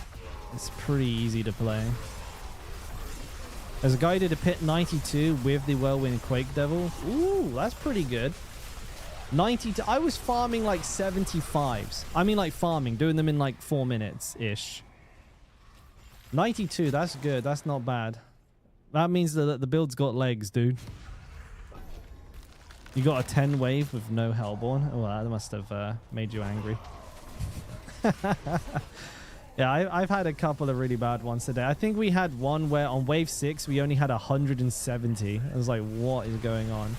it's pretty easy to play. There's a guy who did a pit 92 with the Whirlwind Quake Devil. Ooh, that's pretty good. 92. I was farming like 75s. I mean, like farming, doing them in like 4 minutes ish. 92, that's good. That's not bad. That means that the build's got legs, dude. You got a 10 wave with no Hellborn. Oh, that must have made you angry. Yeah, I've had a couple of really bad ones today. I think we had one where on wave 6 we only had 170. I was like, what is going on?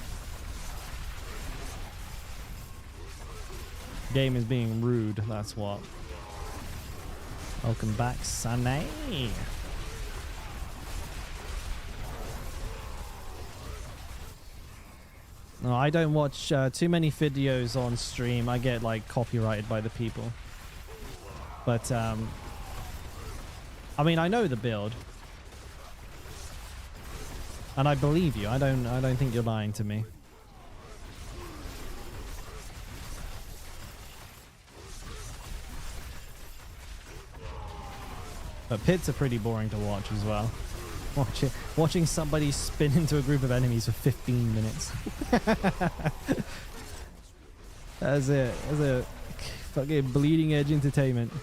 Game is being rude, that's what. Welcome back, Sunny. No, I don't watch too many videos on stream. I get like copyrighted by the people. But I mean, I know the build, and I believe you. I don't think you're lying to me. But pits are pretty boring to watch as well. Watching somebody spin into a group of enemies for 15 minutes. That's it. That's a fucking bleeding edge entertainment.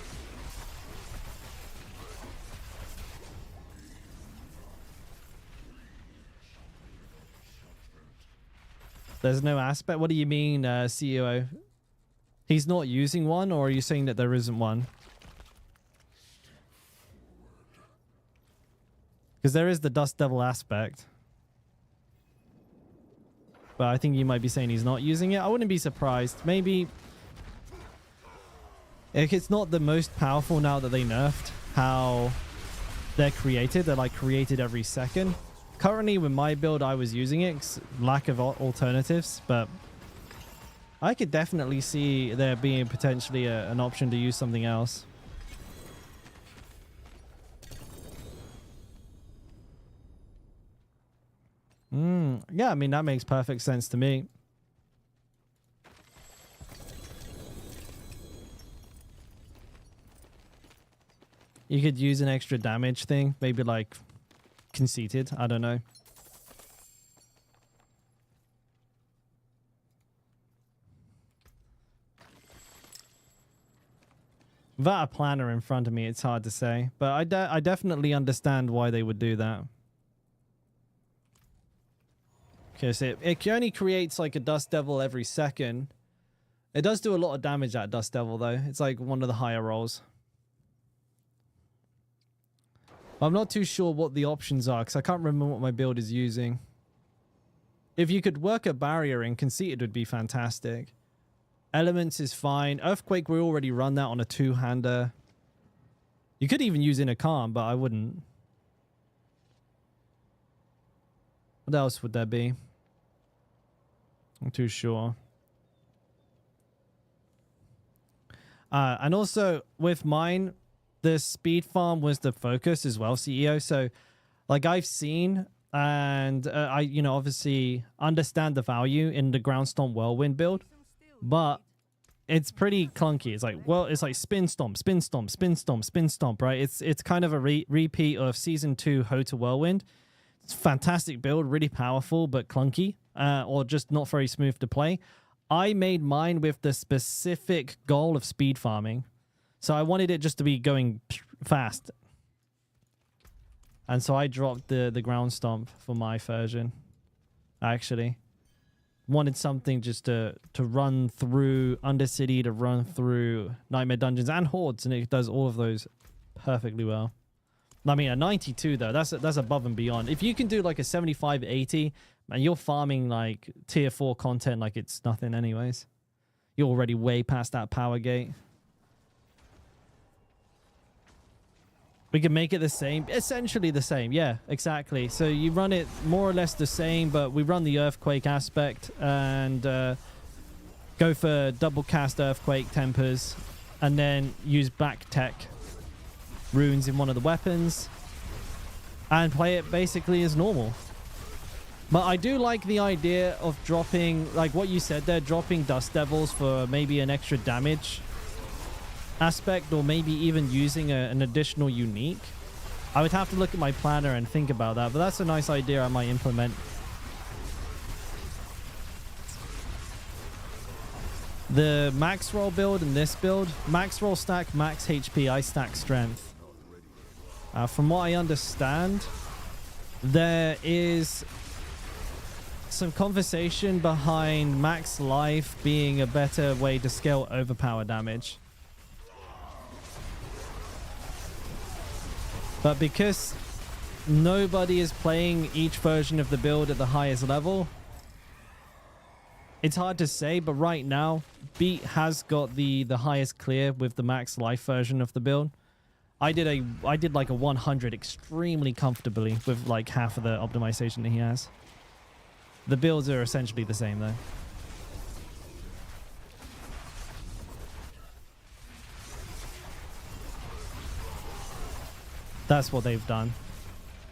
There's no aspect? What do you mean, CEO? He's not using one, or are you saying that there isn't one? Because there is the Dust Devil aspect. But I think you might be saying he's not using it. I wouldn't be surprised. Maybe if it's not the most powerful now that they nerfed how they're created. They're like created every second. Currently with my build, I was using it. Lack of alternatives. But I could definitely see there being potentially an option to use something else. Yeah, I mean, that makes perfect sense to me. You could use an extra damage thing, maybe like conceited, I don't know. Without a planner in front of me, it's hard to say, but I definitely understand why they would do that. Okay, so it only creates like a Dust Devil every second. It does do a lot of damage, that Dust Devil, though. It's like one of the higher rolls. I'm not too sure what the options are, because I can't remember what my build is using. If you could work a barrier in, conceited would be fantastic. Elements is fine. Earthquake, we already run that on a two-hander. You could even use in a calm, but I wouldn't. What else would there be? I'm too sure. And also with mine, the speed farm was the focus as well, CEO. So like I've seen and I, you know, obviously understand the value in the ground stomp whirlwind build, but it's pretty clunky. It's like, well, it's like spin stomp, spin stomp, spin stomp, spin stomp, right? It's kind of a repeat of season 2 Hota Whirlwind. It's a fantastic build, really powerful, but clunky, or just not very smooth to play. I made mine with the specific goal of speed farming. So I wanted it just to be going fast. And so I dropped the ground stomp for my version. Actually. Wanted something just to run through Undercity, to run through Nightmare Dungeons and Hordes, and it does all of those perfectly well. I mean, a 92 though, that's above and beyond. If you can do like a 75, 80, and you're farming like tier 4 content like it's nothing anyways. You're already way past that power gate. We can make it the same, essentially the same. Yeah, exactly. So you run it more or less the same, but we run the earthquake aspect and go for double cast earthquake tempers, and then use back tech runes in one of the weapons and play it basically as normal. But I do like the idea of dropping, like what you said there, dropping Dust Devils for maybe an extra damage aspect, or maybe even using an additional unique. I would have to look at my planner and think about that, but that's a nice idea I might implement. The max roll build and this build, max roll stack max HP, I stack strength. From what I understand, there is some conversation behind max life being a better way to scale overpower damage. But because nobody is playing each version of the build at the highest level, it's hard to say. But right now, Beat has got the highest clear with the max life version of the build. I did like a 100 extremely comfortably with like half of the optimization that he has. The builds are essentially the same though. That's what they've done.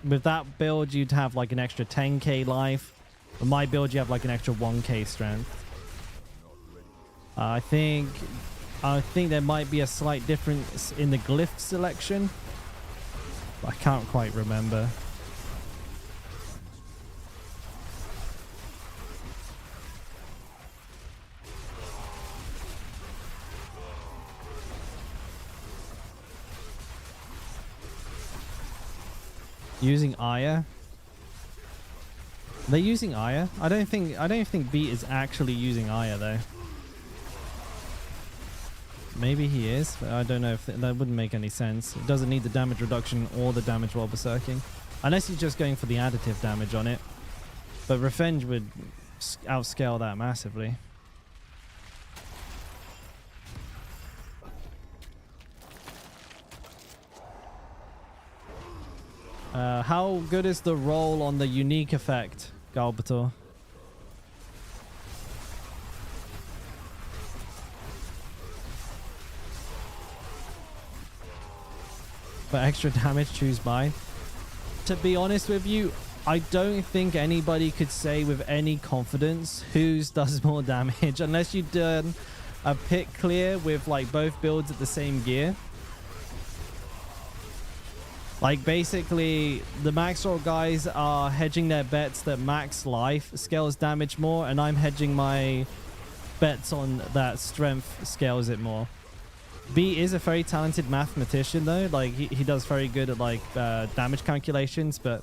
With that build, you'd have like an extra 10k life. With my build, you have like an extra 1k strength. I think there might be a slight difference in the glyph selection. I can't quite remember. Using Aya. They're using Aya? I don't think Beat is actually using Aya though. Maybe he is, but I don't know if that wouldn't make any sense. It doesn't need the damage reduction or the damage while berserking. Unless he's just going for the additive damage on it. But Revenge would outscale that massively. How good is the roll on the unique effect, Galbator? For extra damage, choose mine. To be honest with you, I don't think anybody could say with any confidence whose does more damage unless you've done a pick clear with like both builds at the same gear. Like basically the max roll guys are hedging their bets that max life scales damage more, and I'm hedging my bets on that strength scales it more. B is a very talented mathematician though, like he does very good at like damage calculations, but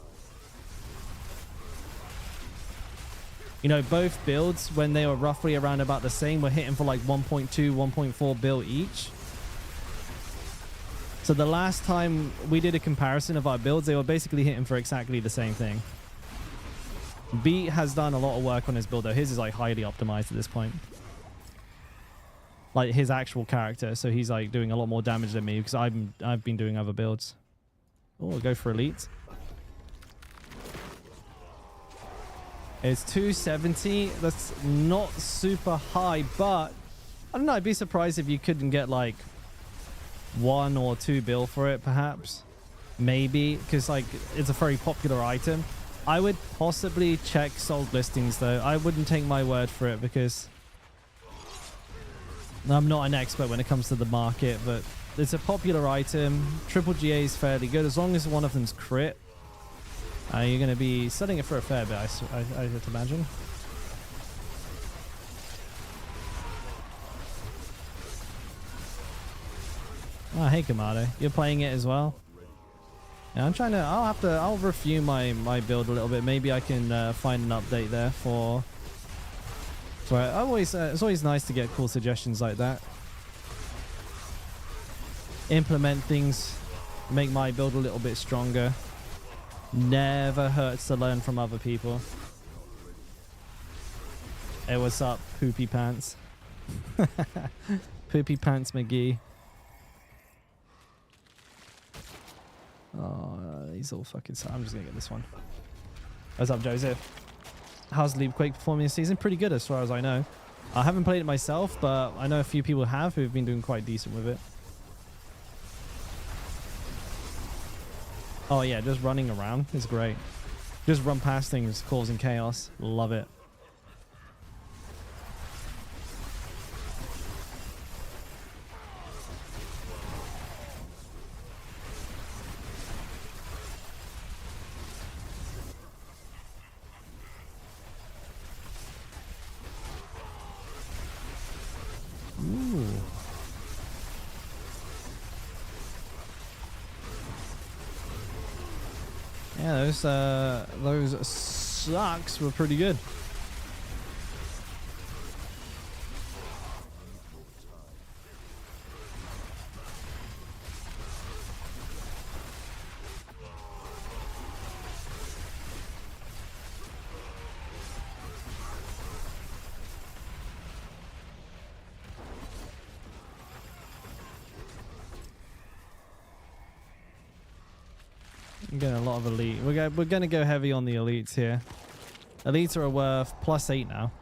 you know, both builds when they were roughly around about the same were hitting for like 1.2 1.4 bill each. So the last time we did a comparison of our builds, they were basically hitting for exactly the same thing. B has done a lot of work on his build though. His is like highly optimized at this point. Like his actual character, so he's like doing a lot more damage than me because I've been doing other builds. Oh, we'll go for elite. It's 270. That's not super high, but I don't know. I'd be surprised if you couldn't get like 1 or 2 bill for it, perhaps. Maybe, because like it's a very popular item. I would possibly check sold listings though. I wouldn't take my word for it because I'm not an expert when it comes to the market, but it's a popular item. Triple GA is fairly good as long as one of them's crit. You're going to be selling it for a fair bit, I would imagine. Oh, hey, Kamado. You're playing it as well? Yeah, I'm trying to... I'll review my build a little bit. Maybe I can find an update there for... it's always nice to get cool suggestions like that. Implement things, make my build a little bit stronger. Never hurts to learn from other people. Hey, what's up, Poopy Pants? Poopy Pants McGee. Oh, he's all fucking sad. I'm just gonna get this one. What's up, Joseph? How's Leap Quake performing this season? Pretty good as far as I know. I haven't played it myself, but I know a few people have who've been doing quite decent with it. Oh yeah, just running around is great. Just run past things causing chaos. Love it. Ooh. Yeah, those sucks were pretty good. I'm getting a lot of elite. We're going to go heavy on the elites here. Elites are worth +8 now.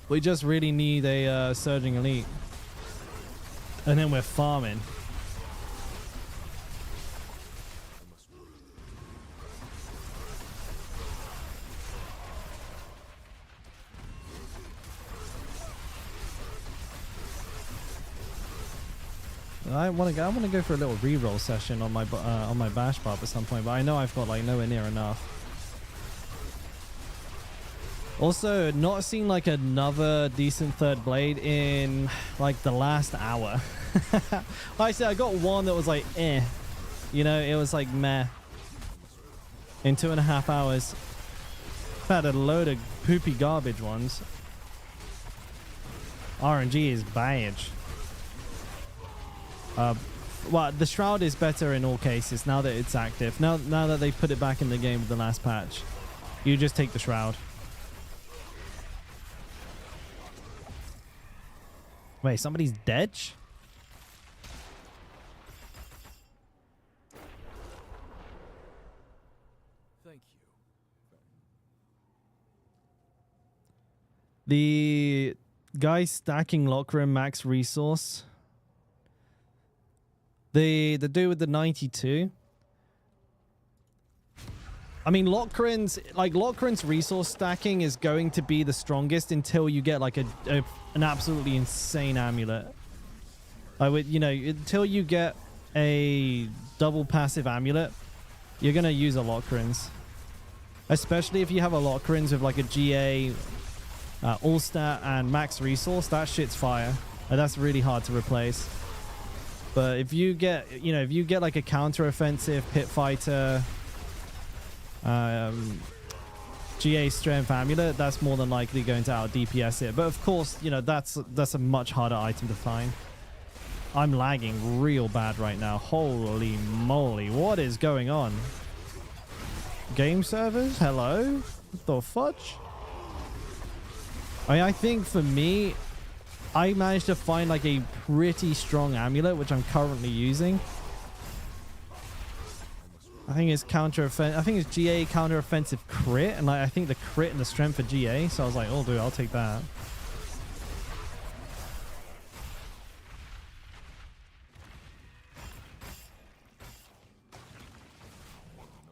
We just really need a surging elite. And then we're farming. I want to go for a little reroll session on my bash pop at some point, but I know I've got like nowhere near enough. Also, not seen like another decent third blade in like the last hour. Like I said, I got one that was like you know, it was like meh. In 2.5 hours, I've had a load of poopy garbage ones. RNG is bad. Well, the Shroud is better in all cases now that it's active. Now that they put it back in the game with the last patch, you just take the Shroud. Wait, somebody's dead? Thank you. The guy stacking Lockroom max resource. The dude with the 92. I mean, Lockrin's resource stacking is going to be the strongest until you get like an absolutely insane amulet. I would, you know, until you get a double passive amulet, you're gonna use a Lockrin's. Especially if you have a Lockrin's with like a GA, all stat and max resource. That shit's fire. That's really hard to replace. But if you get, you know, if you get like a counter-offensive pit fighter, GA strength amulet, that's more than likely going to out DPS it. But of course, you know, that's a much harder item to find. I'm lagging real bad right now. Holy moly, what is going on? Game servers, hello? What the fudge? I think for me, I managed to find like a pretty strong amulet, which I'm currently using. I think it's I think it's GA counter-offensive crit, and like I think the crit and the strength for GA. So I was like, oh dude, I'll take that.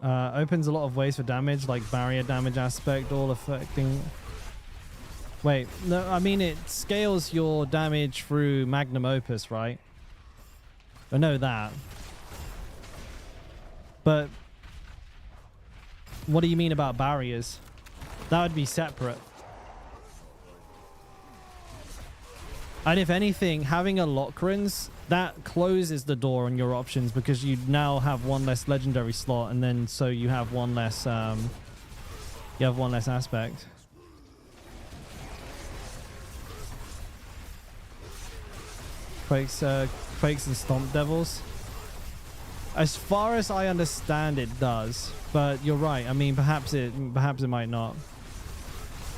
Opens a lot of ways for damage, like barrier damage aspect, all affecting. Wait, no, I mean it scales your damage through Magnum Opus, right? I know that. But what do you mean about barriers? That would be separate. And if anything, having a Lockrins, that closes the door on your options because you now have one less legendary slot, and then so you have one less aspect. Quakes and Stomp Devils. As far as I understand, it does, but you're right. I mean, perhaps it might not.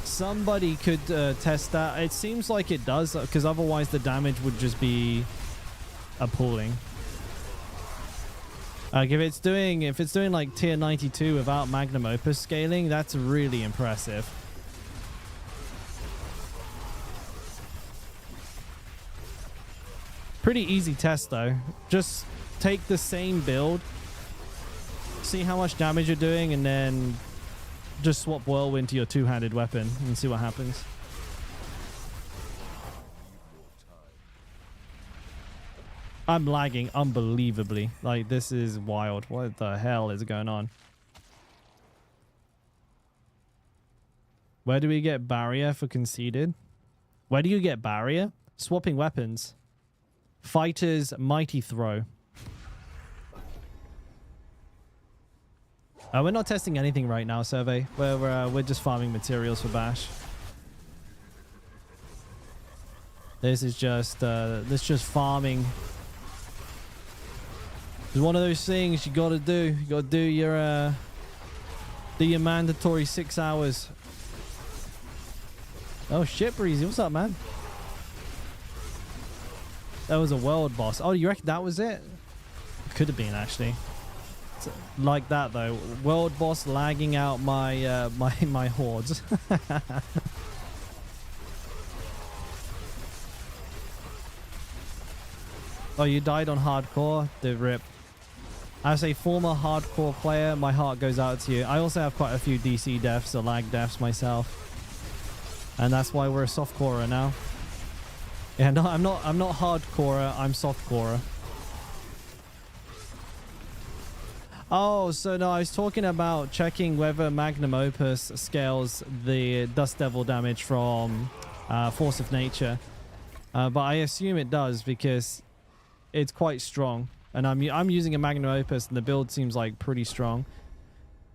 Somebody could test that. It seems like it does, because otherwise the damage would just be appalling. Like if it's doing like tier 92 without Magnum Opus scaling, that's really impressive. Pretty easy test though. Just take the same build, see how much damage you're doing, and then just swap Whirlwind to your two-handed weapon and see what happens. I'm lagging unbelievably. Like, this is wild. What the hell is going on? Where do we get barrier for conceded? Where do you get barrier? Swapping weapons. Fighter's mighty throw. We're not testing anything right now, Survey. We're just farming materials for Bash. This is just farming. It's one of those things you gotta do. You gotta do your mandatory 6 hours. Oh shit, Breezy, what's up, man? That was a world boss. Oh, you reckon that was it? Could have been, actually. Like that though, world boss lagging out my my hordes. Oh, you died on hardcore? The rip. As a former hardcore player, my heart goes out to you. I also have quite a few DC deaths or lag deaths myself, and that's why we're a softcorer now. Yeah, no, I'm not hardcore. I'm softcore. Oh, so no, I was talking about checking whether Magnum Opus scales the Dust Devil damage from Force of Nature. But I assume it does because it's quite strong. And I'm using a Magnum Opus and the build seems like pretty strong.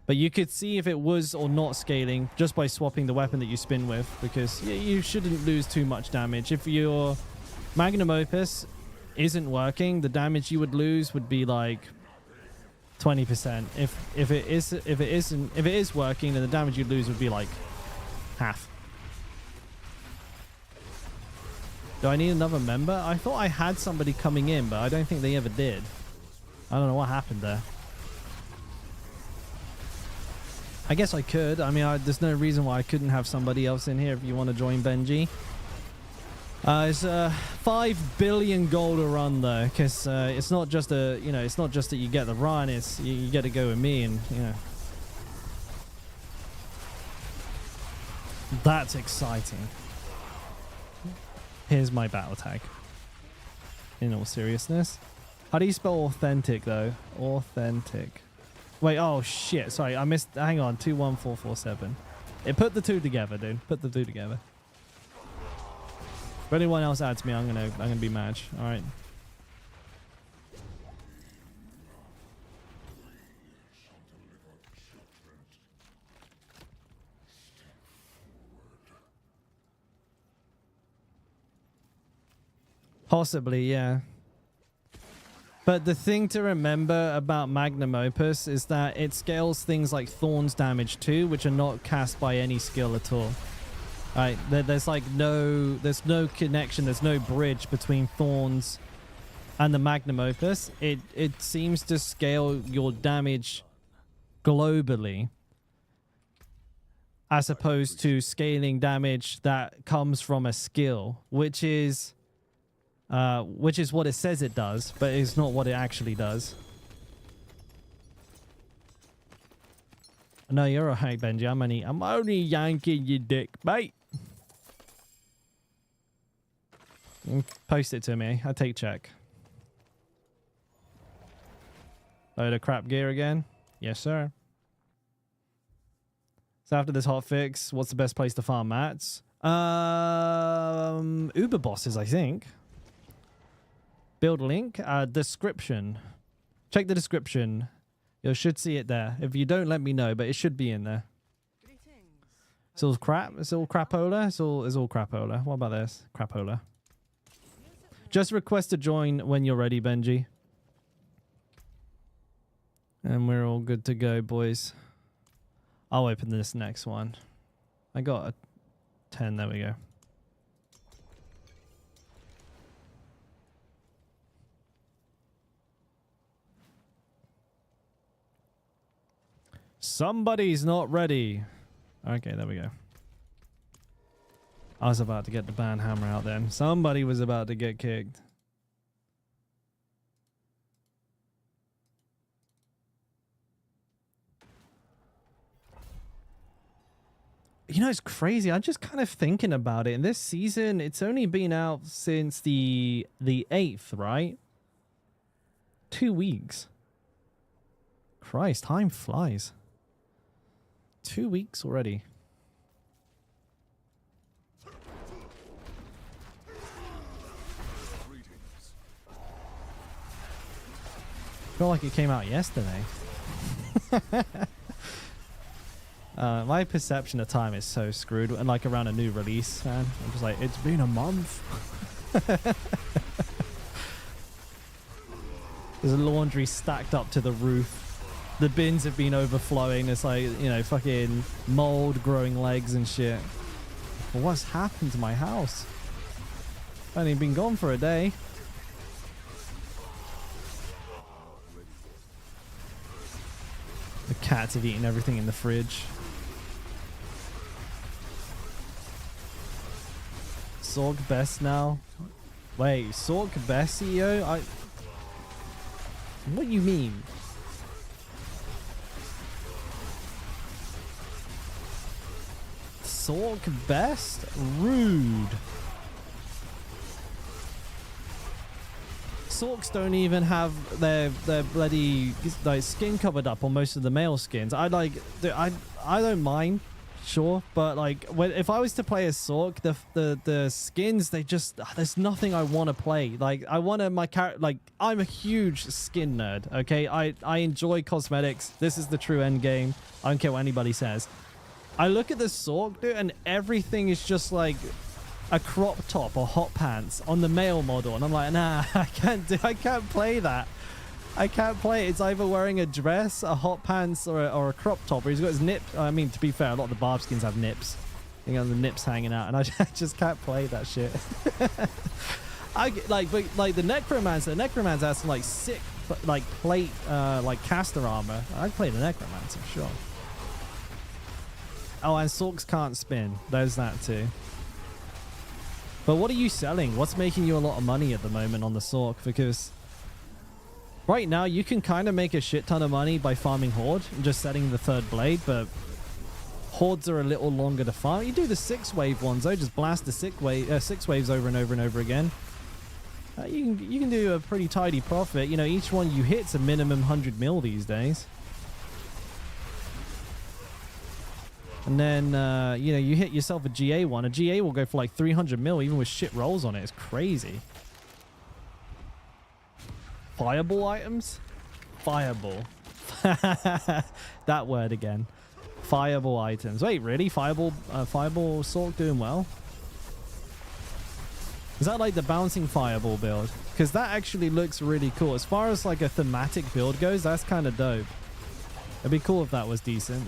But you could see if it was or not scaling just by swapping the weapon that you spin with, because you shouldn't lose too much damage. If your Magnum Opus isn't working, the damage you would lose would be like 20%. If it is working, then the damage you'd lose would be like half. Do I need another member? I thought I had somebody coming in, but I don't think they ever did. I don't know what happened there. I guess I could. I mean, there's no reason why I couldn't have somebody else in here if you want to join Benji. It's 5 billion gold a run though, because it's not just it's not just that you get the run. It's you get to go with me, and that's exciting. Here's my battle tag. In all seriousness, how do you spell authentic though? Authentic. Wait, oh shit! Sorry, I missed. Hang on, 21447. It put the two together, dude. Put the two together. If anyone else adds me, I'm gonna be mad. All right. Possibly, yeah. But the thing to remember about Magnum Opus is that it scales things like Thorn's damage too, which are not cast by any skill at all. Right, there's no connection, there's no bridge between Thorns and the Magnum Opus. It seems to scale your damage globally, as opposed to scaling damage that comes from a skill, which is what it says it does, but it's not what it actually does. No, you're alright, Benji. I'm only yanking your dick, mate. Post it to me. I take check. Load of crap gear again. Yes, sir. So after this hot fix, what's the best place to farm mats? Uber bosses, I think. Build link, description. Check the description. You should see it there. If you don't, let me know, but it should be in there. It's all crap. It's all crapola. It's all crapola. What about this? Crapola. Just request to join when you're ready, Benji. And we're all good to go, boys. I'll open this next one. I got a 10. There we go. Somebody's not ready. Okay, there we go. I was about to get the ban hammer out then. Somebody was about to get kicked. You know, it's crazy. I'm just kind of thinking about it. And this season, it's only been out since the 8th, right? 2 weeks. Christ, time flies. 2 weeks already. I feel like it came out yesterday. My perception of time is so screwed. And like around a new release, man. I'm just like, it's been a month. There's a laundry stacked up to the roof. The bins have been overflowing. It's like, you know, fucking mold growing legs and shit. Well, what's happened to my house? I've only been gone for a day. The cats have eaten everything in the fridge. Sorg best now? Wait, Sorg best CEO? What do you mean? Sorg best? Rude. Sorks don't even have their bloody like skin covered up on most of the male skins. I don't mind, sure, but like if I was to play as Sork, the skins, they just, there's nothing I want to play. Like I want my character, like I'm a huge skin nerd. Okay, I enjoy cosmetics. This is the true end game. I don't care what anybody says. I look at the Sork, dude, and everything is just like a crop top or hot pants on the male model, and I'm like, nah, I can't play that. I can't play it. It's either wearing a dress, a hot pants, or a crop top, or he's got his nips. I mean, to be fair, a lot of the barb skins have nips. You know, the nips hanging out, and I just can't play that shit. But the necromancer has some like sick like plate like caster armor. I'd play the necromancer for sure. Oh, and Sorks can't spin. There's that too. But what are you selling? What's making you a lot of money at the moment on the Sork? Because right now you can kind of make a shit ton of money by farming Horde and just setting the third blade, but Hordes are a little longer to farm. You do the 6-wave ones though, just blast the 6 waves over and over and over again. You can do a pretty tidy profit. You know, each one you hit's a minimum 100 mil these days. And then, you know, you hit yourself a GA one. A GA will go for like 300 mil, even with shit rolls on it. It's crazy. Fireball items? Fireball. That word again. Fireball items. Wait, really? Fireball Sork doing well? Is that like the bouncing fireball build? Because that actually looks really cool. As far as like a thematic build goes, that's kind of dope. It'd be cool if that was decent.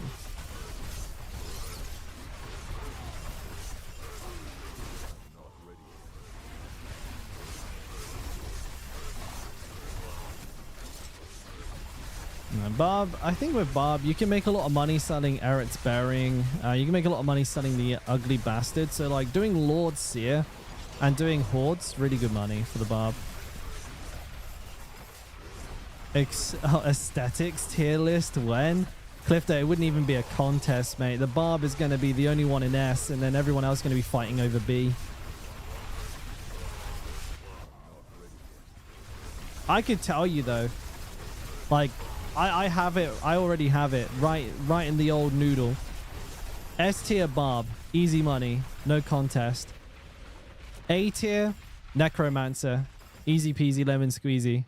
Bob, I think with Bob, you can make a lot of money selling Eret's Bearing. You can make a lot of money selling the Ugly Bastard. So like doing Lord Seer and doing Hordes, really good money for the Bob. Aesthetics tier list when? Clifto, it wouldn't even be a contest, mate. The Barb is going to be the only one in S, and then everyone else is going to be fighting over B. I could tell you though, like, I have it. I already have it right in the old noodle. S tier Barb easy money, no contest. A tier, Necromancer, easy peasy lemon squeezy.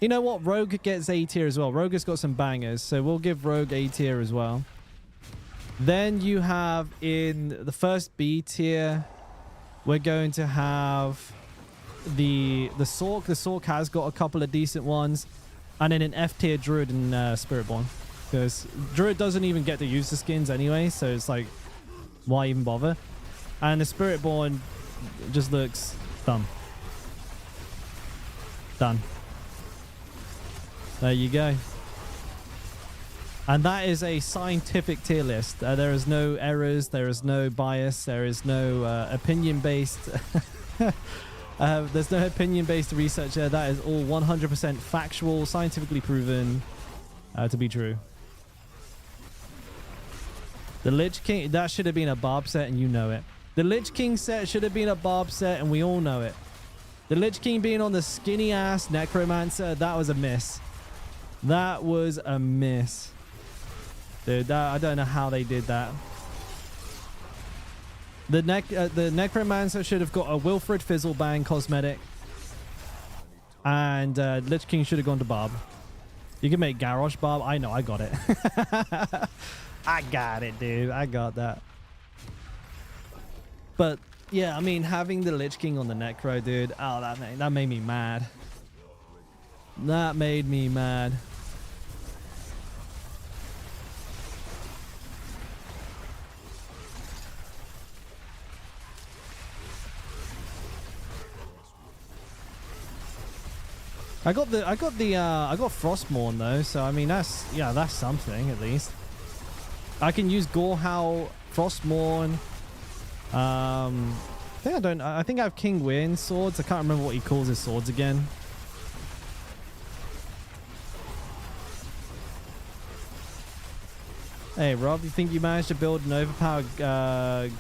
You know what? Rogue gets A tier as well. Rogue has got some bangers, so we'll give Rogue A tier as well. Then you have in the first B tier, we're going to have the Sork. The Sork has got a couple of decent ones. And then in F tier, Druid and Spiritborn. Because Druid doesn't even get to use the skins anyway, so it's like, why even bother? And the Spiritborn just looks dumb. Done. There you go. And that is a scientific tier list. There is no errors, there is no bias, there is no opinion-based... there's no opinion-based research there. That is all 100% factual, scientifically proven to be true. The Lich King, that should have been a Barb set and you know it. The Lich King set should have been a Barb set and we all know it. The Lich King being on the skinny ass Necromancer, that was a miss. That was a miss. Dude, I don't know how they did that. The Necromancer should have got a Wilfred Fizzlebang cosmetic. And Lich King should have gone to Barb. You can make Garrosh Barb. I know, I got it. I got it, dude. I got that. But, yeah, I mean, having the Lich King on the Necro, dude. Oh, that made me mad. That made me mad. I got Frostmourne though, so I mean that's something at least. I can use Gorehowl, Frostmourne. I think I have King Wyrn's swords. I can't remember what he calls his swords again. Hey Rob, you think you managed to build an overpowered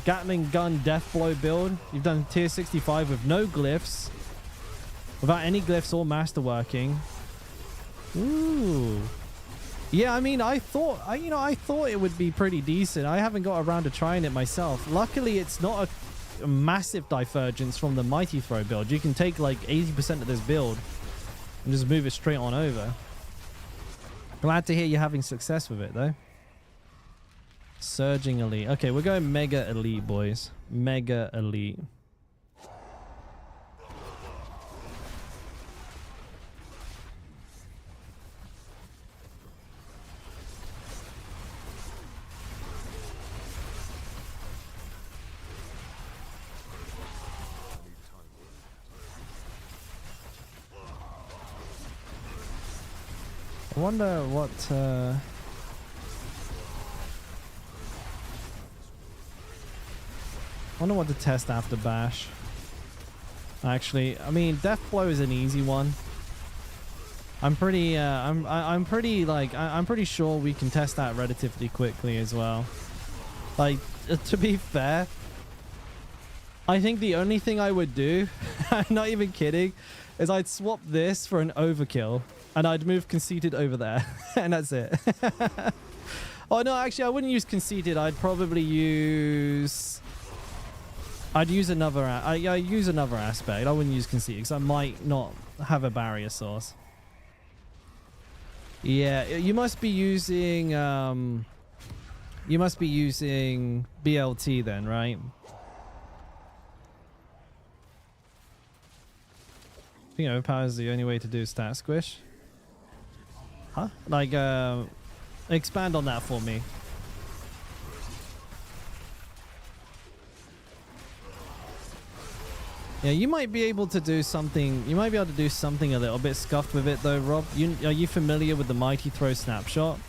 Gatling gun Deathblow build? You've done tier 65 with no glyphs. Without any glyphs or masterworking. Ooh. Yeah, I mean, I thought it would be pretty decent. I haven't got around to trying it myself. Luckily, it's not a massive divergence from the Mighty Throw build. You can take like 80% of this build and just move it straight on over. Glad to hear you're having success with it, though. Surging Elite. Okay, we're going Mega Elite, boys. Mega Elite. I wonder what to test after Bash. Actually, I mean, Deathblow is an easy one. I'm pretty sure we can test that relatively quickly as well. Like, to be fair, I think the only thing I would do, I'm not even kidding, is I'd swap this for an Overkill. And I'd move Conceited over there. And that's it. Oh, no, actually, I wouldn't use Conceited. I'd probably use... I'd use another... I use another aspect. I wouldn't use Conceited because I might not have a barrier source. Yeah, you must be using... you must be using BLT then, right? I think Overpower is the only way to do stat squish. Huh? Like, expand on that for me. Yeah, you might be able to do something. You might be able to do something a little bit scuffed with it, though, Rob. Are you familiar with the Mighty Throw snapshot?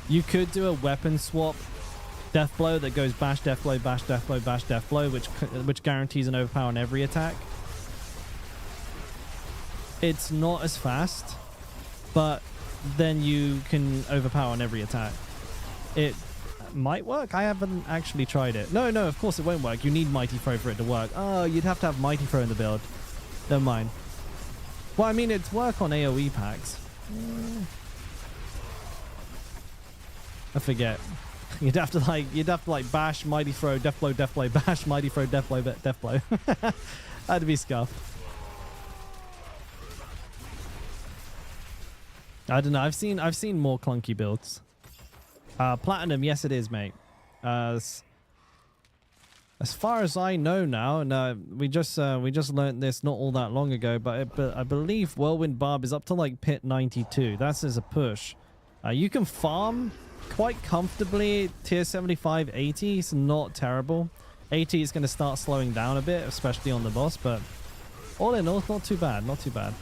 You could do a weapon swap, Deathblow that goes bash, Deathblow, bash, Deathblow, bash, Deathblow, which guarantees an overpower on every attack. It's not as fast, but then you can overpower on every attack. It might work. I haven't actually tried it. No, of course it won't work. You need Mighty Throw for it to work. Oh, you'd have to have Mighty Throw in the build. Never mind. Well, I mean, it's work on AoE packs. I forget. You'd have to like bash, mighty throw, death blow, bash, mighty throw, death blow, death blow. That'd be scuffed. I don't know. I've seen more clunky builds. Platinum, yes it is, mate. As far as I know now, no, we just learned this not all that long ago, but I believe Whirlwind Barb is up to like pit 92. That's as a push. You can farm quite comfortably tier 75, 80. It's not terrible. 80 is going to start slowing down a bit, especially on the boss, but all in all, not too bad. Not too bad.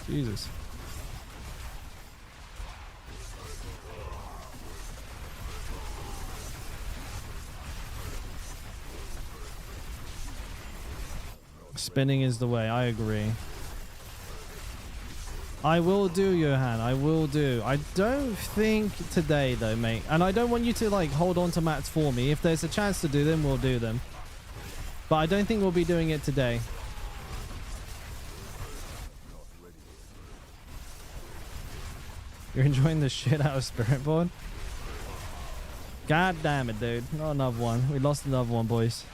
Jesus. Spinning is the way. I agree. I will do, Johan. I will do. I don't think today, though, mate. And I don't want you to, like, hold on to mats for me. If there's a chance to do them, we'll do them. But I don't think we'll be doing it today. You're enjoying the shit out of Spirit Board? God damn it, dude. Not another one. We lost another one, boys.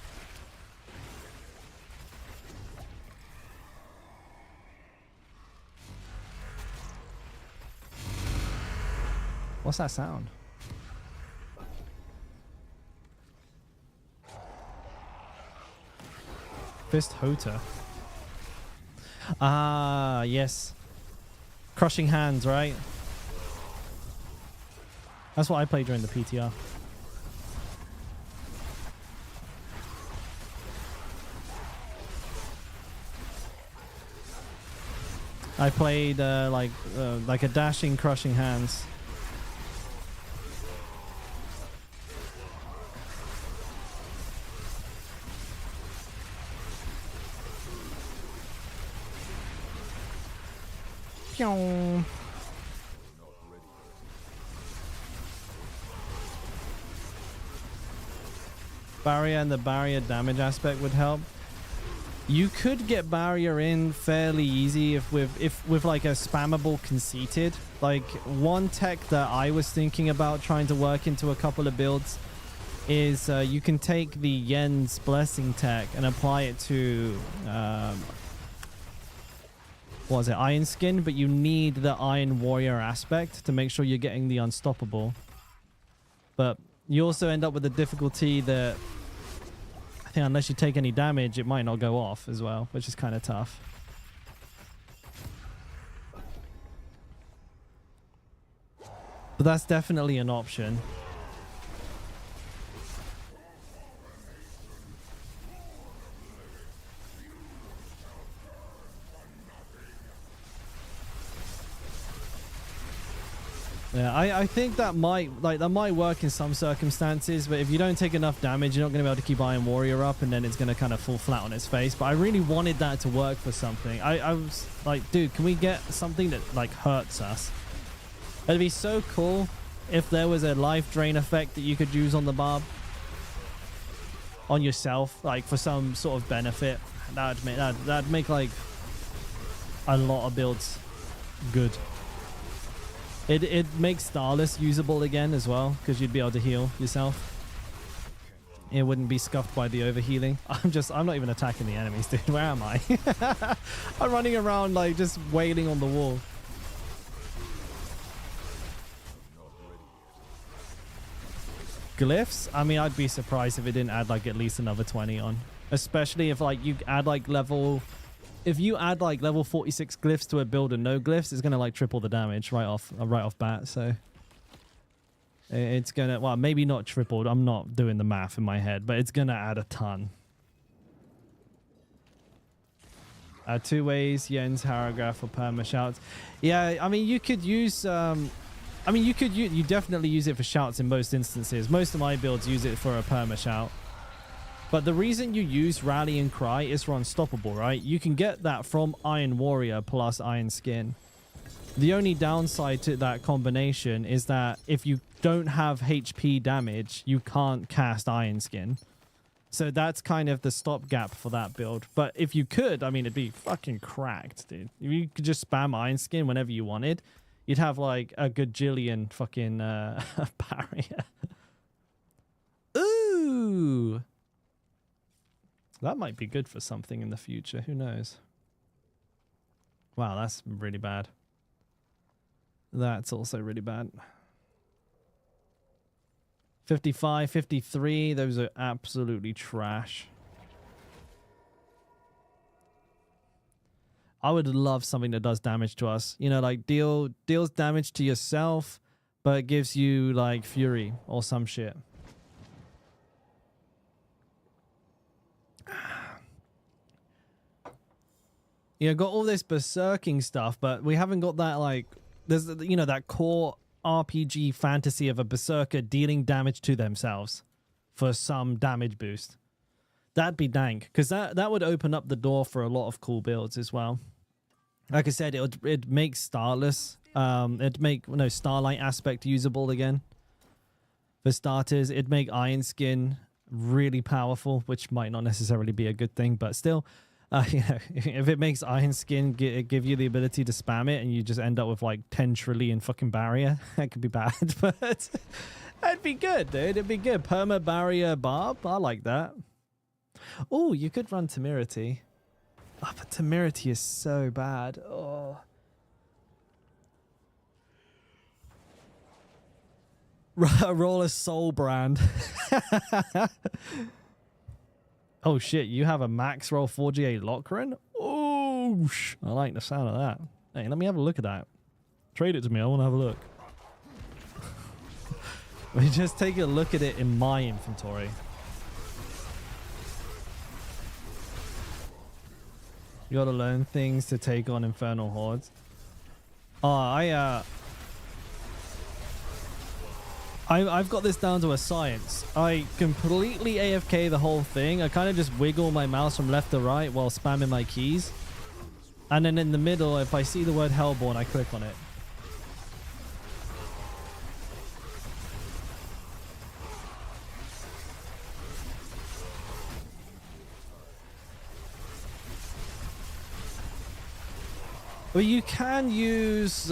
What's that sound? Fist Hota. Ah, yes. Crushing Hands, right? That's what I played during the PTR. I played like a dashing Crushing Hands. Pew. Barrier and the barrier damage aspect would help. You could get barrier in fairly easy if with like a spammable conceited. Like one tech that I was thinking about trying to work into a couple of builds is you can take the Yen's Blessing tech and apply it to what was it, Iron Skin, but you need the Iron Warrior aspect to make sure you're getting the unstoppable. But you also end up with the difficulty that I think unless you take any damage, it might not go off as well, which is kind of tough. But that's definitely an option. Yeah, I think that might work in some circumstances, but if you don't take enough damage, you're not going to be able to keep Iron Warrior up, and then it's going to kind of fall flat on its face. But I really wanted that to work for something. I was like, dude, can we get something that like hurts us? It'd be so cool if there was a life drain effect that you could use on the Barb, on yourself, like for some sort of benefit. That'd make like a lot of builds good. It makes Starless usable again as well, because you'd be able to heal yourself. It wouldn't be scuffed by the overhealing. I'm not even attacking the enemies, dude. Where am I? I'm running around like just wailing on the wall. Glyphs? I mean, I'd be surprised if it didn't add like at least another 20 on. Especially if like you add like level... If you add like level 46 glyphs to a build and no glyphs, it's gonna like triple the damage right off bat. So it's gonna, well, maybe not tripled. I'm not doing the math in my head, but it's gonna add a ton. 2 ways, Yen's Paragraph or perma shouts. Yeah, I mean you could use. You definitely use it for shouts in most instances. Most of my builds use it for a perma shout. But the reason you use Rally and Cry is for Unstoppable, right? You can get that from Iron Warrior plus Iron Skin. The only downside to that combination is that if you don't have HP damage, you can't cast Iron Skin. So that's kind of the stopgap for that build. But if you could, I mean, it'd be fucking cracked, dude. If you could just spam Iron Skin whenever you wanted, you'd have like a gajillion fucking barrier. Ooh! That might be good for something in the future. Who knows? Wow, that's really bad. That's also really bad. 55, 53, those are absolutely trash. I would love something that does damage to us. You know, like deals damage to yourself, but it gives you like fury or some shit. You know, got all this berserking stuff, but we haven't got that like, there's, you know, that core RPG fantasy of a berserker dealing damage to themselves for some damage boost. That'd be dank, because that would open up the door for a lot of cool builds as well. Like I said, it'd make Starless, it'd make Starlight aspect usable again. For starters, it'd make Iron Skin really powerful, which might not necessarily be a good thing, but still. You know, if it makes Iron Skin give you the ability to spam it and you just end up with like 10 trillion fucking barrier, that could be bad, but that'd be good, dude. It'd be good. Perma barrier barb, I like that. Oh, you could run Temerity. Oh, but Temerity is so bad. Oh. Roll a soul brand. Oh shit, you have a max roll 4GA Lochran? Oh, I like the sound of that. Hey, let me have a look at that. Trade it to me, I want to have a look. We just take a look at it in my inventory. You gotta learn things to take on Infernal Hordes. Oh, I've got this down to a science. I completely AFK the whole thing. I kind of just wiggle my mouse from left to right while spamming my keys. And then in the middle, if I see the word Hellborn, I click on it. Well, you can use...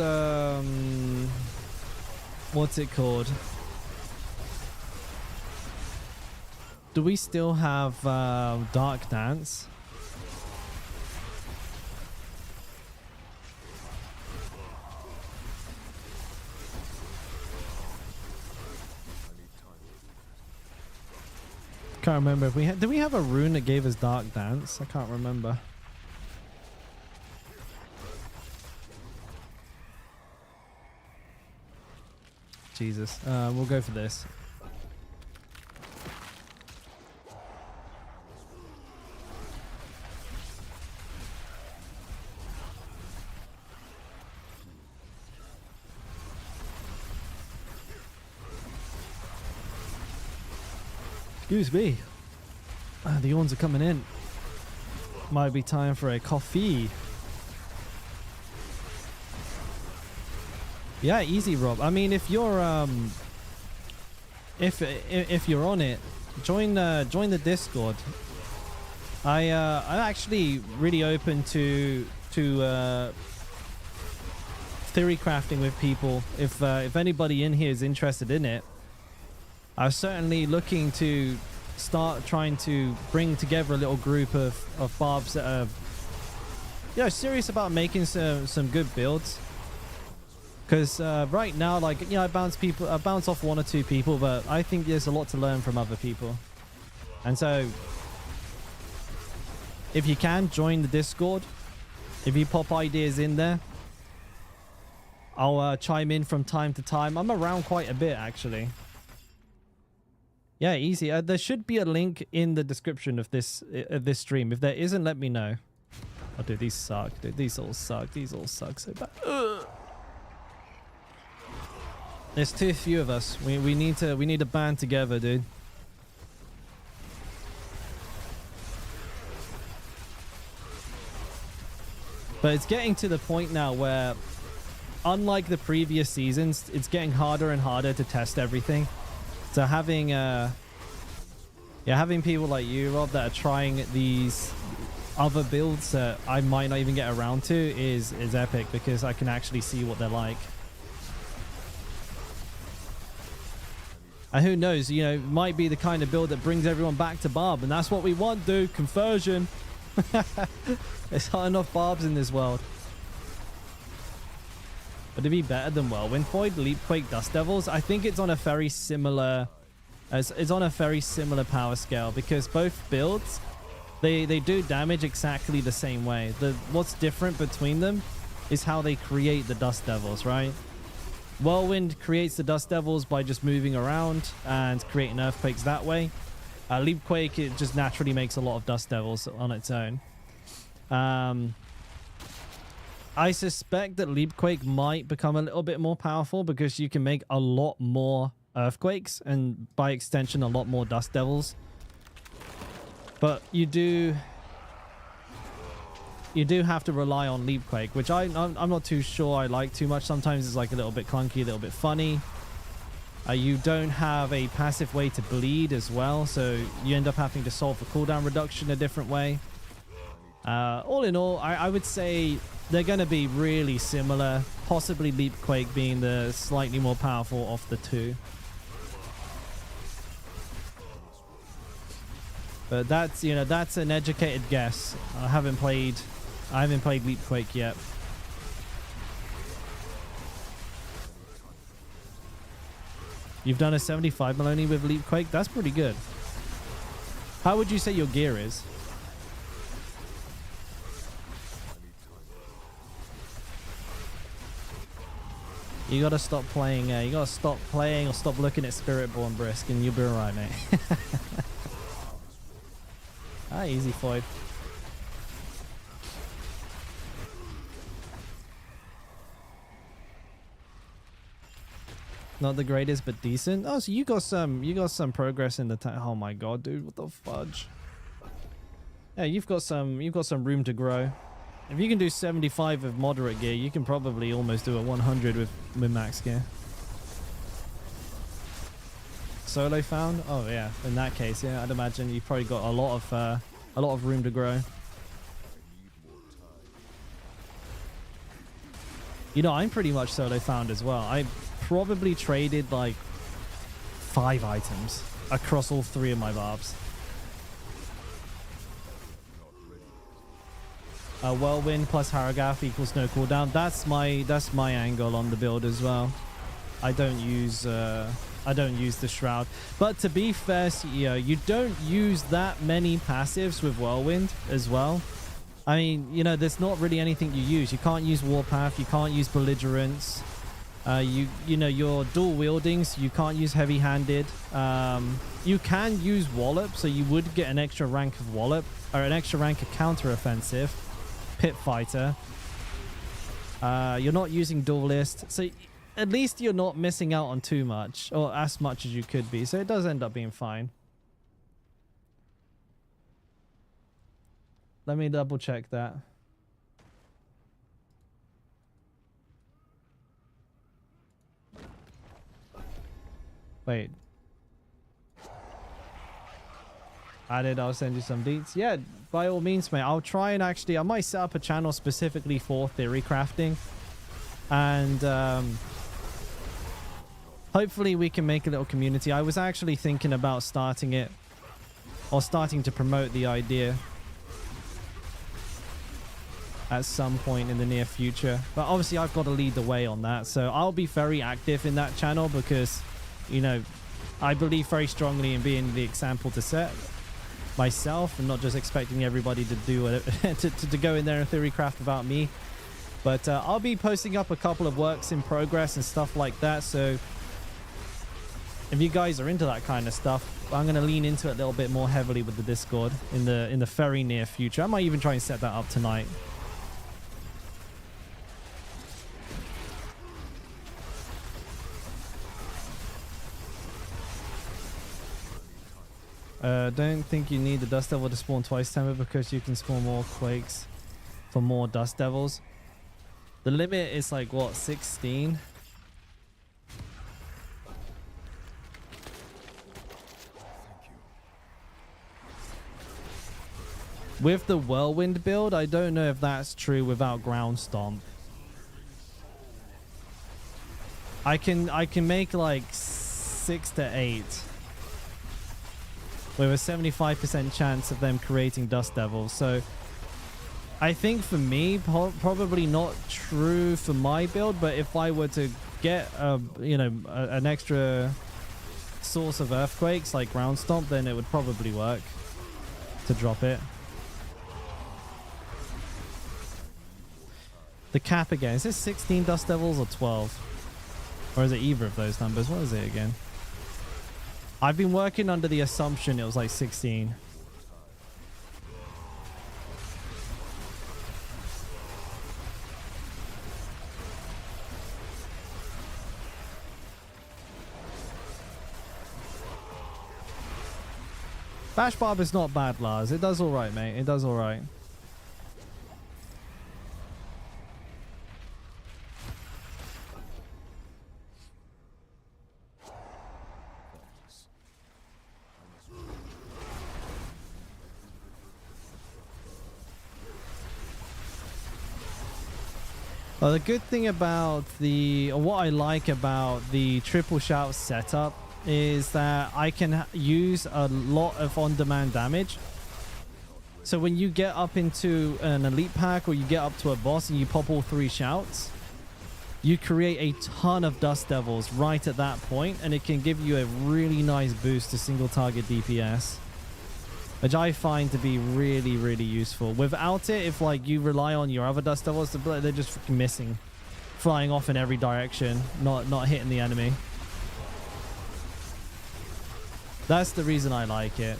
what's it called? Do we still have Dark Dance? Can't remember if we had. Did we have a rune that gave us Dark Dance? I can't remember. Jesus. We'll go for this. Excuse me. The yawns are coming in. Might be time for a coffee. Yeah, easy, Rob. I mean, if you're if you're on it, join the Discord. I'm actually really open to theory crafting with people. If anybody in here is interested in it, I'm certainly looking to start trying to bring together a little group of barbs that are, you know, serious about making some good builds. Because right now, like, you know, I bounce off one or two people, but I think there's a lot to learn from other people. And so, if you can, join the Discord. If you pop ideas in there, I'll chime in from time to time. I'm around quite a bit, actually. Yeah, easy. There should be a link in the description of this stream. If there isn't, let me know. Oh, dude, these suck. Dude, these all suck. These all suck so bad. Ugh. There's too few of us. We need to band together, dude. But it's getting to the point now where unlike the previous seasons, it's getting harder and harder to test everything. So having having people like you, Rob, that are trying these other builds that I might not even get around to is epic, because I can actually see what they're like. And who knows, you know, it might be the kind of build that brings everyone back to Barb, and that's what we want, dude. Conversion. There's not enough Barbs in this world. Would it be better than Whirlwind Void, Leapquake, Dust Devils? I think it's on a very similar power scale, because both builds, they do damage exactly the same way. What's different between them is how they create the Dust Devils, right? Whirlwind creates the Dust Devils by just moving around and creating earthquakes that way. Leapquake, it just naturally makes a lot of Dust Devils on its own. I suspect that Leapquake might become a little bit more powerful, because you can make a lot more earthquakes and by extension a lot more Dust Devils. But you do have to rely on Leapquake, which I'm not too sure I like too much. Sometimes it's like a little bit clunky, a little bit funny. You don't have a passive way to bleed as well, so you end up having to solve the cooldown reduction a different way. All in all, I would say they're going to be really similar, possibly Leapquake being the slightly more powerful of the two. But that's, you know, that's an educated guess. I haven't played Leapquake yet. You've done a 75 Maloney with Leapquake? That's pretty good. How would you say your gear is? You gotta stop playing, you gotta stop playing or stop looking at Spiritborn, Brisk, and you'll be alright, mate. Ah, easy Floyd. Not the greatest, but decent. Oh, so you got some progress in the time. Oh my god, dude, what the fudge? Yeah, you've got some room to grow. If you can do 75 with moderate gear, you can probably almost do a 100 with max gear. Solo found? Oh yeah, in that case, yeah, I'd imagine you've probably got a lot of room to grow. You know, I'm pretty much solo found as well. I probably traded like 5 items across all 3 of my barbs. Whirlwind plus Haragath equals no cooldown. That's my angle on the build as well. I don't use the Shroud. But to be fair, CEO, you don't use that many passives with Whirlwind as well. I mean, you know, there's not really anything you use. You can't use Warpath. You can't use Belligerence. You know, your dual wieldings, you can't use heavy-handed. You can use Wallop, so you would get an extra rank of Wallop, or an extra rank of counter-offensive. Pit Fighter. You're not using Duelist, so at least you're not missing out on too much, or as much as you could be, so it does end up being fine. Let me double check that. Wait. I'll send you some deets. Yeah, by all means, mate. I'll try and actually, I might set up a channel specifically for theory crafting. And hopefully we can make a little community. I was actually thinking about starting it, or starting to promote the idea at some point in the near future. But obviously I've got to lead the way on that. So I'll be very active in that channel because, you know, I believe very strongly in being the example to set myself and not just expecting everybody to do it, to go in there and theory craft without me. But I'll be posting up a couple of works in progress and stuff like that. So if you guys are into that kind of stuff, I'm going to lean into it a little bit more heavily with the Discord in the very near future. I might even try and set that up tonight. Don't think you need the Dust Devil to spawn twice, Temper, because you can spawn more Quakes for more Dust Devils. The limit is like, what, 16? With the whirlwind build, I don't know if that's true without ground stomp. I can make like 6 to 8 with a 75% chance of them creating dust devils. So I think for me, probably not true for my build, but if I were to get an extra source of earthquakes like ground stomp, then it would probably work to drop it. The cap again. Is this 16 dust devils or 12? Or is it either of those numbers? What is it again? I've been working under the assumption it was like 16. Bash Barb is not bad, Lars. It does alright, mate. It does alright. Well, the good thing about what I like about the triple shout setup is that I can use a lot of on-demand damage. So when you get up into an elite pack or you get up to a boss and you pop all 3 shouts, you create a ton of dust devils right at that point, and it can give you a really nice boost to single target DPS, which I find to be really, really useful. Without it, if like you rely on your other dust devils, they're just freaking missing, flying off in every direction, not hitting the enemy. That's the reason I like it.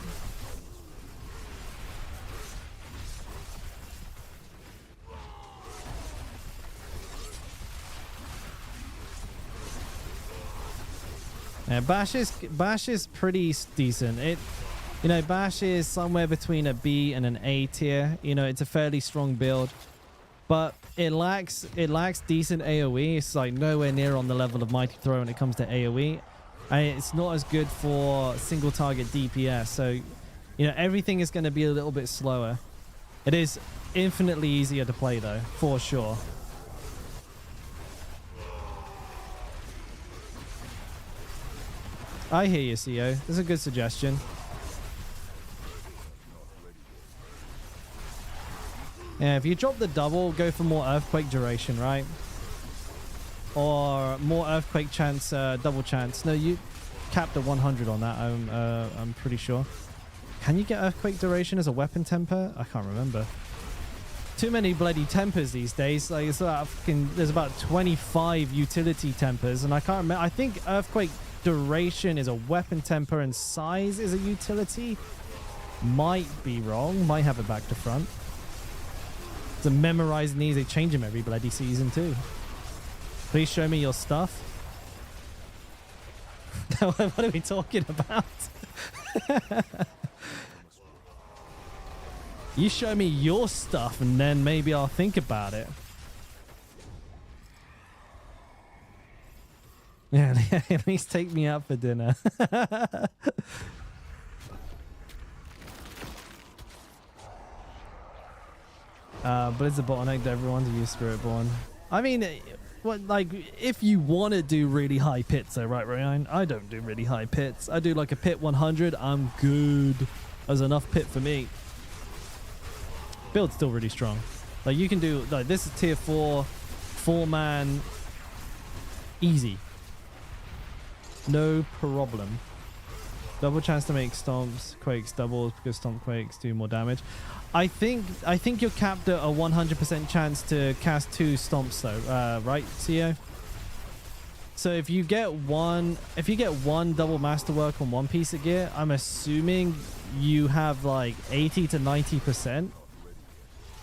Yeah, Bash is pretty decent. Bash is somewhere between a B and an A tier. It's a fairly strong build, but it lacks decent AoE. It's like nowhere near on the level of Mighty Throw when it comes to AoE. And it's not as good for single target DPS. So, everything is going to be a little bit slower. It is infinitely easier to play though, for sure. I hear you, CO. That's a good suggestion. Yeah, if you drop the double, go for more earthquake duration, right? Or more earthquake chance, double chance. No, you capped at 100 on that. I'm pretty sure. Can you get earthquake duration as a weapon temper? I can't remember. Too many bloody tempers these days. Like there's about 25 utility tempers, and I can't remember. I think earthquake duration is a weapon temper and size is a utility. Might be wrong. Might have it back to front. To memorize these, they change them every bloody season too. Please show me your stuff. What are we talking about? You show me your stuff and then maybe I'll think about it. Yeah, at least take me out for dinner. Blizzard bottlenecked everyone to use Spiritborn. I mean, if you want to do really high pits though, right, Ryan? I don't do really high pits. I do like a pit 100. I'm good. There's enough pit for me. Build's still really strong. Like you can do, like this is tier 4, 4-man, easy. No problem. Double chance to make stomps, quakes doubles because stomp quakes do more damage. I think you're capped at a 100% chance to cast 2 stomps though, right, CEO? So if you get one double masterwork on one piece of gear, I'm assuming you have like 80 to 90%.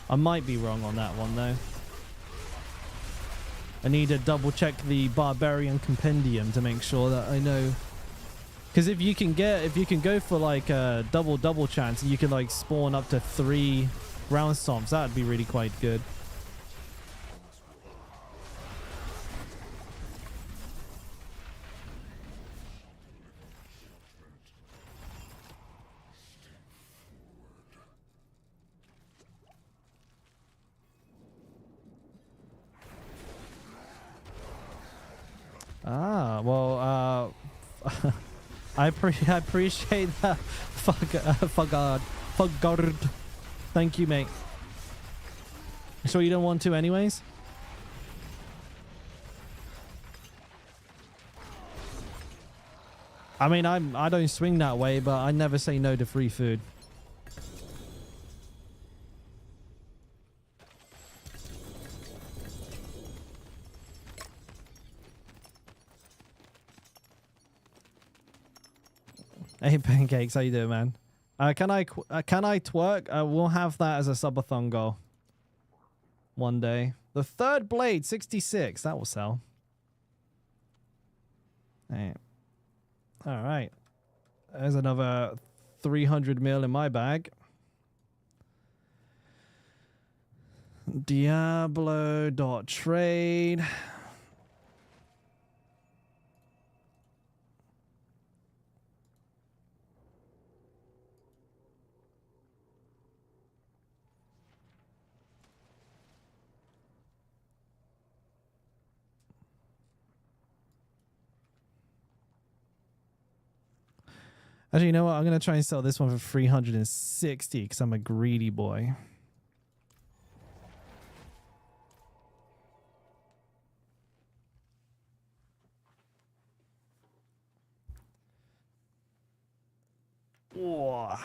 I might be wrong on that one though. I need to double check the Barbarian Compendium to make sure that I know. Because if you can go for like a double chance and you can like spawn up to 3 ground stomps, that would be really quite good. Ah, well, I appreciate that. Fuck God. Thank you, mate. Sure you don't want to anyways? I mean, I don't swing that way, but I never say no to free food. Hey, Pancakes, how you doing, man? Can I twerk? We'll have that as a subathon goal one day. The third blade, 66. That will sell. Hey. All right. There's another 300 mil in my bag. Diablo.trade. Actually, you know what? I'm going to try and sell this one for 360 because I'm a greedy boy. Whoa.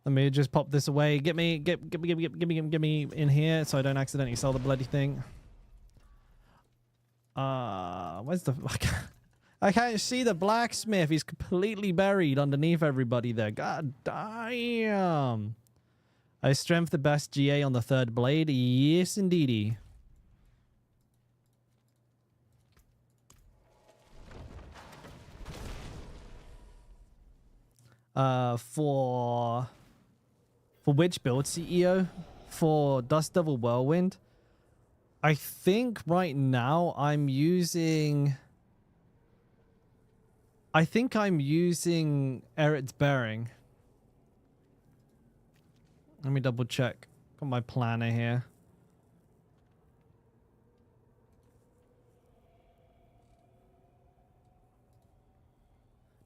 Let me just pop this away. Get me in here so I don't accidentally sell the bloody thing. Where's the... I can't see the blacksmith. He's completely buried underneath everybody there. God damn. I strength the best GA on the third blade. Yes, indeedy. For which build, CEO? For Dust Devil Whirlwind? I think right now I'm using... I think I'm using Eret's Bearing. Let me double check. Got my planner here.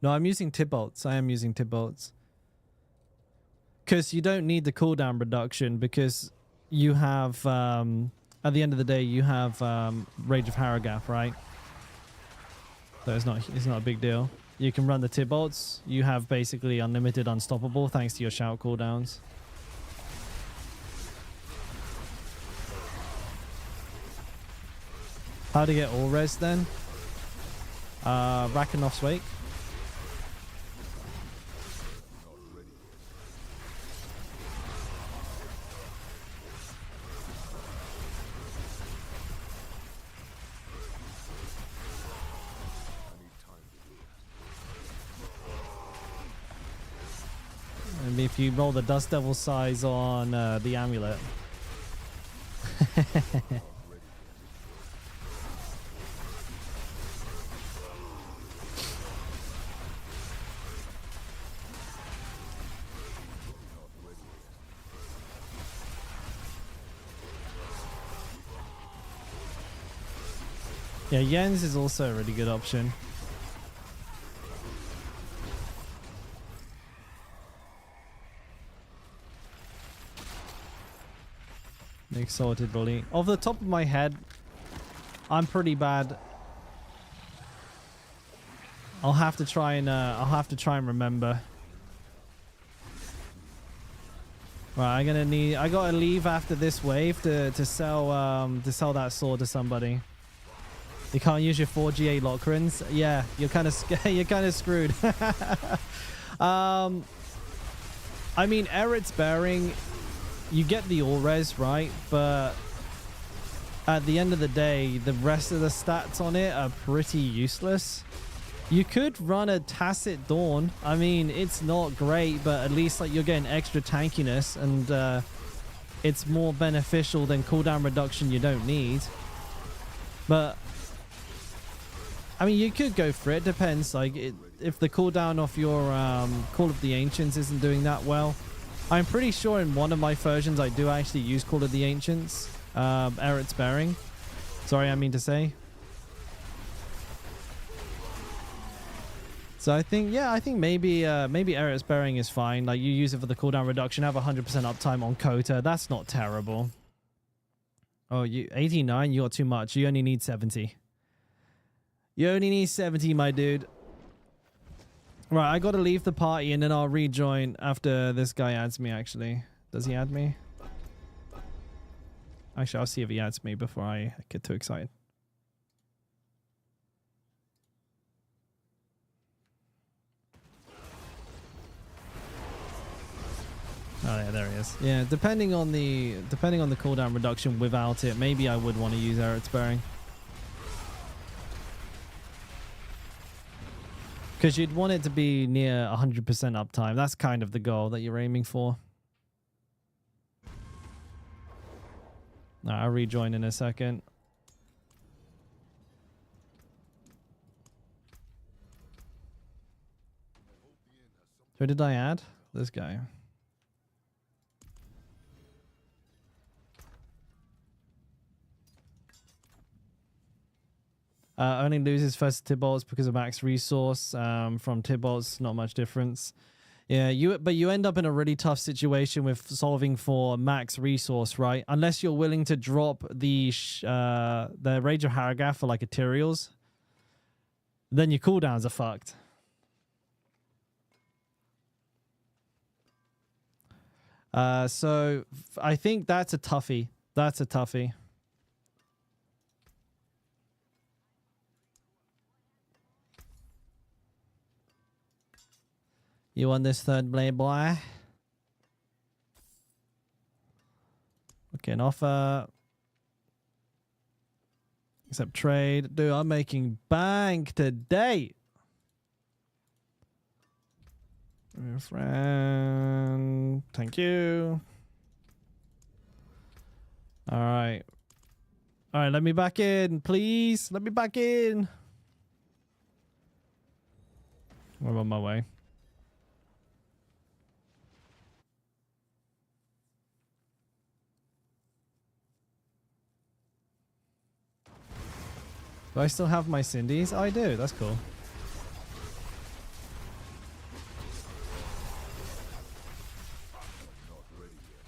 No, I'm using Tibolts. I am using Tibolts. Because you don't need the cooldown reduction because you have, at the end of the day, you have Rage of Harrogath, right? So it's not a big deal. You can run the Tibolts. You have basically unlimited unstoppable thanks to your shout cooldowns. How to get all res then? Rakenov's Wake. And if you roll the Dust Devil size on the amulet. Yeah, Jens is also a really good option. Exalted Bully. Off the top of my head, I'm pretty bad. I'll have to try and remember. Right, I gotta leave after this wave to sell that sword to somebody. You can't use your 4GA Lockrins. Yeah, you're kind of screwed. I mean, Eret's Bearing, you get the all res, right? But at the end of the day, the rest of the stats on it are pretty useless. You could run a Tacit Dawn. I mean, it's not great, but at least like you're getting extra tankiness, and it's more beneficial than cooldown reduction you don't need. But I mean, you could go for it. Depends. Like, if the cooldown off your Call of the Ancients isn't doing that well, I'm pretty sure in one of my versions I do actually use Call of the Ancients, Eretz Bearing. Sorry, I mean to say. So I think, yeah, I think maybe Eretz Bearing is fine. Like, you use it for the cooldown reduction, have 100% uptime on Kota. That's not terrible. Oh, you 89, you got too much. You only need 70. You only need 70, my dude. Right, I got to leave the party and then I'll rejoin after this guy adds me, actually. Does he add me? Actually, I'll see if he adds me before I get too excited. Oh yeah, there he is. Yeah, depending on the cooldown reduction without it, maybe I would want to use Eretz Bearing. Because you'd want it to be near 100% uptime. That's kind of the goal that you're aiming for. Alright, I'll rejoin in a second. Who did I add? This guy. Only loses first Tibolts because of max resource. From Tibolts, not much difference. Yeah, but you end up in a really tough situation with solving for max resource, right? Unless you're willing to drop the Rage of Haragath for like Ethereals, then your cooldowns are fucked. So I think that's a toughie. That's a toughie. You want this third blade, boy? Okay, an offer. Accept trade. Dude, I'm making bank today. Friend. Thank you. All right. All right, let me back in, please. Let me back in. I'm on my way. Do I still have my Cindy's? Oh, I do. That's cool.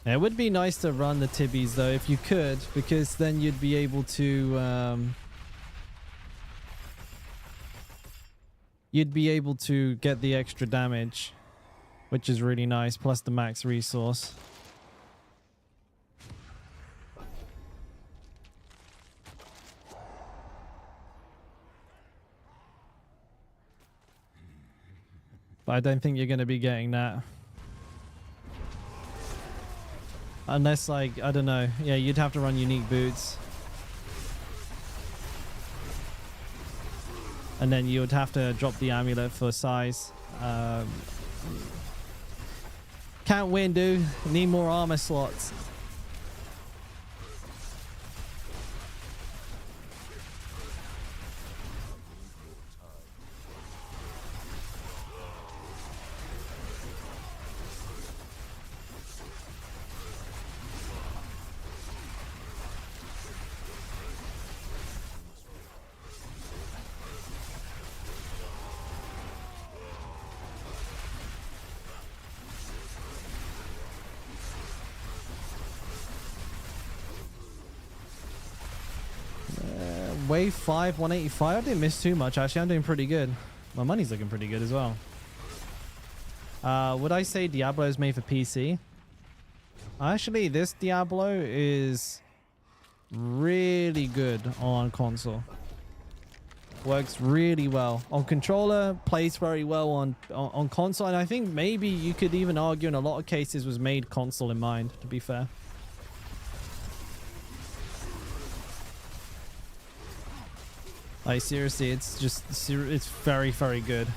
Yeah, it would be nice to run the Tibbies though, if you could, because then you'd be able to get the extra damage, which is really nice, plus the max resource. But I don't think you're going to be getting that. Unless, like, I don't know. Yeah, you'd have to run unique boots. And then you would have to drop the amulet for size. Can't win, dude. Need more armor slots. Wave 5, 185. I didn't miss too much, actually. I'm doing pretty good. My money's looking pretty good as well. Would I say Diablo is made for PC? Actually, this Diablo is really good on console. Works really well. On controller, plays very well on console. And I think maybe you could even argue in a lot of cases was made console in mind, to be fair. Like, seriously, it's very, very good.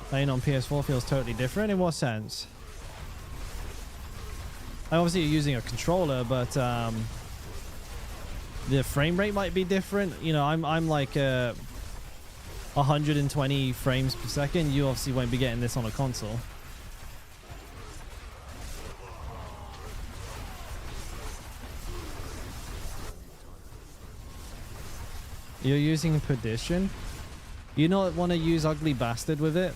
Playing on PS4 feels totally different. In what sense? Obviously, you're using a controller, but the frame rate might be different. You know, I'm like 120 frames per second. You obviously won't be getting this on a console. You're using Perdition. You not want to use Ugly Bastard with it?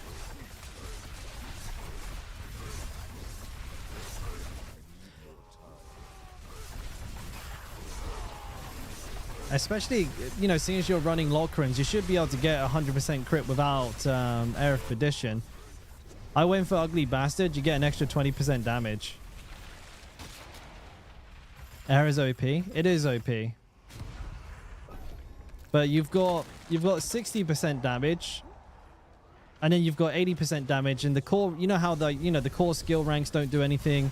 Especially, you know, seeing as you're running Lockrins, you should be able to get 100% crit without Air of Perdition. I went for Ugly Bastard. You get an extra 20% damage. Air is OP. It is OP. But you've got 60% damage. And then you've got 80% damage. And the core, you know how the core skill ranks don't do anything.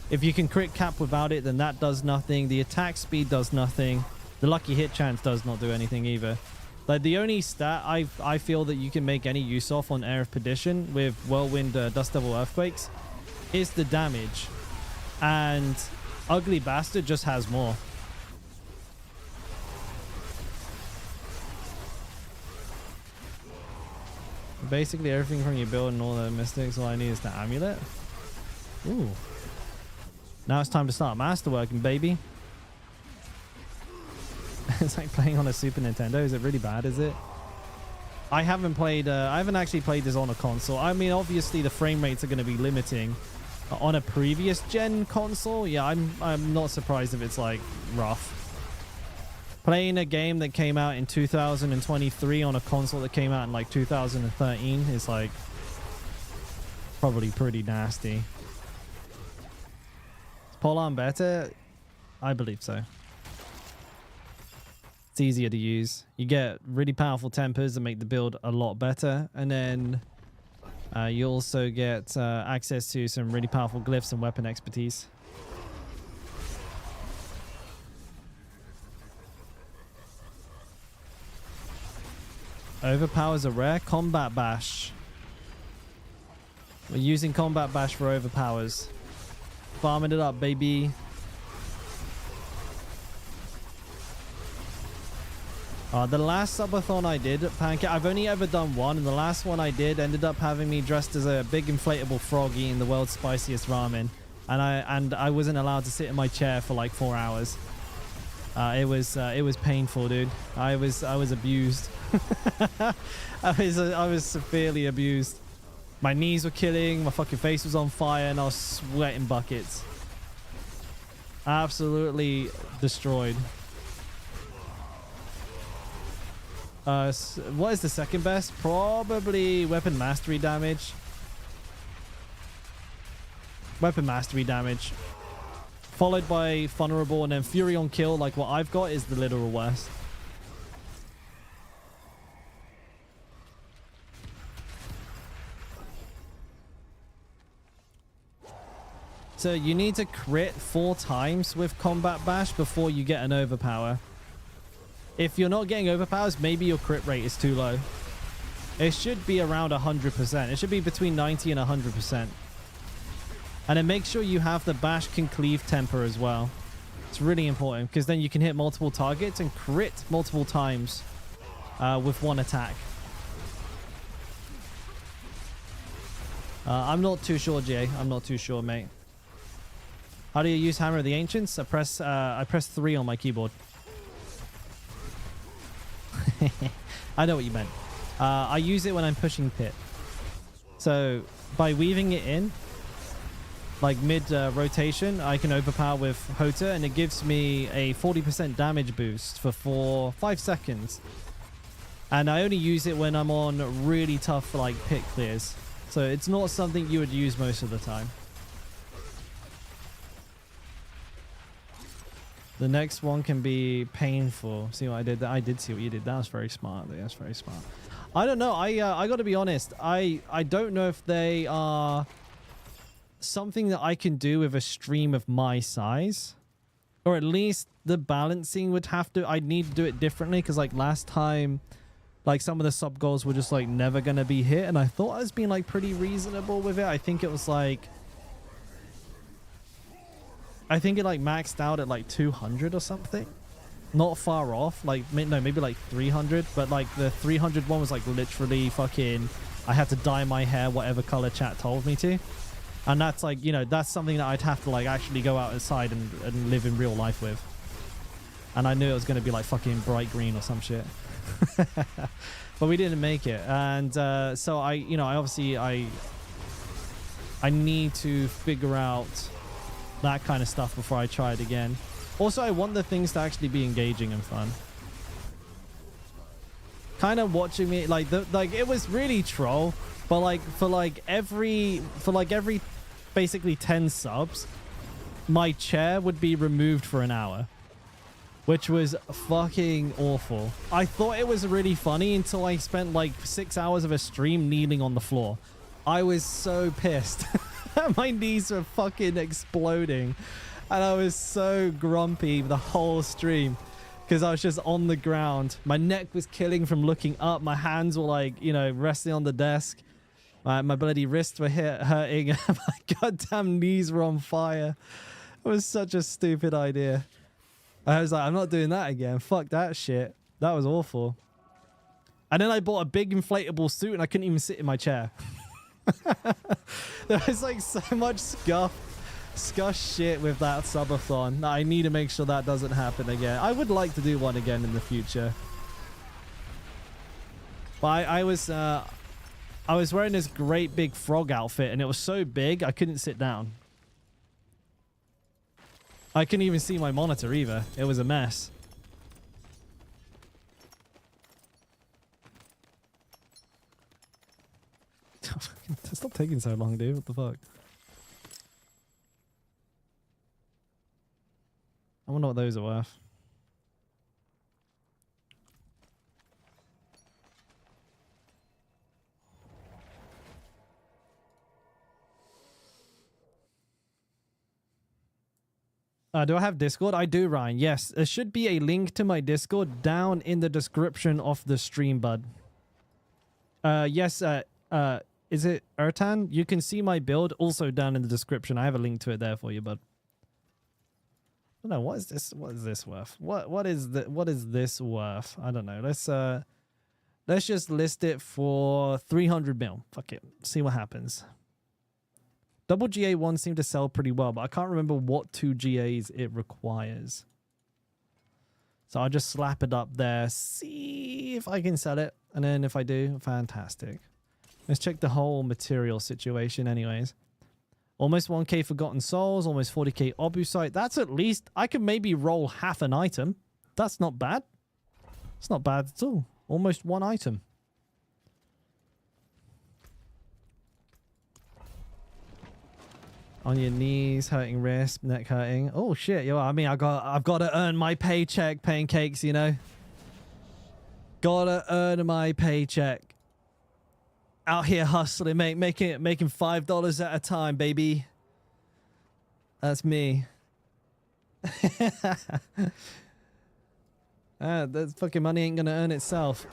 If you can crit cap without it, then that does nothing. The attack speed does nothing. The lucky hit chance does not do anything either. Like, the only stat I feel that you can make any use of on Air of Perdition with Whirlwind Dust Devil Earthquakes is the damage. And Ugly Bastard just has more. Basically everything from your build and all the mystics, all I need is the amulet. Ooh. Now it's time to start masterworking, baby. It's like playing on a Super Nintendo. Is it really bad, is it? I haven't actually played this on a console. I mean, obviously the frame rates are going to be limiting. On a previous gen console, yeah, I'm not surprised if it's like rough. Playing a game that came out in 2023 on a console that came out in like 2013 is like probably pretty nasty. Is Polarm better? I believe so. It's easier to use. You get really powerful tempers that make the build a lot better, and then you also get access to some really powerful glyphs and weapon expertise. Overpowers are rare. Combat Bash. We're using Combat Bash for overpowers. Farming it up, baby. The last subathon I did at Pancake, I've only ever done one, and the last one I did ended up having me dressed as a big inflatable frog eating the world's spiciest ramen, and I wasn't allowed to sit in my chair for like 4 hours. It was painful, dude. I was abused. I was severely abused. My knees were killing, my fucking face was on fire, and I was sweating buckets. Absolutely destroyed. What is the second best? Probably weapon mastery damage. Weapon mastery damage. Followed by vulnerable, and then fury on kill, like what I've got, is the literal worst. So you need to crit 4 times with Combat Bash before you get an overpower. If you're not getting overpowers, maybe your crit rate is too low. It should be around 100%. It should be between 90 and 100%. And then make sure you have the Bash can cleave temper as well. It's really important, because then you can hit multiple targets and crit multiple times with one attack. I'm not too sure, Jay. I'm not too sure, mate. How do you use Hammer of the Ancients? I press 3 on my keyboard. I know what you meant. I use it when I'm pushing pit. So by weaving it in, like mid rotation, I can overpower with Hota, and it gives me a 40% damage boost for 5 seconds. And I only use it when I'm on really tough like pit clears. So it's not something you would use most of the time. The next one can be painful. See what I did? I did see what you did. That was very smart. That's very smart. I don't know. I got to be honest. I don't know if they are something that I can do with a stream of my size, or at least the balancing would have to. I'd need to do it differently, because like last time, like some of the sub goals were just like never gonna be hit, and I thought I was being like pretty reasonable with it. I think it was like. I think it like maxed out at like 200 or something. Not far off. Like, no, maybe like 300. But like the 300 one was like literally fucking... I had to dye my hair whatever color chat told me to. And that's like, you know, that's something that I'd have to like actually go outside and live in real life with. And I knew it was going to be like fucking bright green or some shit. But we didn't make it. And so I obviously I need to figure out that kind of stuff before I try it again. Also, I want the things to actually be engaging and fun. Kind of watching me like it was really troll, but like for every basically 10 subs, my chair would be removed for an hour, which was fucking awful. I thought it was really funny until I spent like 6 hours of a stream kneeling on the floor. I was so pissed. My knees were fucking exploding, and I was so grumpy the whole stream because I was just on the ground. My neck was killing from looking up. My hands were like, resting on the desk. My bloody wrists were hurting. My goddamn knees were on fire. It was such a stupid idea. I was like, I'm not doing that again. Fuck that shit. That was awful. And then I bought a big inflatable suit and I couldn't even sit in my chair. There was like so much scuff shit with that subathon. I need to make sure that doesn't happen again. I would like to do one again in the future. But I was wearing this great big frog outfit and it was so big I couldn't sit down. I couldn't even see my monitor either. It was a mess. Stop taking so long, dude. What the fuck? I wonder what those are worth. Do I have Discord? I do, Ryan. Yes, there should be a link to my Discord down in the description of the stream, bud. Yes, is it Ertan? You can see my build also down in the description. I have a link to it there for you, bud. I don't know, what is this? What is this worth? What is this worth? I don't know. Let's just list it for 300 mil. Fuck it. See what happens. Double GA1 seemed to sell pretty well, but I can't remember what 2 GAs it requires. So I'll just slap it up there, see if I can sell it. And then if I do, fantastic. Let's check the whole material situation anyways. Almost 1k Forgotten Souls, almost 40k Obusite. That's at least, I could maybe roll half an item. That's not bad. It's not bad at all. Almost one item. On your knees, hurting wrist, neck hurting. Oh shit, yo! I mean, I've got to earn my paycheck, pancakes. Gotta earn my paycheck. Out here hustling, mate, making $5 at a time, baby. That's me. That fucking money ain't gonna earn itself.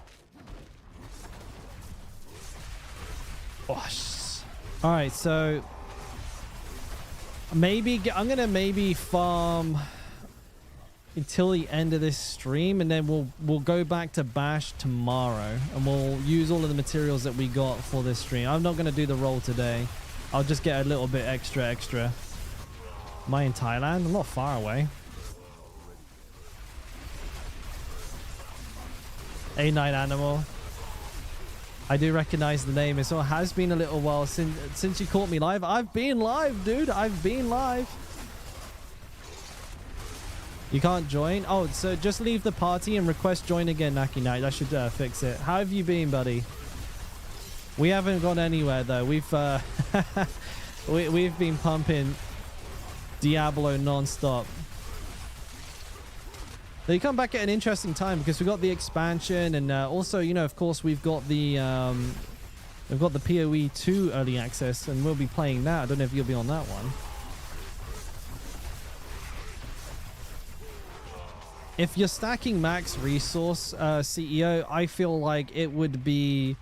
Oh, all right, so. I'm gonna maybe farm until the end of this stream, and then we'll go back to Bash tomorrow, and we'll use all of the materials that we got for this stream. I'm not gonna do the roll today. I'll just get a little bit extra. Am I in Thailand? I'm not far away. A9 Animal. I do recognize the name. It has been a little while since you caught me live. I've been live, dude. I've been live. You can't join? Oh, so just leave the party and request join again, Naki Knight. That should fix it. How have you been, buddy? We haven't gone anywhere, though. We've we've been pumping Diablo non-stop. They come back at an interesting time because we got the expansion, and also, of course, we've got the PoE 2 early access, and we'll be playing that. I don't know if you'll be on that one. If you're stacking max resource, CEO, I feel like it'd be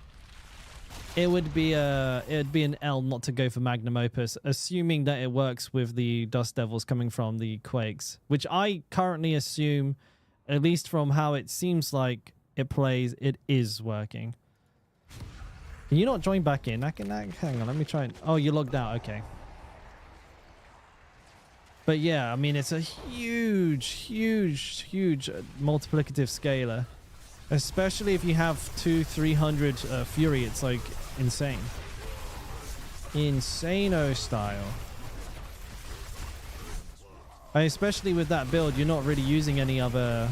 an L not to go for Magnum Opus, assuming that it works with the Dust Devils coming from the Quakes, which I currently assume, at least from how it seems like it plays, it is working. Can you not join back in? Hang on, let me try and... Oh, you logged out. Okay. But yeah, I mean, it's a huge multiplicative scalar. Especially if you have 300 Fury, it's like insane. Insano style. And especially with that build, you're not really using any other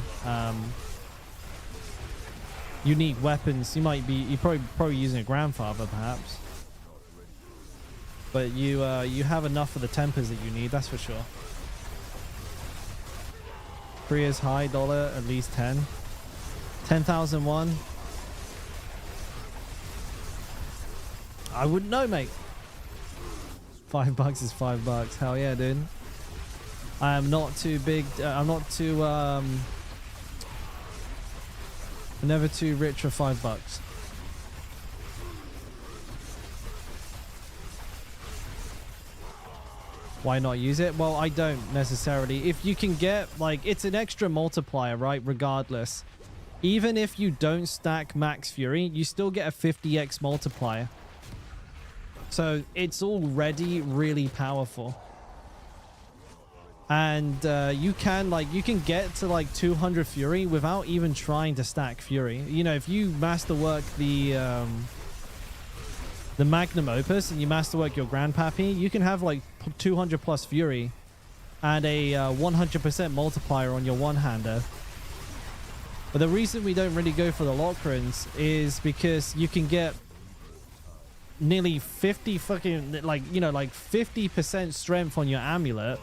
unique weapons. You're probably using a grandfather perhaps. But you have enough of the tempers that you need, that's for sure. Korea's high dollar, at least 10. 10,001. I wouldn't know, mate. $5 is $5. Hell yeah, dude. I am not too big. I'm not too never too rich for $5. Why not use it? Well, I don't necessarily. If you can get, like, it's an extra multiplier, right? Regardless. Even if you don't stack Max Fury, you still get a 50x multiplier. So it's already really powerful. And you can get to like 200 Fury without even trying to stack Fury. You know, if you masterwork the Magnum Opus and you masterwork your Grandpappy, you can have like 200 plus Fury and a 100% multiplier on your one-hander. But the reason we don't really go for the Lockrins is because you can get nearly 50 fucking, like, you know, like 50% strength on your amulet,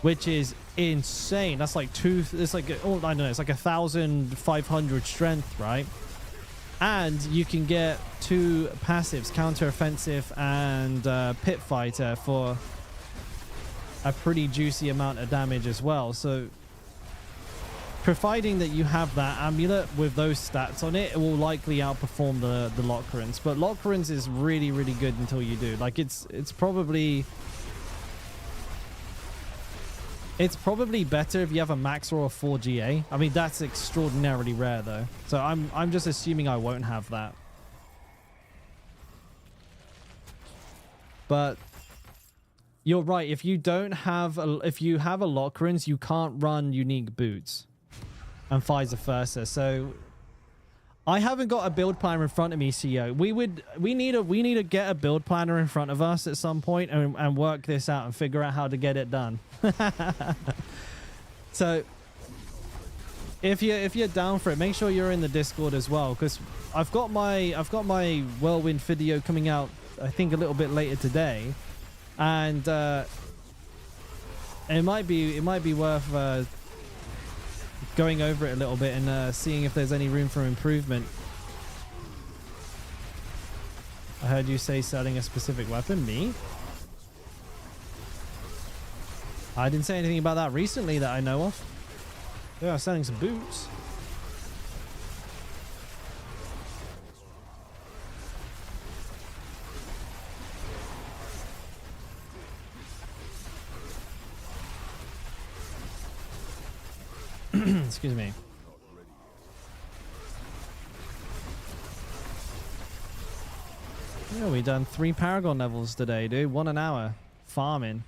which is insane. That's like it's like, oh, I don't know, it's like 1,500 strength, right? And you can get 2 passives, counter offensive and pit fighter, for a pretty juicy amount of damage as well. So providing that you have that amulet with those stats on it, it will likely outperform the Lockrins. But Lockrins is really, really good until you do. Like, it's probably better if you have a max or a 4 GA. I mean, that's extraordinarily rare though. So I'm just assuming I won't have that. But you're right. If you have a Lockrins, you can't run unique boots, and vice versa. So I haven't got a build planner in front of me, CEO. We need to get a build planner in front of us at some point and work this out and figure out how to get it done. So if you're down for it, make sure you're in the Discord as well, because I've got my Whirlwind video coming out, I think, a little bit later today, and it might be worth going over it a little bit and seeing if there's any room for improvement. I heard you say selling a specific weapon. Me? I didn't say anything about that recently that I know of. They are selling some boots. Excuse me. Yeah, we done 3 Paragon levels today, dude. 1 an hour. Farming.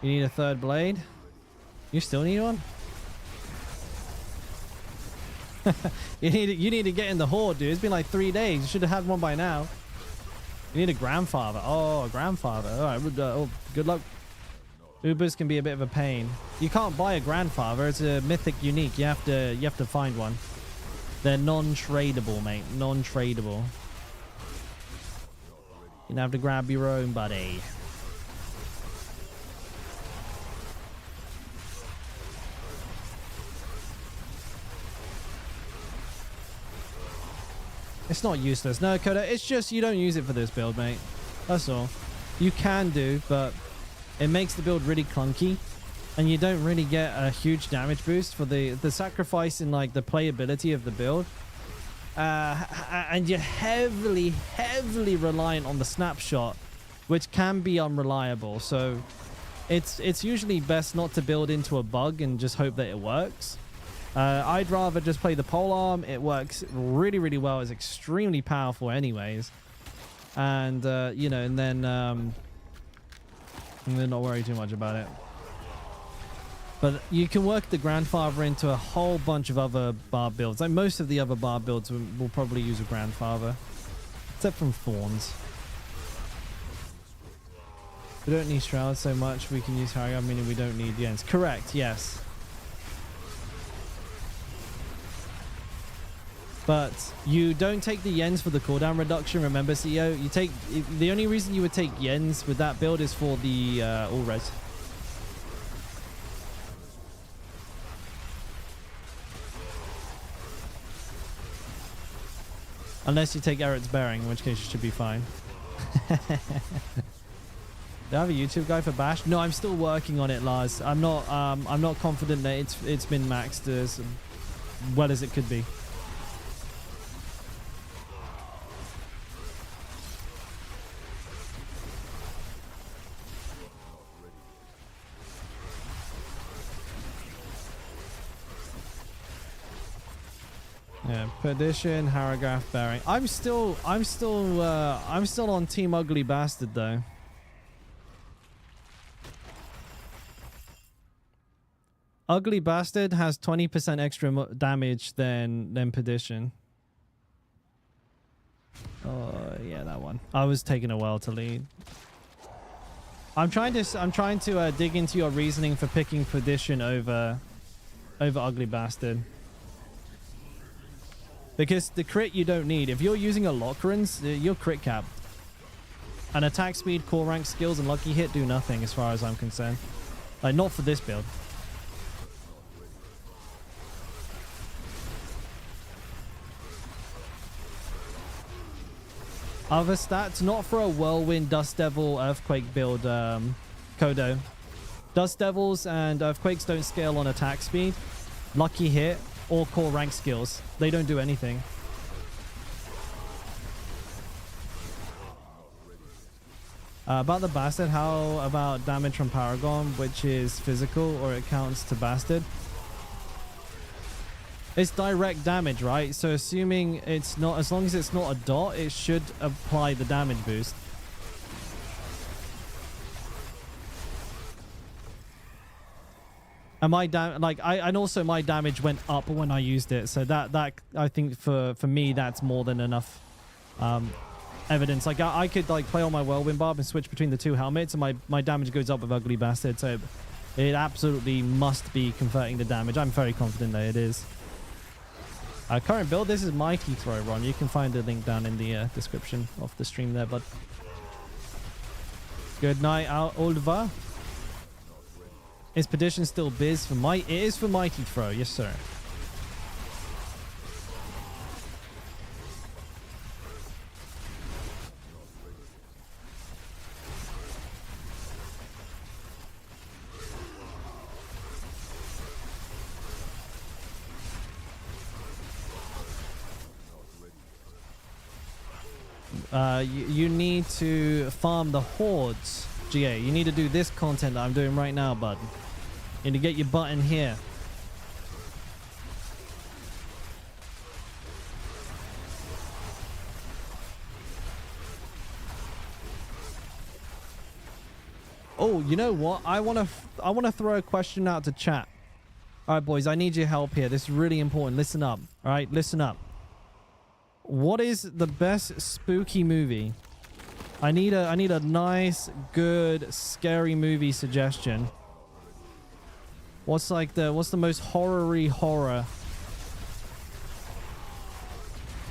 You need a 3rd blade? You still need one? you need to get in the horde, dude. It's been like 3 days. You should have had one by now. You need a grandfather. Oh, a grandfather. All right. Oh, good luck. Ubers can be a bit of a pain. You can't buy a grandfather. It's a mythic unique. You have to find one. They're non-tradable, mate. Non-tradable. You have to grab your own, buddy. It's not useless. No, Coda, it's just you don't use it for this build, mate. That's all. You can do, but it makes the build really clunky, and you don't really get a huge damage boost for the sacrifice in, like, the playability of the build. And you're heavily reliant on the snapshot, which can be unreliable. So it's usually best not to build into a bug and just hope that it works. I'd rather just play the polearm. It works really, really well. It's extremely powerful anyways. And, you know, and then not worry too much about it. But you can work the Grandfather into a whole bunch of other bar builds. Like most of the other bar builds will probably use a Grandfather. Except from Thorns. We don't need Shrouds so much. We can use Harrigan, meaning we don't need Yens. Correct, yes. But you don't take the Yens for the cooldown reduction, remember, CEO? You take... The only reason you would take Yens with that build is for the all-res. Unless you take Eric's Bearing, in which case you should be fine. Do I have a YouTube guide for Bash? No, I'm still working on it, Lars. I'm not confident that it's been maxed as well as it could be. Yeah, Perdition, Harrograth, Bearing. I'm still on Team Ugly Bastard though. Ugly Bastard has 20% extra damage than Perdition. Oh yeah, that one. I was taking a while to lead. I'm trying to dig into your reasoning for picking Perdition over Ugly Bastard. Because the crit you don't need. If you're using a Lockrans, you're crit capped. And attack speed, core rank skills, and lucky hit do nothing as far as I'm concerned. Like, not for this build. Other stats, not for a Whirlwind, Dust Devil, Earthquake build, Kodo. Dust Devils and Earthquakes don't scale on attack speed, lucky hit, or core rank skills. They don't do anything. About the Bastard, how about damage from Paragon, which is physical, or it counts to Bastard? It's direct damage, right? So assuming it's not, as long as it's not a dot, it should apply the damage boost. And my and also my damage went up when I used it, so that I think for me that's more than enough evidence. Like I could like play on my Whirlwind Barb and switch between the two helmets, and my damage goes up with Ugly Bastard. So it absolutely must be converting the damage. I'm very confident that it is. Current build, this is Mighty Throw, Ron. You can find the link down in the description of the stream there, bud. Good night, Oldva. Is Perdition still biz for It is for Mighty Throw, yes sir. You need to farm the hordes, GA. You need to do this content that I'm doing right now, bud. You need to get your butt in here. Oh, you know what? I want to throw a question out to chat. All right, boys, I need your help here. This is really important. Listen up. All right, listen up. What is the best spooky movie? I need a nice, good, scary movie suggestion. What's the most horror-y horror?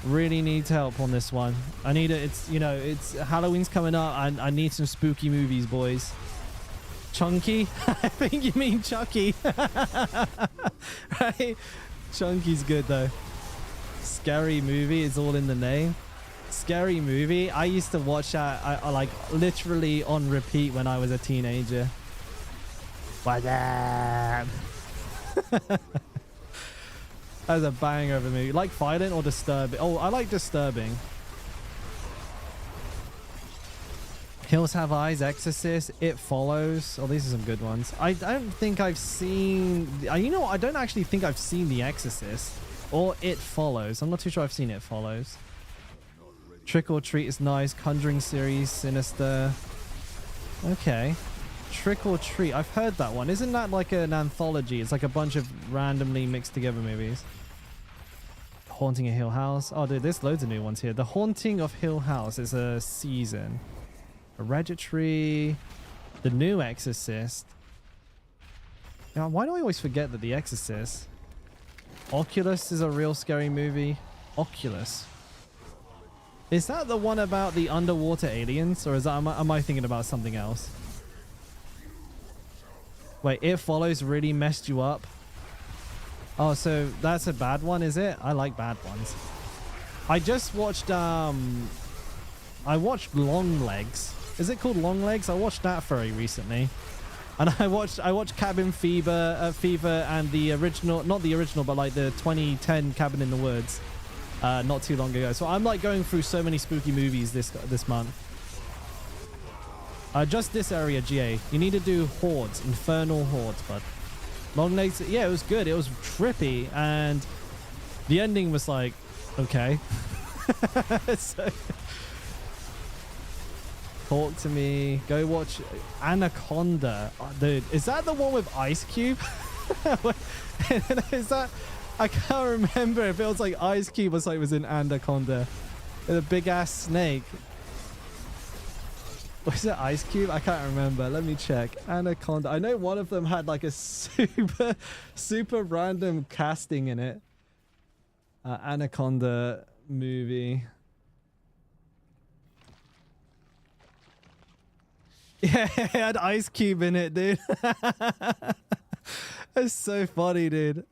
Really needs help on this one. I need it. It's Halloween's coming up. I need some spooky movies, boys. Chunky? I think you mean Chucky. Right? Chunky's good though. Scary movie is all in the name. Scary movie. I used to watch that I like literally on repeat when I was a teenager. What's up? That was a banger of a movie. Like Violent or Disturbing? Oh, I like Disturbing. Hills Have Eyes, Exorcist, It Follows. Oh, these are some good ones. I don't think I've seen... You know what? I don't actually think I've seen The Exorcist. Or It Follows. I'm not too sure I've seen It Follows. Trick or Treat is nice. Conjuring series, Sinister. Okay. Trick or Treat. I've heard that one. Isn't that like an anthology? It's like a bunch of randomly mixed together movies. Haunting of Hill House. Oh, dude, there's loads of new ones here. The Haunting of Hill House is a season. Hereditary. The New Exorcist. Yeah, why do I always forget that The Exorcist? Oculus is a real scary movie. Oculus. Is that the one about the underwater aliens? Or is that, am I thinking about something else? Wait, It Follows really messed you up? Oh, so that's a bad one, is it? I like bad ones. I just watched, I watched Long Legs. Is it called Long Legs? I watched that very recently. And I watched Cabin Fever, and the original, not the original, but like the 2010 Cabin in the Woods, not too long ago. So I'm like going through so many spooky movies this month. Just this area, GA. You need to do Hordes, Infernal Hordes, bud. Long Legs, yeah, it was good. It was trippy, and the ending was like, okay. So, talk to me. Go watch Anaconda. Oh, dude, is that the one with Ice Cube? Is that? I can't remember if it was like Ice Cube or something was in Anaconda. The big ass snake. Was it Ice Cube? I can't remember. Let me check. Anaconda. I know one of them had like a super random casting in it. Anaconda movie. Yeah, it had Ice Cube in it, dude. That's so funny, dude.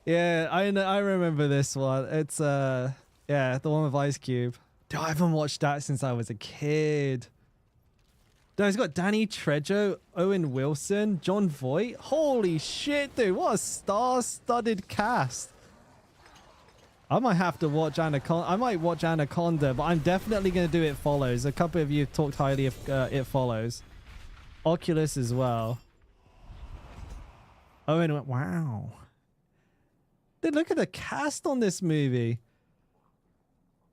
Yeah, I remember this one. It's yeah, the one with Ice Cube. Dude, I haven't watched that since I was a kid. Dude, it's got Danny Trejo, Owen Wilson, John Voight. Holy shit, dude. What a star-studded cast. I might have to watch Anaconda. I might watch Anaconda, but I'm definitely going to do It Follows. A couple of you talked highly of It Follows. Oculus as well. Owen went, wow. Dude, look at the cast on this movie.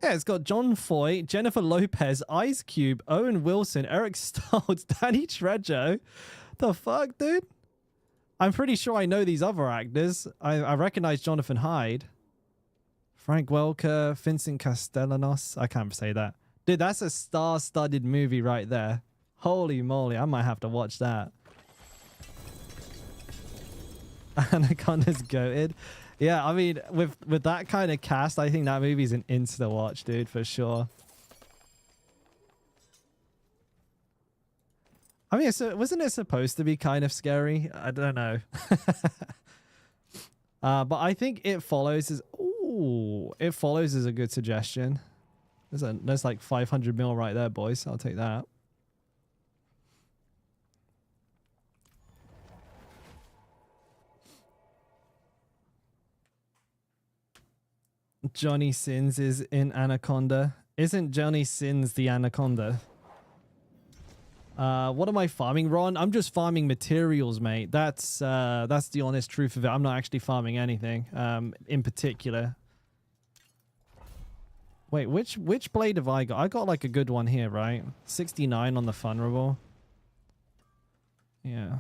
Yeah, it's got John Voight, Jennifer Lopez, Ice Cube, Owen Wilson, Eric Stoltz, Danny Trejo. The fuck, dude? I'm pretty sure I know these other actors. I recognize Jonathan Hyde. Frank Welker, Vincent Castellanos. I can't say that. Dude, that's a star-studded movie right there. Holy moly, I might have to watch that. Anaconda's goated. Yeah, I mean, with that kind of cast, I think that movie's an insta-watch, dude, for sure. I mean, so wasn't it supposed to be kind of scary? I don't know. But I think It Follows is... Ooh, It Follows is a good suggestion. There's like 500 mil right there, boys. I'll take that. Johnny Sins is in Anaconda. Isn't Johnny Sins the Anaconda? What am I farming, Ron? I'm just farming materials, mate. That's the honest truth of it. I'm not actually farming anything in particular. Wait, which blade have I got? I got like a good one here, right? 69 on the vulnerable. Yeah.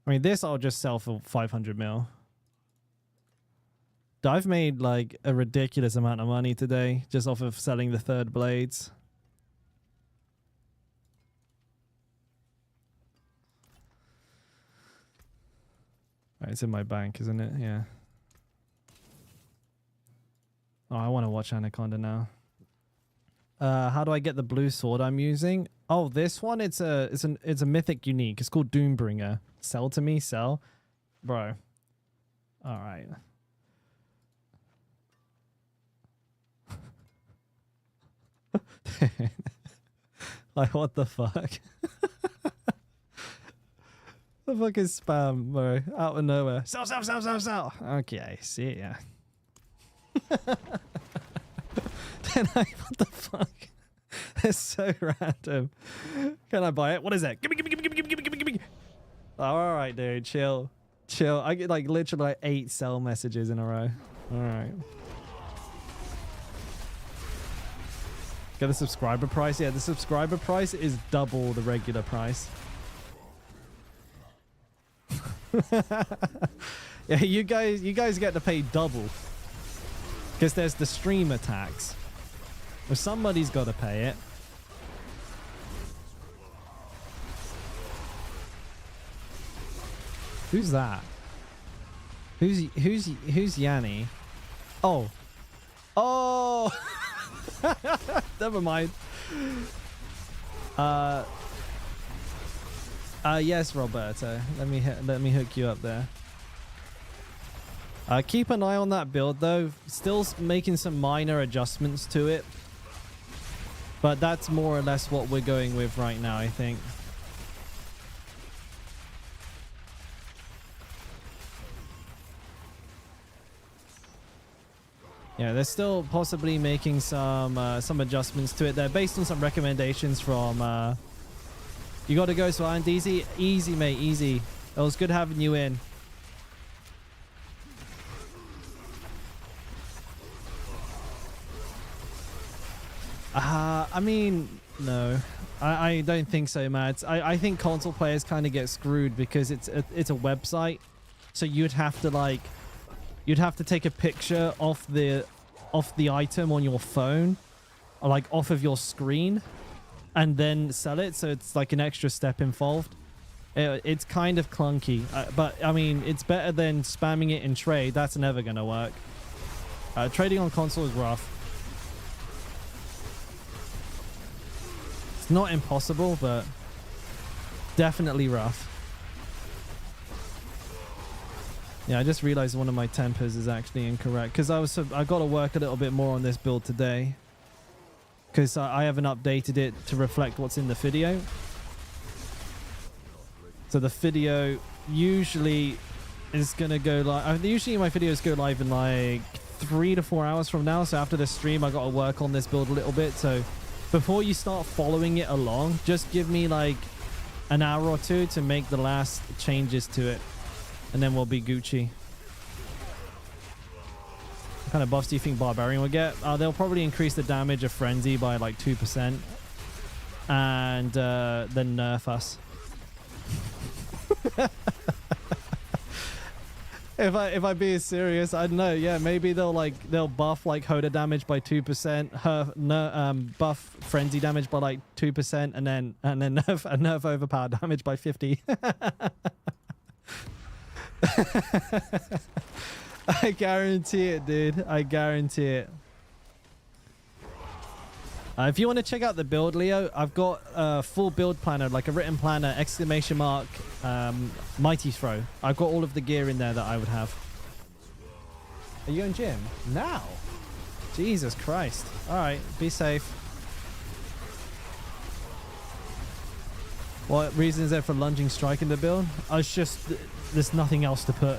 I mean, this I'll just sell for 500 mil. I've made like a ridiculous amount of money today just off of selling the third blades. Right, it's in my bank, isn't it? Yeah. Oh, I want to watch Anaconda now. How do I get the blue sword I'm using? Oh, this one, it's a mythic unique. It's called Doombringer. Sell to me, sell. Bro. All right. Like, what the fuck? The fuck is spam, bro? Out of nowhere. Sell, sell, sell, sell, sell. Okay, see ya. Then what the fuck? It's so random. Can I buy it? What is that? Gimme, gimme, gimme, gimme, gimme, gimme, gimme. All right, dude, chill. Chill. I get like literally like 8 sell messages in a row. All right. Get the subscriber price. Yeah, the subscriber price is double the regular price. Yeah, you guys get to pay double. Because there's the streamer tax. Well, somebody's got to pay it. Who's that? Who's Yanni? Oh. Oh. Never mind. Yes, Roberto. Let me hook you up there. Keep an eye on that build though. Still making some minor adjustments to it. But that's more or less what we're going with right now, I think. Yeah, they're still possibly making some adjustments to it. They're based on some recommendations from you got to go, so Iron DZ. Easy, mate, easy. It was good having you in. I mean, no. I don't think so, Mads. I think console players kind of get screwed because it's a website. So you'd have to take a picture of the item on your phone, or like off of your screen, and then sell it. So it's like an extra step involved. It's kind of clunky, but I mean, it's better than spamming it in trade. That's never going to work. Trading on console is rough. It's not impossible, but definitely rough. Yeah, I just realized one of my tempers is actually incorrect because I got to work a little bit more on this build today because I haven't updated it to reflect what's in the video. So the video usually is gonna go live. Usually my videos go live in like 3 to 4 hours from now. So after the stream, I got to work on this build a little bit. So before you start following it along, just give me like an hour or two to make the last changes to it. And then we'll be Gucci. What kind of buffs do you think Barbarian will get? They'll probably increase the damage of Frenzy by like 2%. And then nerf us. If I be serious, I don't know. Yeah, maybe they'll buff like Hoda damage by 2%, buff Frenzy damage by like 2%, and then nerf overpower damage by 50. I guarantee it, dude. I guarantee it. If you want to check out the build, Leo, I've got a full build planner, like a written planner, ! Mighty Throw. I've got all of the gear in there that I would have. Are you in gym? Now? Jesus Christ. Alright, be safe. What reason is there for lunging strike in the build? It's just, there's nothing else to put.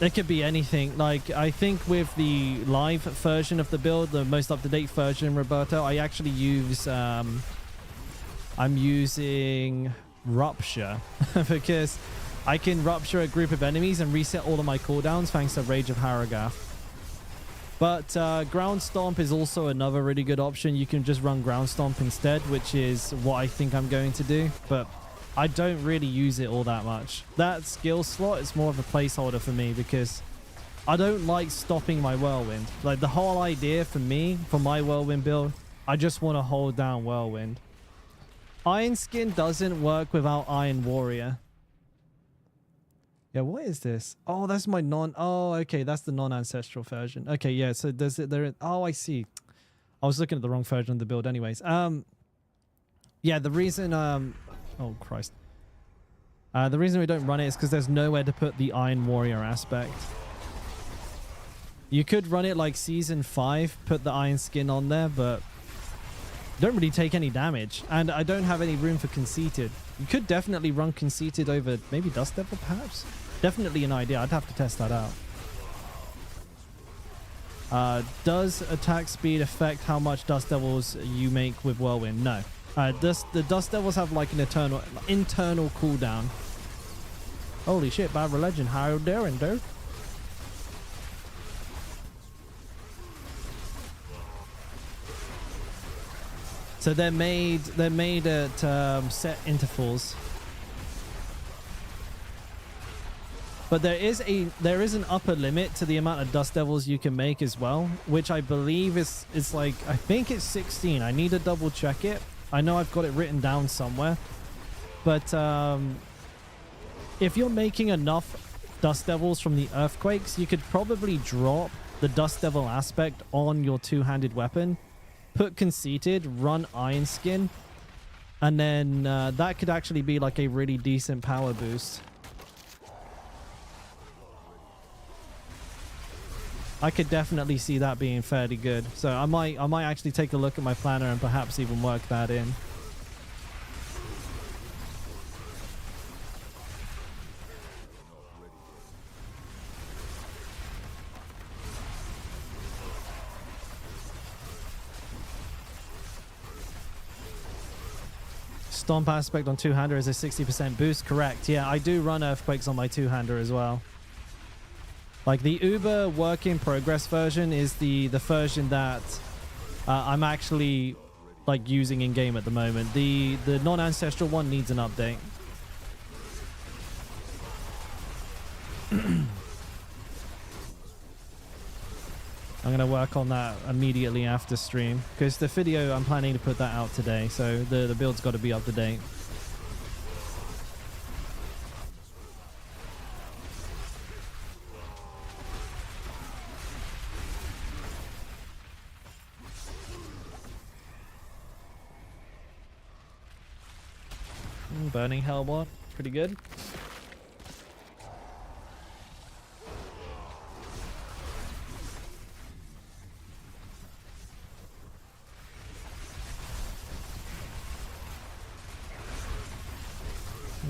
It could be anything. Like, I think with the live version of the build, the most up-to-date version, Roberto, I actually use, I'm using Rupture because I can rupture a group of enemies and reset all of my cooldowns thanks to Rage of Harrogath. But Ground Stomp is also another really good option. You can just run Ground Stomp instead, which is what I think I'm going to do. But I don't really use it all that much. That skill slot is more of a placeholder for me because I don't like stopping my Whirlwind. Like, the whole idea for me, for my Whirlwind build, I just want to hold down Whirlwind. Iron Skin doesn't work without Iron Warrior. Yeah, what is this? Oh, that's my oh, okay, that's the non-ancestral version. Okay, yeah, so does it there? Oh, I see. I was looking at the wrong version of the build anyways. Yeah, the reason oh Christ. The reason we don't run it is because there's nowhere to put the Iron Warrior aspect. You could run it like Season 5, put the Iron Skin on there, but don't really take any damage. And I don't have any room for Conceited. You could definitely run Conceited over maybe Dust Devil, perhaps? Definitely an idea. I'd have to test that out. Does attack speed affect how much Dust Devils you make with Whirlwind? No. The Dust Devils have like an internal cooldown. Holy shit, Bad Religion. How you doing, dude? So they're made at set intervals. But there is an upper limit to the amount of dust devils you can make as well, which I believe is like, I think it's 16. I need to double check it. I know I've got it written down somewhere. But if you're making enough dust devils from the earthquakes, you could probably drop the dust devil aspect on your two-handed weapon, put conceited, run iron skin, and then that could actually be like a really decent power boost. I could definitely see that being fairly good. So I might actually take a look at my planner and perhaps even work that in. Stomp aspect on two-hander is a 60% boost. Correct. Yeah, I do run earthquakes on my two-hander as well. Like the Uber work in progress version is the version that I'm actually like using in game at the moment. The non-ancestral one needs an update. I'm gonna work on that immediately after stream because the video, I'm planning to put that out today, so the build's got to be up to date. Burning Hellborn, pretty good.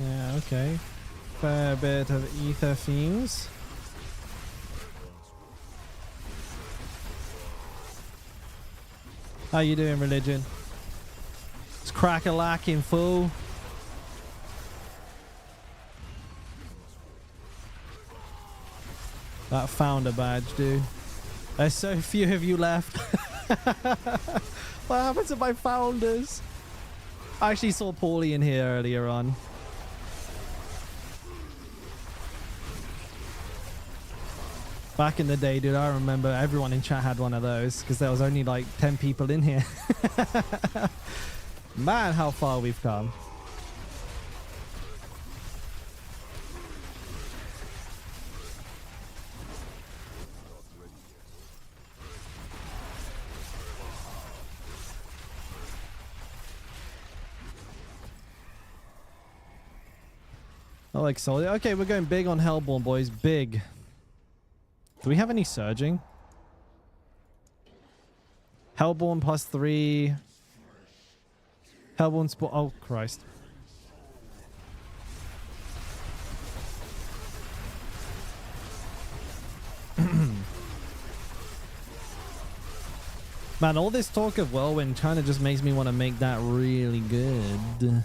Yeah, okay. Fair bit of ether themes. How you doing, Religion? It's crack-a-lacking, fool. That founder badge, dude. There's so few of you left. What happened to my founders? I actually saw Paulie in here earlier on. Back in the day, dude, I remember everyone in chat had one of those because there was only like 10 people in here. Man, how far we've come. I like solid. Okay, we're going big on Hellborn, boys. Big. Do we have any surging? Hellborn +3. Hellborn sport. Oh, Christ. Man, all this talk of Whirlwind kind of just makes me want to make that really good.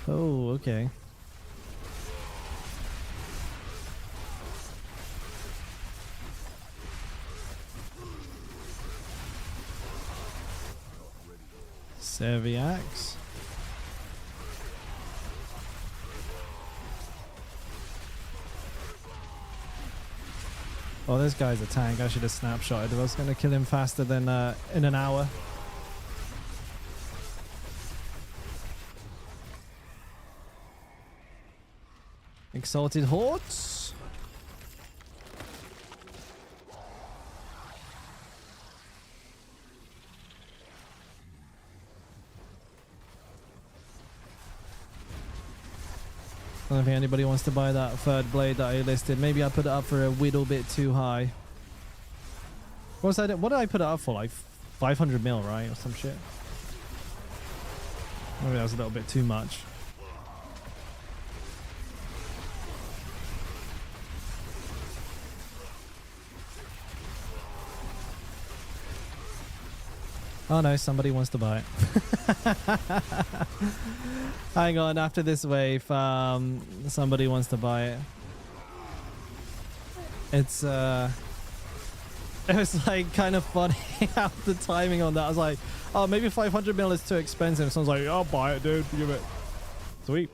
Oh, okay. Serviax. Oh, this guy's a tank. I should have snapshotted. I was going to kill him faster than in an hour. Exalted Hordes. I don't think anybody wants to buy that third blade that I listed. Maybe I put it up for a little bit too high. What did I put it up for? Like 500 mil, right? Or some shit. Maybe that was a little bit too much. Oh no, somebody wants to buy it. Hang on, after this wave, somebody wants to buy it. It's it was like kind of funny how the timing on that. I was like, oh, maybe 500 mil is too expensive. Someone's like, I'll buy it, dude. Give it. Sweet.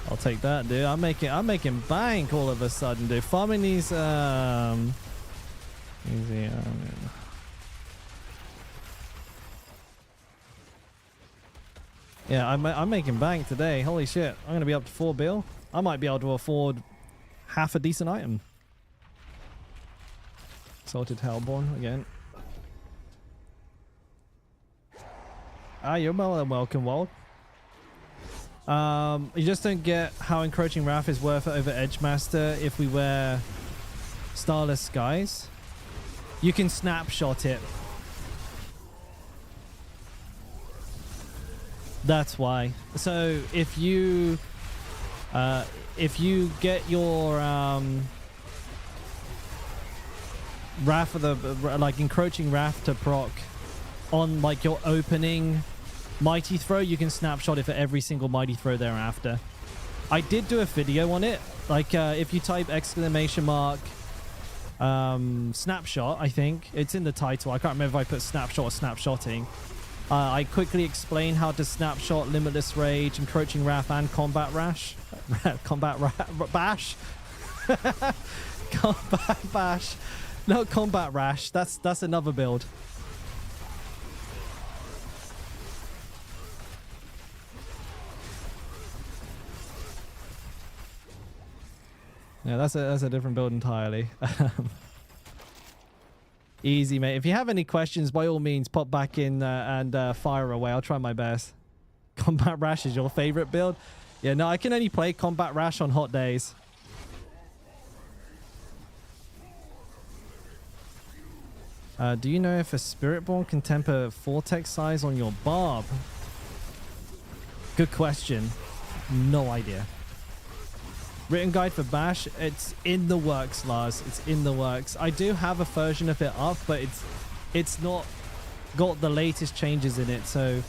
I'll take that, dude. I'm making bank all of a sudden, dude. Farming these easy. Yeah, I'm making bank today. Holy shit. I'm going to be up to 4 bill. I might be able to afford half a decent item. Salted Hellborn again. Ah, you're more than welcome, Wald. You just don't get how Encroaching Wrath is worth it over Edgemaster if we wear Starless Skies. You can snapshot it. That's why. So if you get your Wrath of the like Encroaching Wrath to proc on like your opening Mighty Throw, you can snapshot it for every single Mighty Throw thereafter. I did do a video on it. Like if you type !! Snapshot, I think it's in the title. I can't remember if I put snapshot or snapshotting. I quickly explain how to snapshot Limitless Rage, Encroaching Wrath, and Combat Rash. Bash. Combat Bash. No, Combat Rash. That's another build. Yeah, that's a different build entirely. Easy, mate. If you have any questions, by all means, pop back in and fire away. I'll try my best. Combat Rash is your favorite build? Yeah, no, I can only play Combat Rash on hot days. Do you know if a Spiritborn can temper Vortex size on your barb? Good question. No idea. Written guide for Bash, it's in the works, Lars. It's in the works. I do have a version of it up, but it's not got the latest changes in it, so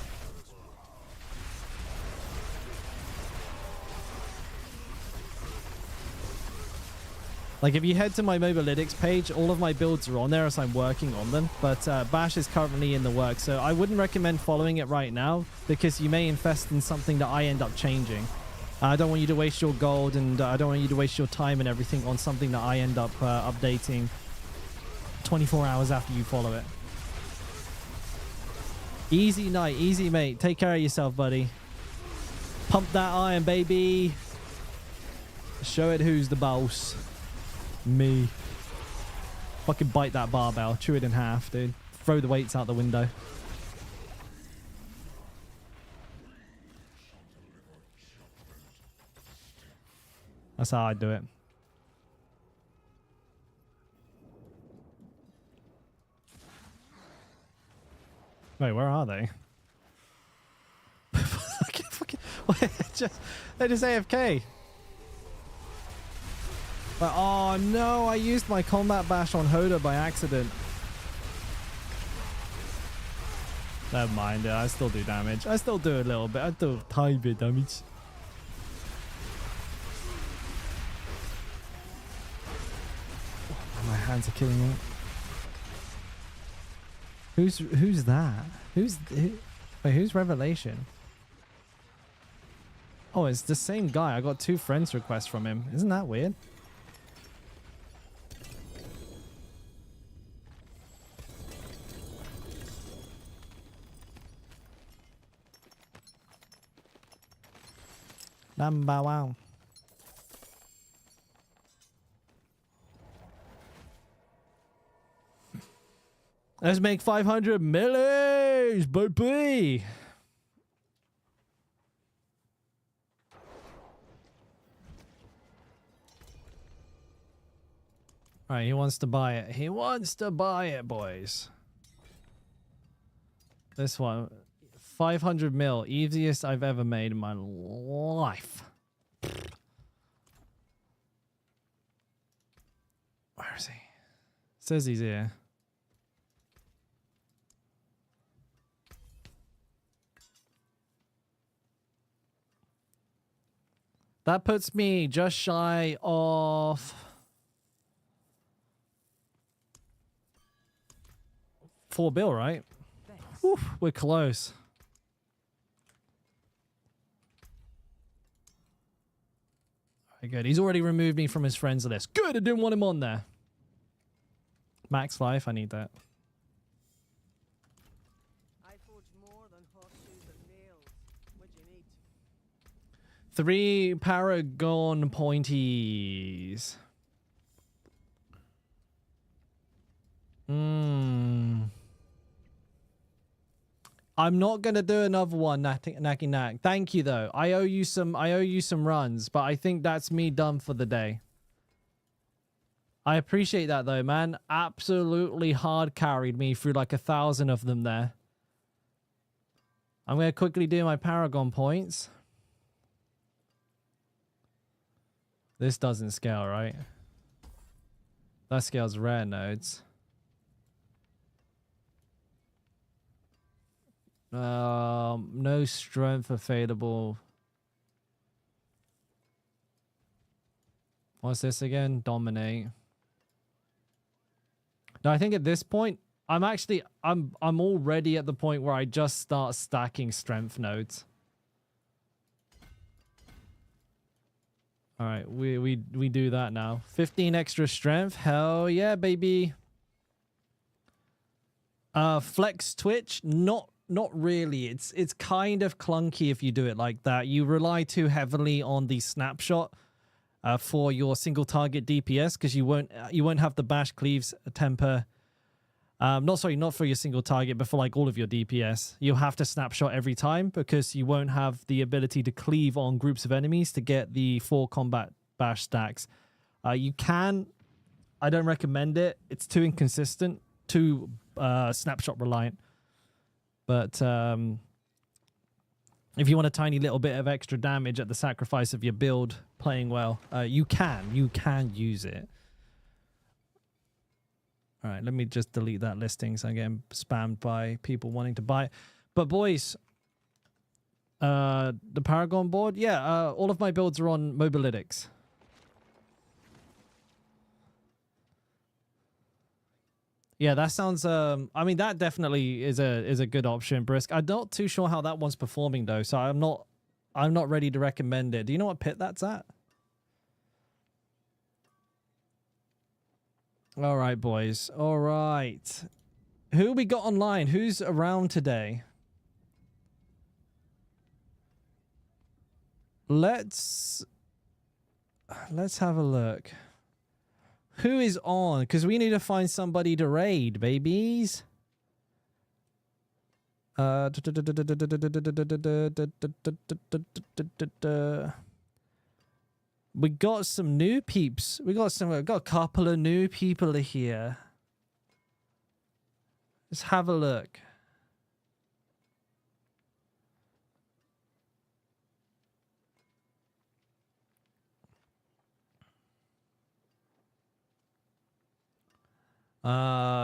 like if you head to my Mobalytics page, all of my builds are on there as I'm working on them, but Bash is currently in the works, so I wouldn't recommend following it right now because you may invest in something that I end up changing. I don't want you to waste your gold, and I don't want you to waste your time and everything on something that I end up updating 24 hours after you follow it. Easy night, easy mate. Take care of yourself, buddy. Pump that iron, baby. Show it who's the boss. Me. Fucking bite that barbell. Chew it in half, dude. Throw the weights out the window. That's how I do it. Wait, where are they? They're just AFK. But, oh no, I used my Combat Bash on Hoda by accident. Never mind, I still do damage. I still do a little bit. I do a tiny bit damage. My hands are killing me. Who's that? Wait, who's Revelation? Oh, it's the same guy. I got 2 friends requests from him. Isn't that weird? Number wow. Let's make 500 millies, baby. All right, he wants to buy it. He wants to buy it, boys. This one, 500 mil, easiest I've ever made in my life. Where is he? Says he's here. That puts me just shy of 4 bill, right? Whew, we're close. Very good. He's already removed me from his friends list. Good, I didn't want him on there. Max life, I need that. I forge more than horseshoes and nails. What do you need? 3 Paragon pointies. I'm not gonna do another one, Naki Nak. Thank you though. I owe you some runs, but I think that's me done for the day. I appreciate that though, man. Absolutely hard carried me through like 1,000 of them there. I'm gonna quickly do my Paragon points. This doesn't scale, right? That scales rare nodes. No strength available. What's this again? Dominate. No, I think at this point, I'm already at the point where I just start stacking strength nodes. All right, we do that now. 15 extra strength. Hell yeah, baby. Flex twitch, not really. It's kind of clunky if you do it like that. You rely too heavily on the snapshot for your single target DPS because you won't have the bash cleaves temper. Not for your single target, but for like all of your DPS. You'll have to snapshot every time because you won't have the ability to cleave on groups of enemies to get the 4 combat bash stacks. You can. I don't recommend it. It's too inconsistent, too snapshot reliant. But if you want a tiny little bit of extra damage at the sacrifice of your build playing well, you can use it. All right, let me just delete that listing so I'm getting spammed by people wanting to buy it. But boys, the Paragon board, yeah, all of my builds are on Mobilytics. Yeah, that sounds. I mean, that definitely is a good option, Brisk. I'm not too sure how that one's performing though, so I'm not ready to recommend it. Do you know what pit that's at? All right, boys. All right. Who we got online? Who's around today? Let's have a look. Who is on? Because we need to find somebody to raid, babies. We got some new peeps. We got a couple of new people here. Let's have a look.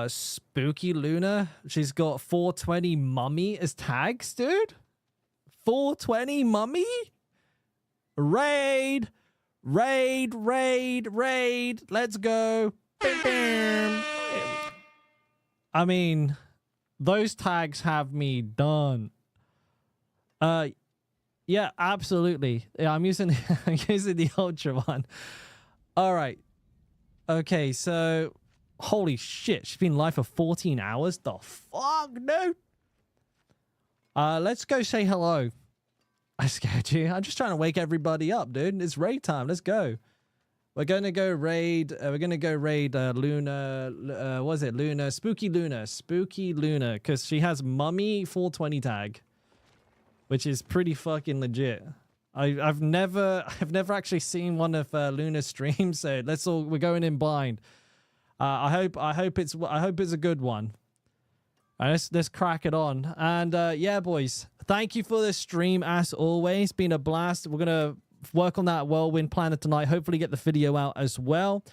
Spooky Luna. She's got 420 mummy as tags, dude. 420 mummy? Raid. Raid. Let's go. I mean, those tags have me done. Yeah, absolutely. Yeah, I'm using the Ultra one. All right. Okay, so holy shit, she's been live for 14 hours. The fuck, dude? Let's go say hello. I scared you. I'm just trying to wake everybody up, dude. It's raid time. Let's go. We're gonna go raid. Luna. Was it Luna? Spooky Luna, because she has mummy 420 tag, which is pretty fucking legit. I've never actually seen one of Luna's streams, so we're going in blind. I hope it's a good one. All right, let's crack it on. And yeah, boys, thank you for this stream as always. Been a blast. We're gonna work on that whirlwind planner tonight. Hopefully get the video out as well.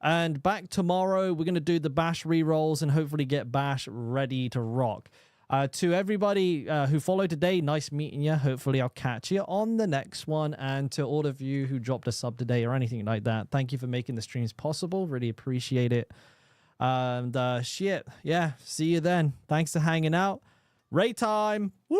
And back tomorrow, we're gonna do the bash rerolls and hopefully get bash ready to rock. To everybody who followed today, nice meeting you. Hopefully, I'll catch you on the next one. And to all of you who dropped a sub today or anything like that, thank you for making the streams possible. Really appreciate it. And shit, yeah, see you then. Thanks for hanging out. Raid time. Woo!